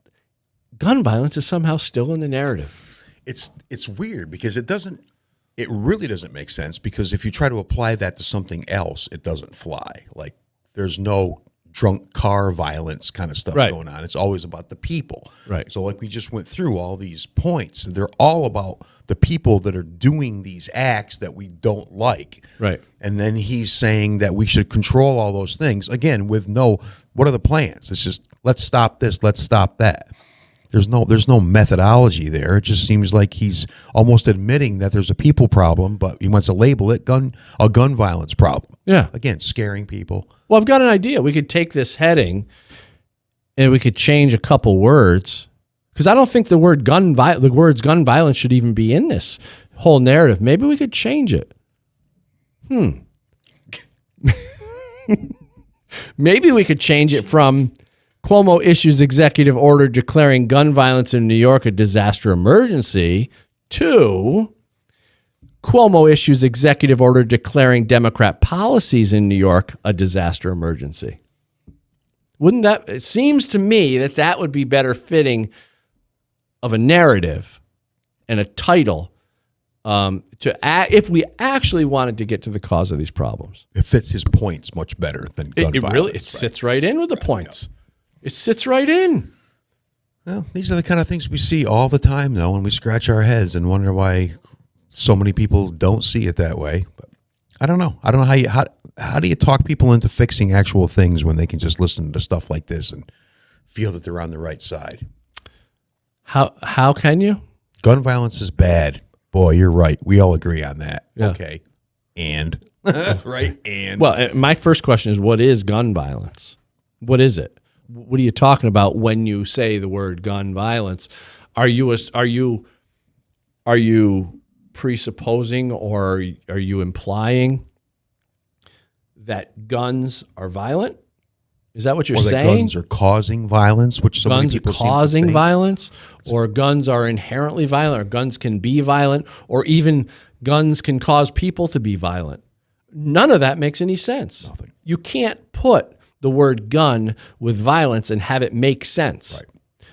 gun violence is somehow still in the narrative. It's weird because it really doesn't make sense, because if you try to apply that to something else, it doesn't fly. Like there's no drunk car violence kind of stuff going on. It's always about the people. Right. So like we just went through all these points. They're all about the people that are doing these acts that we don't like. Right. And then he's saying that we should control all those things, again, with what are the plans? It's just, let's stop this, let's stop that. There's no methodology there. It just seems like he's almost admitting that there's a people problem, but he wants to label it a gun violence problem. Yeah. Again, scaring people. Well, I've got an idea. We could take this heading and we could change a couple words, because I don't think the words gun violence should even be in this whole narrative. Maybe we could change it. Maybe we could change it from Cuomo issues executive order declaring gun violence in New York a disaster emergency to Cuomo issues executive order declaring Democrat policies in New York a disaster emergency. It seems to me that would be better fitting of a narrative and a title if we actually wanted to get to the cause of these problems. It fits his points much better than gun violence. It sits right in with the points. It sits right in. Well, these are the kind of things we see all the time, though, and we scratch our heads and wonder why so many people don't see it that way. But I don't know. I don't know how do you talk people into fixing actual things when they can just listen to stuff like this and feel that they're on the right side? How can you? Gun violence is bad. Boy, you're right. We all agree on that. Yeah. Okay. And right? And well, my first question is, what is gun violence? What is it? what are you talking about when you say the word gun violence? Are you presupposing or are you implying that guns are violent? Is that what you're saying? That guns are causing violence, which so many people guns are causing violence, or guns are inherently violent, or guns can be violent, or even guns can cause people to be violent. None of that makes any sense. Nothing. You can't put the word gun with violence and have it make sense. Right.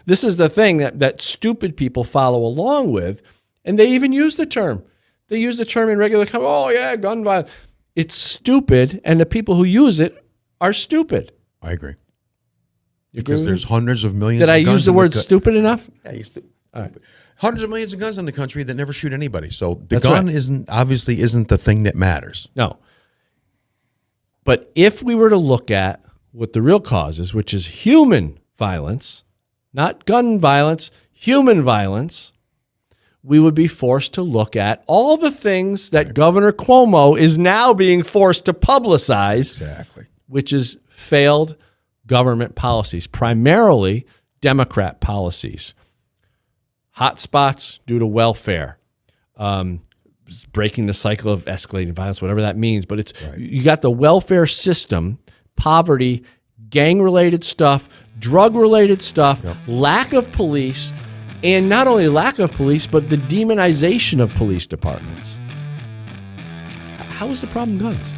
This is the thing that stupid people follow along with, and they even use the term. They use the term in regular conversation. Oh, yeah, gun violence. It's stupid, and the people who use it are stupid. I agree. Because there's hundreds of millions Did of I guns use the in word stupid enough? Yeah, you stupid. All right. Hundreds of millions of guns in the country that never shoot anybody. So the That's gun right. isn't the thing that matters. No. But if we were to look at what the real cause is, which is human violence, not gun violence, human violence, we would be forced to look at all the things that Governor Cuomo is now being forced to publicize. Exactly. Which is failed government policies, primarily Democrat policies. Hotspots due to welfare, breaking the cycle of escalating violence, whatever that means. But you got the welfare system, poverty, gang-related stuff, drug-related stuff, lack of police, and not only lack of police, but the demonization of police departments. How is the problem guns?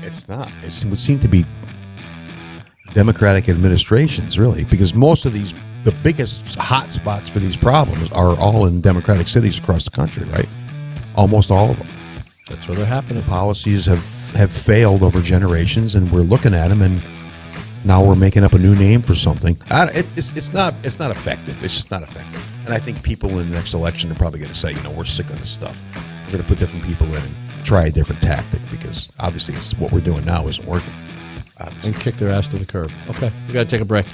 It's not. It would seem to be Democratic administrations, really, because most of the biggest hot spots for these problems are all in Democratic cities across the country, right? Almost all of them. That's where they're happening. Policies have failed over generations, and we're looking at them, and now we're making up a new name for something. It's not effective. It's just not effective. And I think people in the next election are probably going to say, we're sick of this stuff. We're going to put different people in and try a different tactic, because obviously it's what we're doing now isn't working. And kick their ass to the curb. Okay, we got to take a break.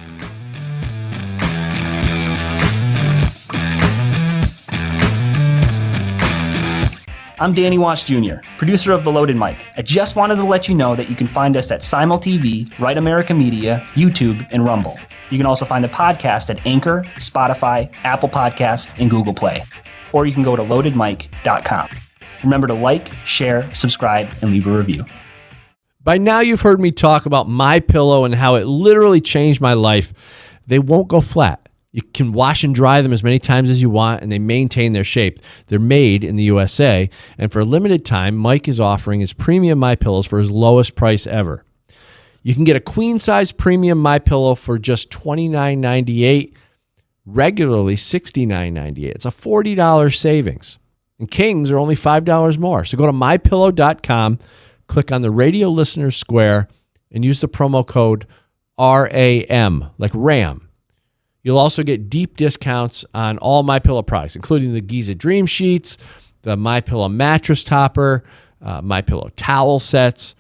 I'm Danny Watts Jr., producer of The Loaded Mic. I just wanted to let you know that you can find us at Simul TV, Right America Media, YouTube, and Rumble. You can also find the podcast at Anchor, Spotify, Apple Podcasts, and Google Play. Or you can go to loadedmic.com. Remember to like, share, subscribe, and leave a review. By now you've heard me talk about MyPillow and how it literally changed my life. They won't go flat. You can wash and dry them as many times as you want, and they maintain their shape. They're made in the USA, and for a limited time, Mike is offering his premium MyPillows for his lowest price ever. You can get a queen-size premium MyPillow for just $29.98, regularly $69.98. It's a $40 savings. And kings are only $5 more. So go to mypillow.com, click on the radio listeners square, and use the promo code RAM, like RAM. You'll also get deep discounts on all MyPillow products, including the Giza Dream Sheets, the MyPillow mattress topper, MyPillow towel sets.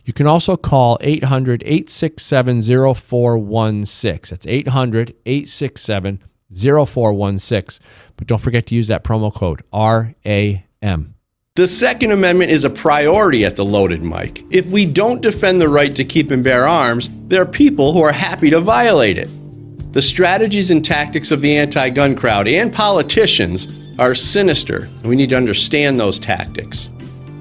You can also call 800-867-0416. That's 800-867-0416. But don't forget to use that promo code RAM. The Second Amendment is a priority at the Loaded Mic. If we don't defend the right to keep and bear arms, there are people who are happy to violate it. The strategies and tactics of the anti-gun crowd and politicians are sinister, and we need to understand those tactics.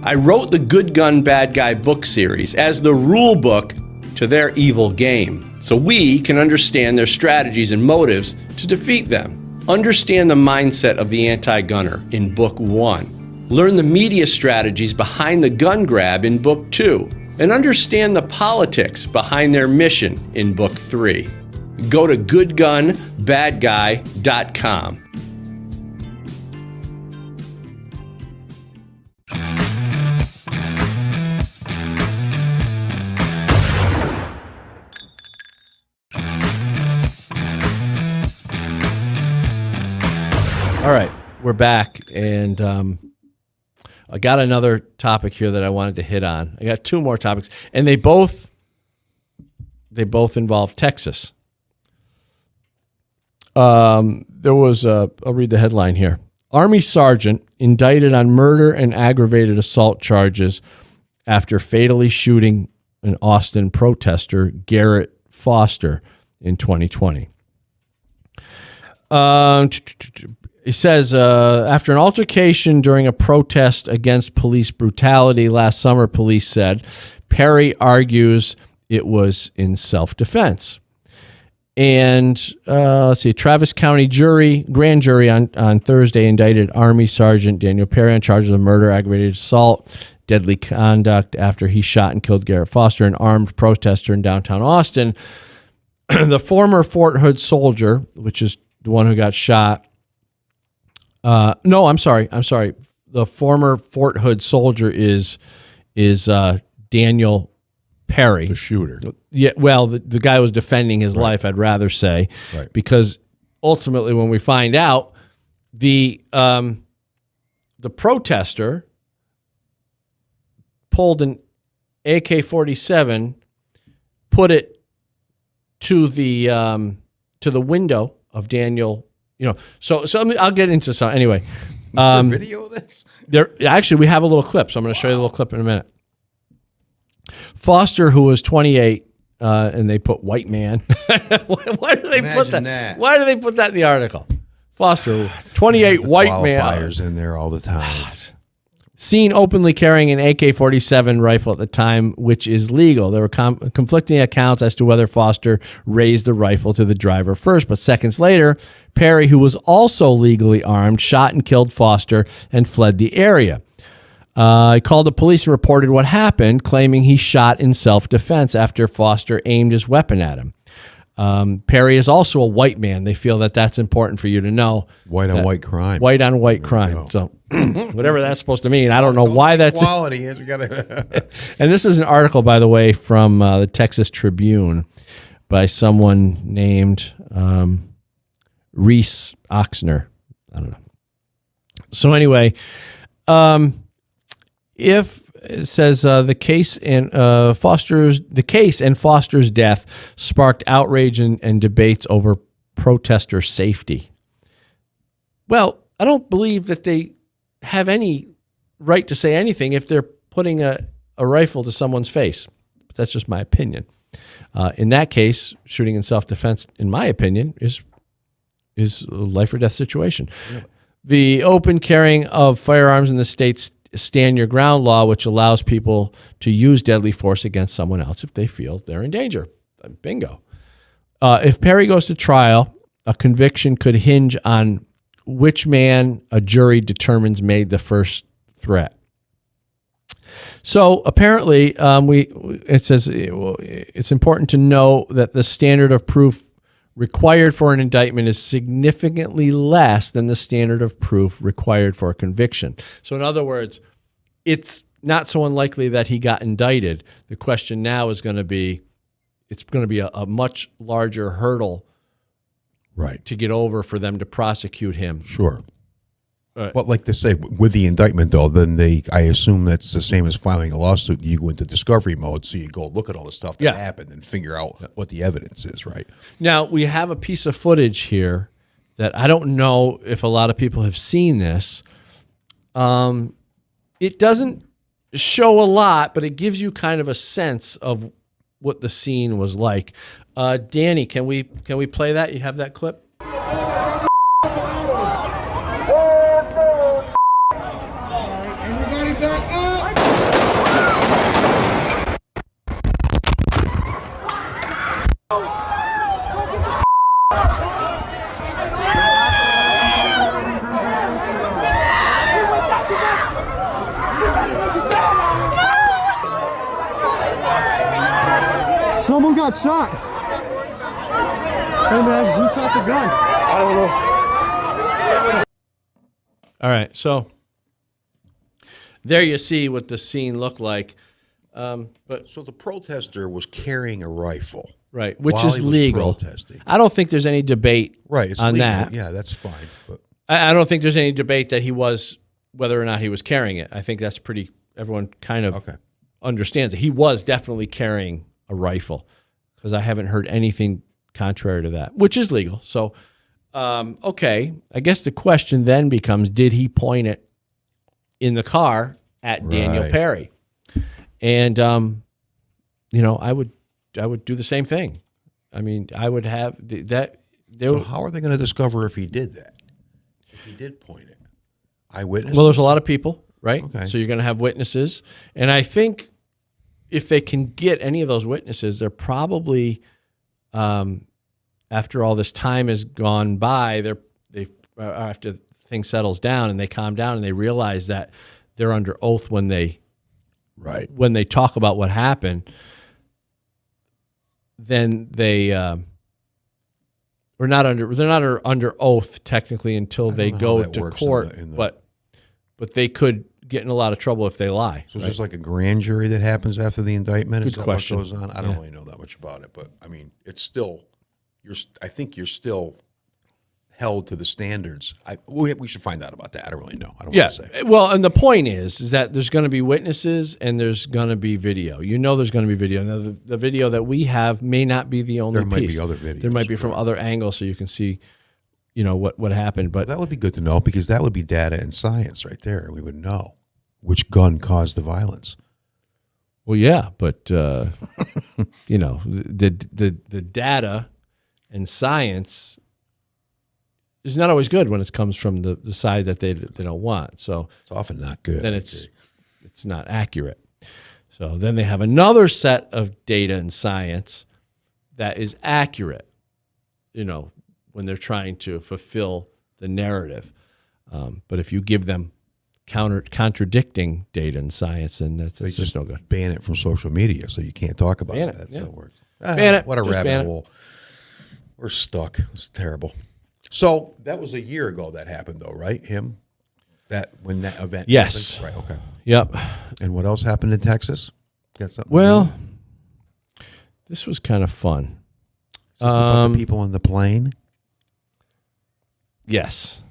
I wrote the Good Gun, Bad Guy book series as the rule book to their evil game, so we can understand their strategies and motives to defeat them. Understand the mindset of the anti-gunner in Book 1. Learn the media strategies behind the gun grab in Book 2. And understand the politics behind their mission in Book 3. Go to goodgunbadguy.com. All right, we're back, and I got another topic here that I wanted to hit on. I got two more topics, and they both involve Texas. There was I'll read the headline here. Army sergeant indicted on murder and aggravated assault charges after fatally shooting an Austin protester, Garrett Foster. in 2020. He says, after an altercation during a protest against police brutality last summer, police said, Perry argues it was in self-defense. And let's see, Travis County grand jury on Thursday indicted Army Sergeant Daniel Perry on charges of murder, aggravated assault, deadly conduct after he shot and killed Garrett Foster, an armed protester in downtown Austin. The former Fort Hood soldier, which is the one who got shot. No, I'm sorry. The former Fort Hood soldier is Daniel Perry, the shooter. Yeah, well, the guy was defending his life, I'd rather say, because ultimately, when we find out, the protester pulled an AK-47, put it to the window of Daniel. So I'll get into some anyway. Is there video of this? Actually, we have a little clip, so I'm going to show you the little clip in a minute. Foster, who was 28, and they put white man. Why do they put that? Why do they put that in the article? Foster, 28, white man. Qualifiers in there all the time. Seen openly carrying an AK-47 rifle at the time, which is legal. There were conflicting accounts as to whether Foster raised the rifle to the driver first, but seconds later, Perry, who was also legally armed, shot and killed Foster and fled the area. He called the police and reported what happened, claiming he shot in self-defense after Foster aimed his weapon at him. Perry is also a white man. They feel that that's important for you to know. White on white crime. White on white crime. So whatever that's supposed to mean, I don't know why that's... Quality is. We gotta And this is an article, by the way, from the Texas Tribune by someone named Reese Oxner. I don't know. So anyway... If it says the case and Foster's death sparked outrage and debates over protester safety. Well, I don't believe that they have any right to say anything if they're putting a rifle to someone's face. But that's just my opinion. In that case, shooting in self-defense, in my opinion, is a life or death situation. Yeah. The open carrying of firearms in the state's Stand Your Ground law, which allows people to use deadly force against someone else if they feel they're in danger. Bingo. If Perry goes to trial, a conviction could hinge on which man a jury determines made the first threat. So apparently, it says it's important to know that the standard of proof required for an indictment is significantly less than the standard of proof required for a conviction. So in other words, it's not so unlikely that he got indicted. The question now is going to be, it's going to be a much larger hurdle to get over for them to prosecute him. Sure. But like they say, with the indictment, though, then I assume that's the same as filing a lawsuit. You go into discovery mode, so you go look at all the stuff that happened and figure out what the evidence is, right? Now, we have a piece of footage here that I don't know if a lot of people have seen this. It doesn't show a lot, but it gives you kind of a sense of what the scene was like. Danny, can we play that? You have that clip? Someone got shot. Hey man, who shot the gun? I don't know. All right, so there you see what the scene looked like. But so the protester was carrying a rifle, right, which is legal. Protesting. I don't think there's any debate it's on legal. that. Yeah, that's fine. But I don't think there's any debate that whether or not he was carrying it. I think that's everyone kind of understands it. He was definitely carrying a rifle, because I haven't heard anything contrary to that, which is legal. So, okay, I guess the question then becomes, did he point it in the car at Daniel Perry? And, I would do the same thing. I mean, I would have that. So how are they going to discover if he did that? If he did point it, eyewitnesses. Well, there's a lot of people, right? Okay. So you're going to have witnesses, and I think if they can get any of those witnesses, they're probably, after all this time has gone by, after things settles down and they calm down and they realize that they're under oath when they talk about what happened, then they're not under oath technically until they go to court, but they could get in a lot of trouble if they lie. So it's just like a grand jury that happens after the indictment? Good Is that question. what goes on? I don't really know that much about it, but I mean, it's still, I think you're still held to the standards. We should find out about that. I don't really know. I don't want to say. Well, and the point is that there's going to be witnesses and there's going to be video. You know there's going to be video. Now, the video that we have may not be the only piece. There might be other videos. There might be from other angles so you can see, what happened. But that would be good to know because that would be data and science right there. We would know which gun caused the violence. Well, yeah, but, the data and science is not always good when it comes from the side that they don't want. So it's often not good. Then it's not accurate. So then they have another set of data and science that is accurate, when they're trying to fulfill the narrative. But if you give them contradicting data and science, and that's just no good. Ban it from social media so you can't talk about it. That's how it works. Ban it. What a Just ban rabbit it. hole. We're stuck. It's terrible. So that was a year ago that happened, though, right? When that event Yes. happened? Right, okay. Yep. And what else happened in Texas? Got something? Well, this was kind of fun. Is this about the people on the plane? Yes.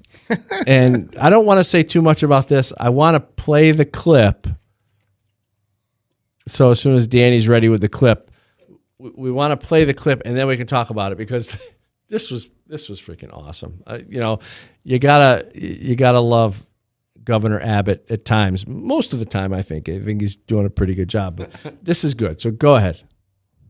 And I don't want to say too much about this. I want to play the clip. So as soon as Danny's ready with the clip, we want to play the clip and then we can talk about it because this was freaking awesome. You gotta love Governor Abbott at times. Most of the time, I think he's doing a pretty good job. But this is good. So go ahead.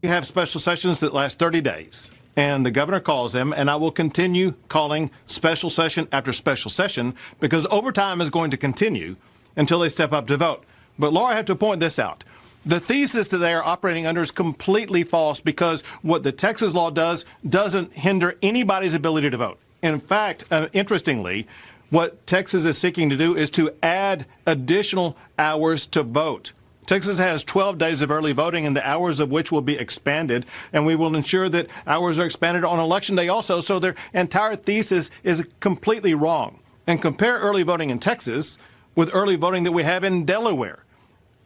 We have special sessions that last 30 days, and the governor calls them, and I will continue calling special session after special session because overtime is going to continue until they step up to vote. But Laura, I have to point this out. The thesis that they are operating under is completely false because what the Texas law does doesn't hinder anybody's ability to vote. In fact, interestingly, what Texas is seeking to do is to add additional hours to vote. Texas has 12 days of early voting, and the hours of which will be expanded, and we will ensure that hours are expanded on Election Day also, so their entire thesis is completely wrong. And compare early voting in Texas with early voting that we have in Delaware.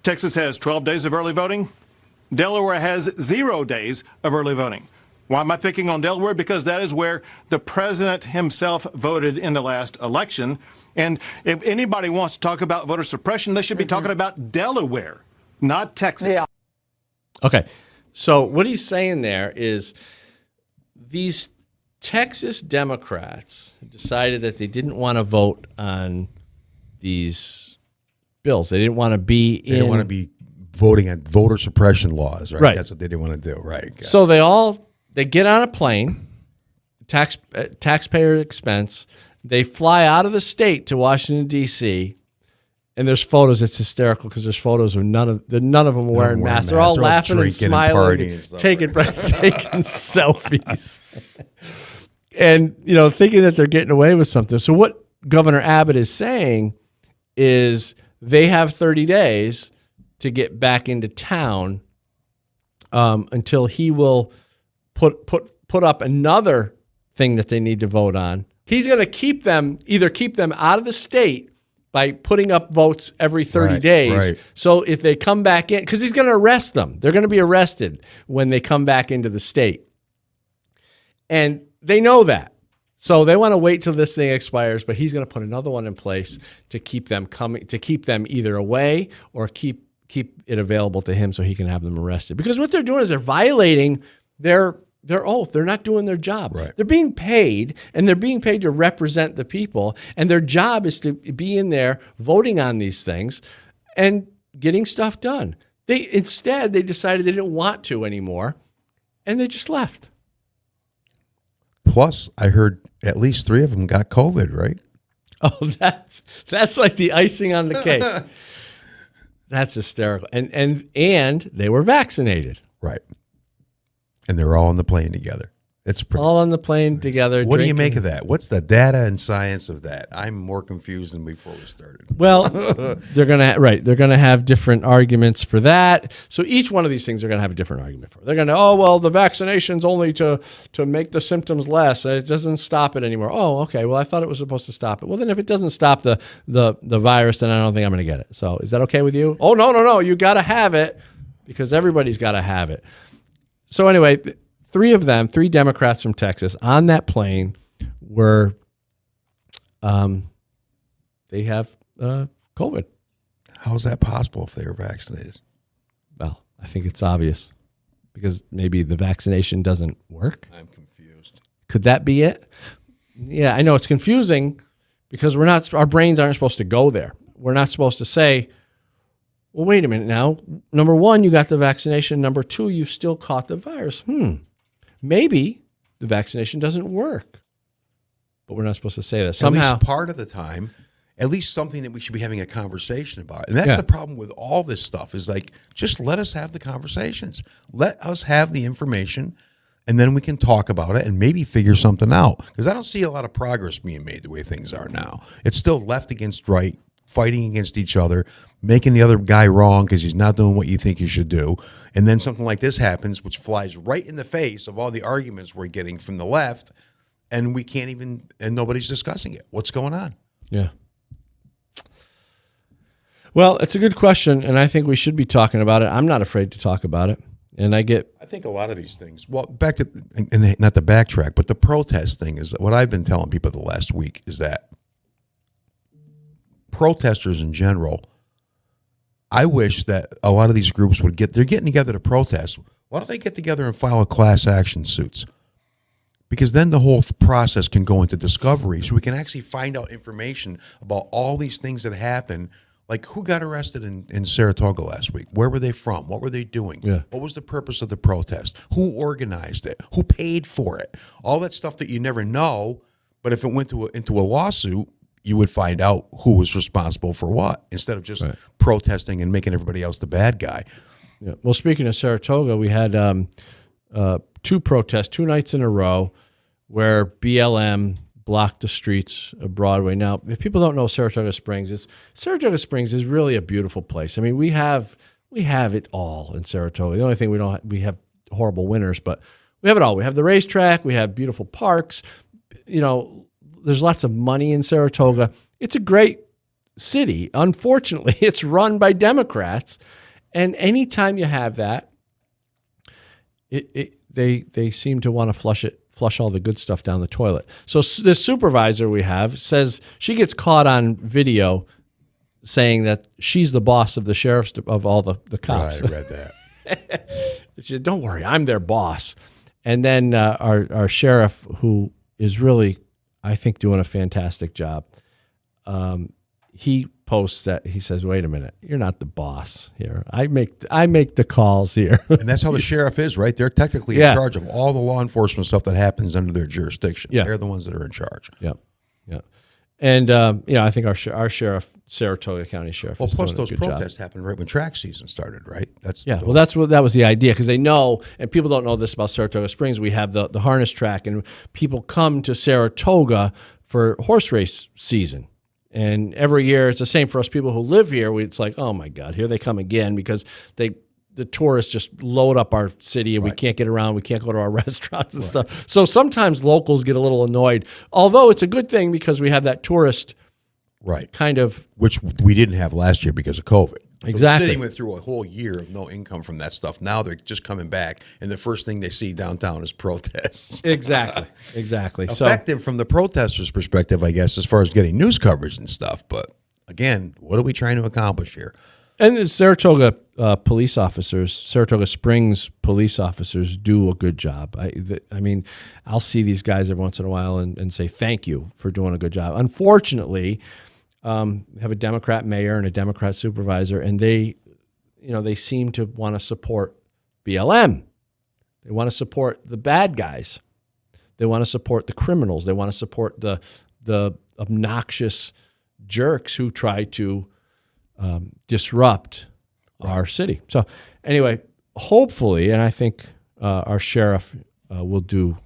Texas has 12 days of early voting. Delaware has 0 days of early voting. Why am I picking on Delaware? Because that is where the president himself voted in the last election. And if anybody wants to talk about voter suppression, they should be talking about Delaware, not Texas. Yeah. Okay. So what he's saying there is these Texas Democrats decided that they didn't want to vote on these bills. They didn't want to be They didn't want to be voting on voter suppression laws, right? Right. That's what they didn't want to do, right? Got So they get on a plane, taxpayer expense. They fly out of the state to Washington, D.C., and there's photos. It's hysterical because there's photos of none of them wearing masks. They're all laughing and smiling, taking selfies, and thinking that they're getting away with something. So what Governor Abbott is saying is they have 30 days to get back into town until he will put up another thing that they need to vote on. He's going to keep them out of the state by putting up votes every 30 days. right. So if they come back in, because he's going to arrest them. They're going to be arrested when they come back into the state. And they know that. So they want to wait till this thing expires, but he's going to put another one in place to keep them either away or keep it available to him so he can have them arrested. Because what they're doing is they're violating their oath. They're not doing their job. Right. They're being paid, and they're being paid to represent the people, and their job is to be in there voting on these things and getting stuff done. Instead, they decided they didn't want to anymore, and they just left. Plus, I heard at least 3 of them got COVID, right? Oh, that's like the icing on the cake. That's hysterical. And they were vaccinated. Right. And they're all on the plane together. It's pretty all on the plane together. What do you make of that? What's the data and science of that? I'm more confused than before we started. Well, they're gonna have different arguments for that. So each one of these things they're gonna have a different argument for. They're gonna, the vaccination's only to make the symptoms less. It doesn't stop it anymore. Oh, okay. Well, I thought it was supposed to stop it. Well, then if it doesn't stop the virus, then I don't think I'm gonna get it. So is that okay with you? Oh, no. You gotta have it because everybody's gotta have it. So anyway. 3 Democrats from Texas on that plane were, they have COVID. How is that possible if they were vaccinated? Well, I think it's obvious because maybe the vaccination doesn't work. I'm confused. Could that be it? Yeah, I know it's confusing because our brains aren't supposed to go there. We're not supposed to say, well, wait a minute now. Number 1, you got the vaccination. Number 2, you still caught the virus. Maybe the vaccination doesn't work, but we're not supposed to say that. Somehow, at least part of the time, at least something that we should be having a conversation about. And that's the problem with all this stuff is like, just let us have the conversations. Let us have the information, and then we can talk about it and maybe figure something out. Because I don't see a lot of progress being made the way things are now. It's still left against right, fighting against each other, making the other guy wrong because he's not doing what you think he should do. And then something like this happens, which flies right in the face of all the arguments we're getting from the left, and we can't even, and nobody's discussing it. What's going on? Yeah. Well, it's a good question, and I think we should be talking about it. I'm not afraid to talk about it. And I think a lot of these things, well, back to, and not to backtrack, but the protest thing is what I've been telling people the last week is that protesters in general, I wish that a lot of these groups they're getting together to protest. Why don't they get together and file a class action suits? Because then the whole process can go into discovery, so we can actually find out information about all these things that happen. Like who got arrested in Saratoga last week? Where were they from? What were they doing? Yeah. What was the purpose of the protest? Who organized it? Who paid for it? All that stuff that you never know, but if it went into a lawsuit, you would find out who was responsible for what, instead of just protesting and making everybody else the bad guy. Yeah. Well, speaking of Saratoga, we had 2 protests, 2 nights in a row, where BLM blocked the streets of Broadway. Now, if people don't know Saratoga Springs is really a beautiful place. I mean, we have it all in Saratoga. The only thing we have horrible winters, but we have it all. We have the racetrack, we have beautiful parks, there's lots of money in Saratoga. It's a great city. Unfortunately, it's run by Democrats. And anytime you have that, they seem to want to flush all the good stuff down the toilet. So this supervisor we have says she gets caught on video saying that she's the boss of the sheriff's, of all the cops. Right, I read that. She said, don't worry, I'm their boss. And then our sheriff, who is really, I think, doing a fantastic job. He posts that he says, "Wait a minute, you're not the boss here. I make the calls here." And that's how the sheriff is, right? They're technically in charge of all the law enforcement stuff that happens under their jurisdiction. Yeah. They're the ones that are in charge. Yeah, yeah. And I think our sheriff, Saratoga County Sheriff. Well, is plus doing those a good protests happened right when track season started, right? That was the idea, because they know, and people don't know this about Saratoga Springs. We have the harness track, and people come to Saratoga for horse race season. And every year, it's the same for us people who live here. It's like, oh my God, here they come again, because the tourists just load up our city, and we can't get around. We can't go to our restaurants and stuff. So sometimes locals get a little annoyed, although it's a good thing because we have that tourist kind of, which we didn't have last year because of COVID. Exactly. The city went through a whole year of no income from that stuff. Now they're just coming back, and the first thing they see downtown is protests. Exactly. Effective from the protesters' perspective, I guess, as far as getting news coverage and stuff. But again, what are we trying to accomplish here? And the Saratoga police officers, Saratoga Springs police officers, do a good job. I mean, I'll see these guys every once in a while and say thank you for doing a good job. Unfortunately, have a Democrat mayor and a Democrat supervisor, and they seem to want to support BLM. They want to support the bad guys. They want to support the criminals. They want to support the obnoxious jerks who try to disrupt our city. So anyway, hopefully, and I think our sheriff will do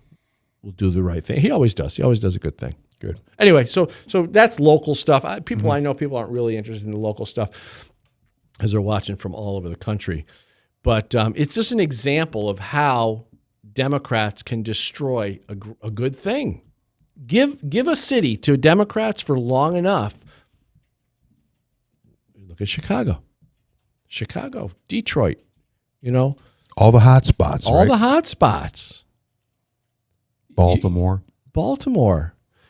the right thing. He always does. He always does a good thing. Good. Anyway, so that's local stuff. I know people aren't really interested in the local stuff as they're watching from all over the country. But it's just an example of how Democrats can destroy a good thing. Give a city to Democrats for long enough. Look at Chicago, Detroit, all the hot spots, all the hot spots. Baltimore.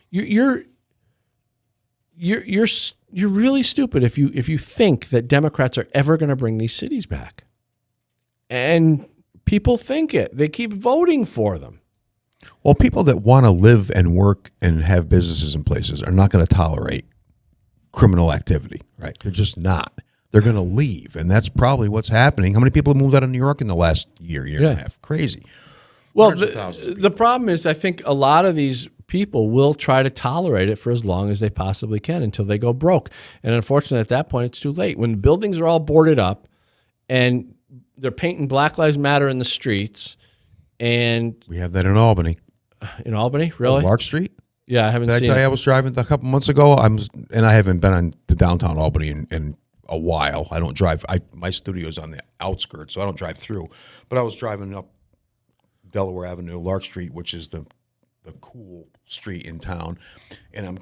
You're really stupid if you think that Democrats are ever going to bring these cities back. And people think it. They keep voting for them. Well, people that want to live and work and have businesses in places are not going to tolerate criminal activity, right? They're just not. They're going to leave, and that's probably what's happening. How many people have moved out of New York in the last year and a half? Crazy. Well, the problem is I think a lot of these people will try to tolerate it for as long as they possibly can until they go broke. And unfortunately, at that point, it's too late. When the buildings are all boarded up and they're painting Black Lives Matter in the streets, and we have that in Albany. In Albany, really? Lark Street? Yeah, I haven't seen Did I tell you I was driving a couple months ago? And I haven't been on the downtown Albany in a while. I don't drive. My studio's on the outskirts, so I don't drive through. But I was driving up Delaware Avenue, Lark Street, which is the cool street in town, and I'm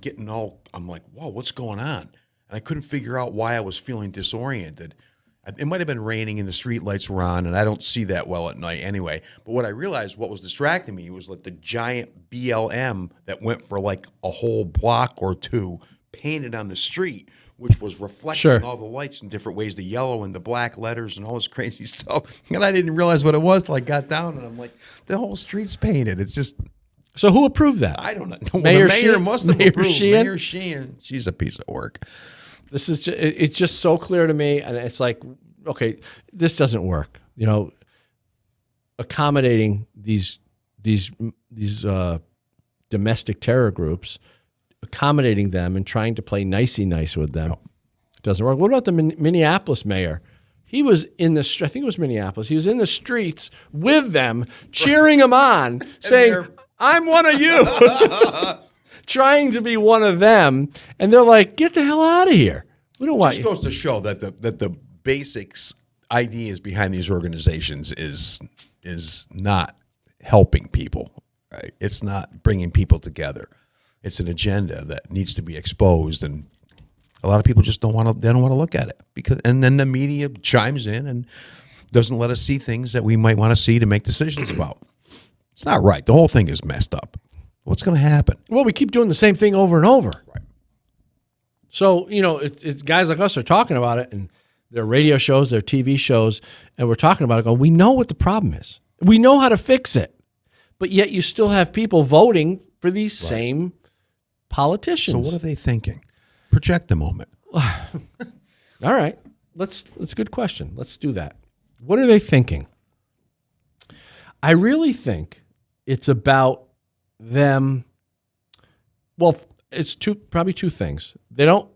like, whoa, what's going on? And I couldn't figure out why I was feeling disoriented. It might have been raining and the street lights were on, and I don't see that well at night anyway. But what I realized, what was distracting me was like the giant BLM that went for like a whole block or two painted on the street, which was reflecting all the lights in different ways, the yellow and the black letters and all this crazy stuff. And I didn't realize what it was till I got down, and I'm like, the whole street's painted. It's just... So who approved that? I don't know. Mayor the mayor must have approved. Sheehan? Mayor Sheehan. She's a piece of work. This is it's just so clear to me, and it's like, okay, this doesn't work. Accommodating these domestic terror groups, accommodating them and trying to play nicey nice with them doesn't work. What about the Minneapolis mayor? He was I think it was Minneapolis. He was in the streets with them, cheering them on, saying, I'm one of you, trying to be one of them. And they're like, get the hell out of here. We don't want you. It just goes to show that the basics ideas behind these organizations is not helping people. Right? It's not bringing people together. It's an agenda that needs to be exposed, and a lot of people just don't want to look at it, and then the media chimes in and doesn't let us see things that we might want to see to make decisions about. It's not right. The whole thing is messed up. What's going to happen? Well, we keep doing the same thing over and over. Right. So, it's guys like us are talking about it, and their radio shows, their TV shows, and we're talking about it going, we know what the problem is. We know how to fix it. But yet you still have people voting for these same politicians. So what are they thinking? Project a moment. All right. That's a good question. Let's do that. What are they thinking? I really think it's about them. Well, it's probably two things. They don't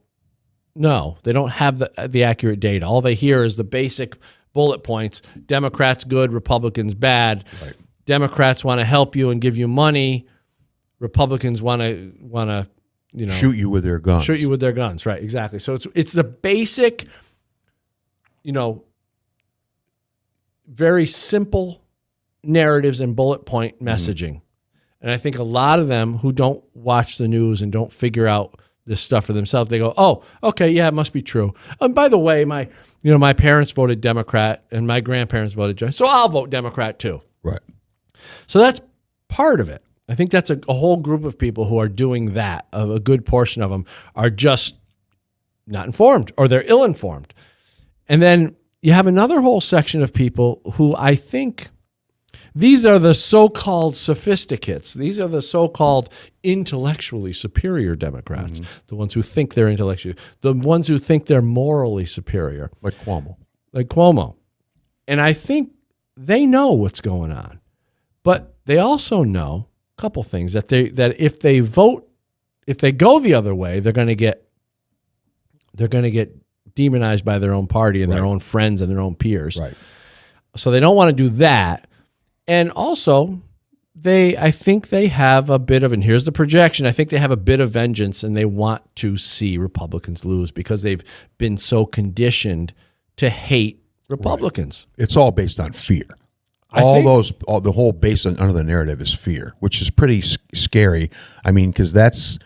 have the accurate data. All they hear is the basic bullet points. Democrats good, Republicans bad. Right. Democrats want to help you and give you money. Republicans want to shoot you with their guns. Shoot you with their guns, right? Exactly. So it's the basic, very simple narratives and bullet point messaging. And I think a lot of them who don't watch the news and don't figure out this stuff for themselves, they go, "Oh, okay, yeah, it must be true." And by the way, my parents voted Democrat and my grandparents voted Democrat, so I'll vote Democrat too. Right. So that's part of it. I think that's a whole group of people who are doing that. A good portion of them are just not informed, or they're ill-informed. And then you have another whole section of people who I think these are the so-called sophisticates. These are the so-called intellectually superior Democrats, the ones who think they're intellectually, the ones who think they're morally superior. Like Cuomo. And I think they know what's going on. But they also know, couple things that if they go the other way, they're going to get demonized by their own party and their own friends and their own peers. Right. So they don't want to do that. And also, I think they have a bit of, and here's the projection, I think they have a bit of vengeance and they want to see Republicans lose because they've been so conditioned to hate Republicans. Right. It's all based on fear. The whole base under the narrative is fear, which is pretty scary. I mean, because that's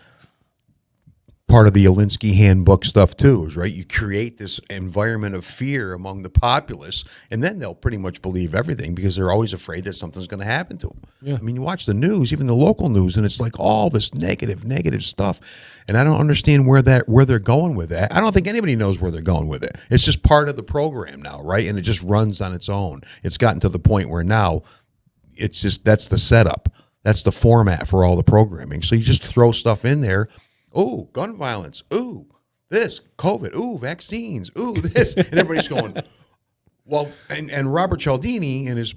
part of the Alinsky handbook stuff too, is right. You create this environment of fear among the populace, and then they'll pretty much believe everything because they're always afraid that something's going to happen to them. Yeah. I mean, you watch the news, even the local news, and it's like all this negative stuff, and I don't understand where they're going with that. I don't think anybody knows where they're going with it. It's just part of the program now, right? And it just runs on its own. It's gotten to the point where now it's just that's the setup, that's the format for all the programming. So you just throw stuff in there. Ooh, gun violence. Ooh, this, COVID. Ooh, vaccines. Ooh, this. And everybody's going, well, and Robert Cialdini in his,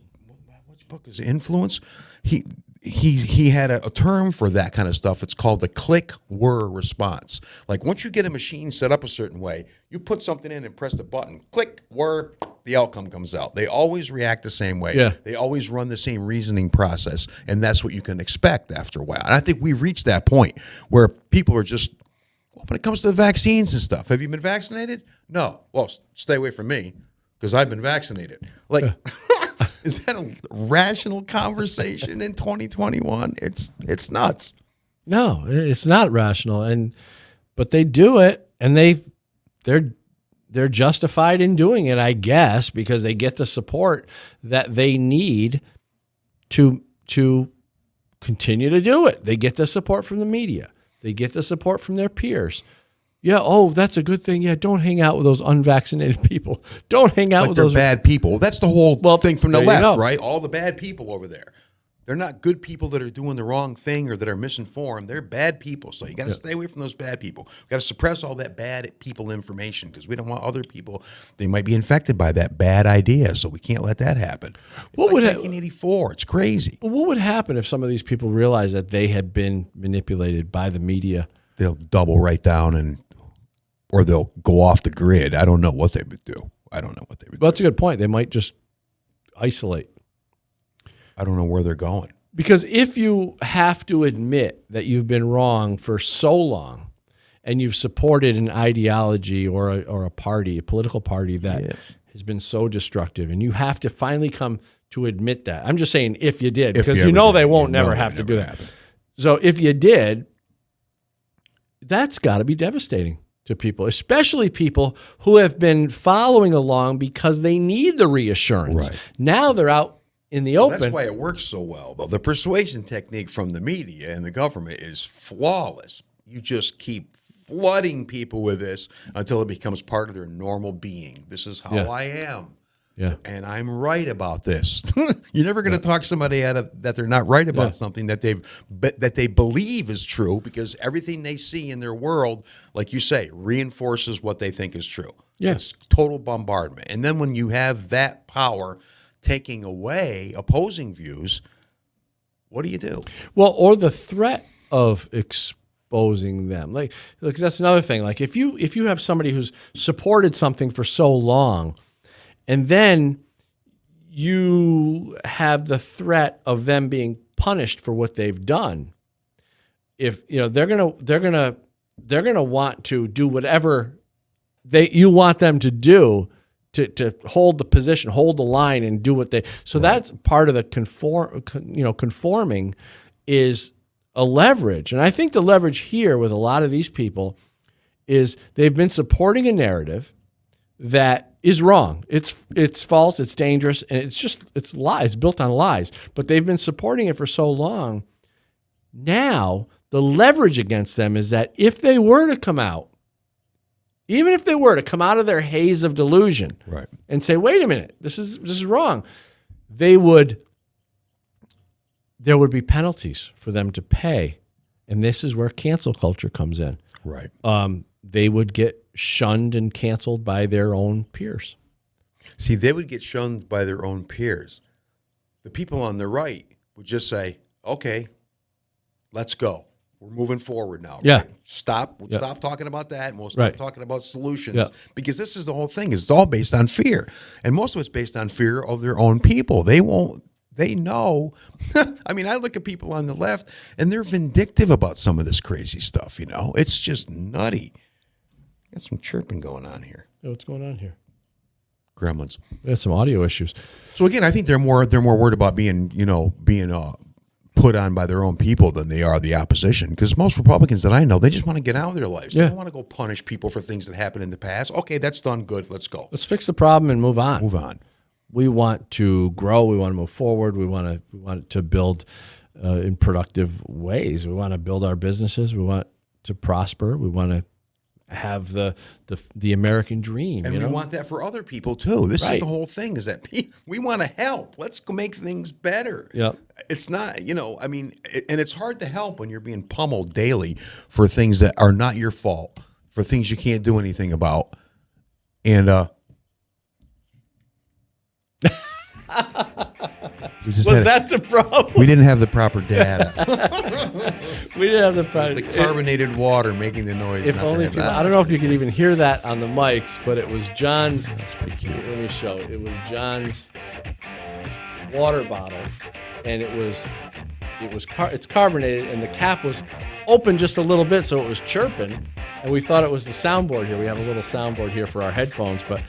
which book is Influence? He had a term for that kind of stuff. It's called the click-whir response. Like once you get a machine set up a certain way, you put something in and press the button, click, whir, the outcome comes out. They always react the same way. Yeah. They always run the same reasoning process, and that's what you can expect after a while. And I think we've reached that point where people are just, well, when it comes to the vaccines and stuff, have you been vaccinated? No. Well, stay away from me because I've been vaccinated. Like, is that a rational conversation in 2021? It's nuts. No, it's not rational, but they do it, and they're justified in doing it, I guess, because they get the support that they need to continue to do it. They get the support from the media. They get the support from their peers. Yeah, oh, that's a good thing. Yeah, don't hang out with those unvaccinated people. Don't hang out with those bad people. That's the whole thing from the there you left, go. right? All the bad people over there. They're not good people that are doing the wrong thing or that are misinformed. They're bad people. So you got to stay away from those bad people. We've got to suppress all that bad people information because we don't want other people, they might be infected by that bad idea. So we can't let that happen. What would 1984? It's crazy. What would happen if some of these people realized that they had been manipulated by the media? They'll double right down or they'll go off the grid. I don't know what they would do. Well, that's a good point. They might just isolate. I don't know where they're going. Because if you have to admit that you've been wrong for so long and you've supported an ideology or a party, a political party that has been so destructive, and you have to finally come to admit that. I'm just saying if you did, because you know they won't never have to do that. So if you did, that's got to be devastating to people, especially people who have been following along because they need the reassurance. Right. Now they're out in the open. That's why it works so well, though. The persuasion technique from the media and the government is flawless. You just keep flooding people with this until it becomes part of their normal being. This is how I am. Yeah. And I'm right about this. You're never going to talk somebody out of that they're not right about something that they believe is true, because everything they see in their world, like you say, reinforces what they think is true. Yeah. It's total bombardment. And then when you have that power taking away opposing views, what do you do? Well, or the threat of exposing them. Like that's another thing. Like if you have somebody who's supported something for so long, and then you have the threat of them being punished for what they've done, if they're gonna want to do whatever you want them to do to hold the position, hold the line, and do what they. So that's part of the conforming is a leverage, and I think the leverage here with a lot of these people is they've been supporting a narrative that is wrong. It's false. It's dangerous, and it's lies. It's built on lies. But they've been supporting it for so long. Now the leverage against them is that if they were to come out. Even if they were to come out of their haze of delusion and say, wait a minute, this is wrong, there would be penalties for them to pay. And this is where cancel culture comes in. Right. They would get shunned and canceled by their own peers. See, they would get shunned by their own peers. The people on the right would just say, okay, let's go. We're moving forward now. Yeah. Right? Stop talking about that, and we'll start talking about solutions. Because this is the whole thing. It's all based on fear. And most of it's based on fear of their own people. They know. I mean, I look at people on the left, and they're vindictive about some of this crazy stuff, It's just nutty. Got some chirping going on here. What's going on here? Gremlins. We had some audio issues. So again, I think they're more worried about being put on by their own people than they are the opposition. Because most Republicans that I know, they just want to get out of their lives. They don't want to go punish people for things that happened in the past. Okay, that's done. Good. Let's go. Let's fix the problem and move on. We want to grow. We want to move forward. We want to build in productive ways. We want to build our businesses. We want to prosper. We want to have the American dream. And we want that for other people too. This is the whole thing, is that we want to help. Let's go make things better. Yep. It's not, I mean, and it's hard to help when you're being pummeled daily for things that are not your fault, for things you can't do anything about. And Was that the problem? We didn't have the proper data. We didn't have the proper. The carbonated water making the noise. If only people, I don't know if you can even hear that on the mics, but it was John's. That's pretty cute. Let me show. It was John's water bottle, and it's carbonated, and the cap was open just a little bit, so it was chirping, and we thought it was the soundboard here. We have a little soundboard here for our headphones, but.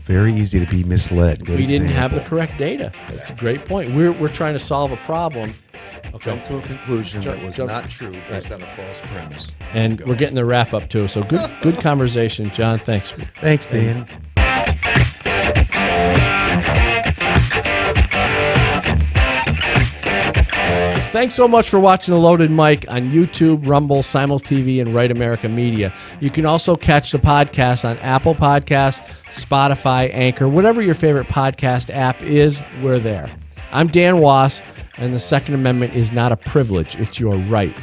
Very easy to be misled. We didn't have the correct data. That's a great point. We're trying to solve a problem. Okay. Jump to a conclusion that was not true based on a false premise. And we're getting the wrap up too. So good conversation, John. Thanks. Thanks, Danny. Thanks so much for watching The Loaded Mic on YouTube, Rumble, Simul TV, and Right America Media. You can also catch the podcast on Apple Podcasts, Spotify, Anchor, whatever your favorite podcast app is, we're there. I'm Dan Wass, and the Second Amendment is not a privilege, it's your right.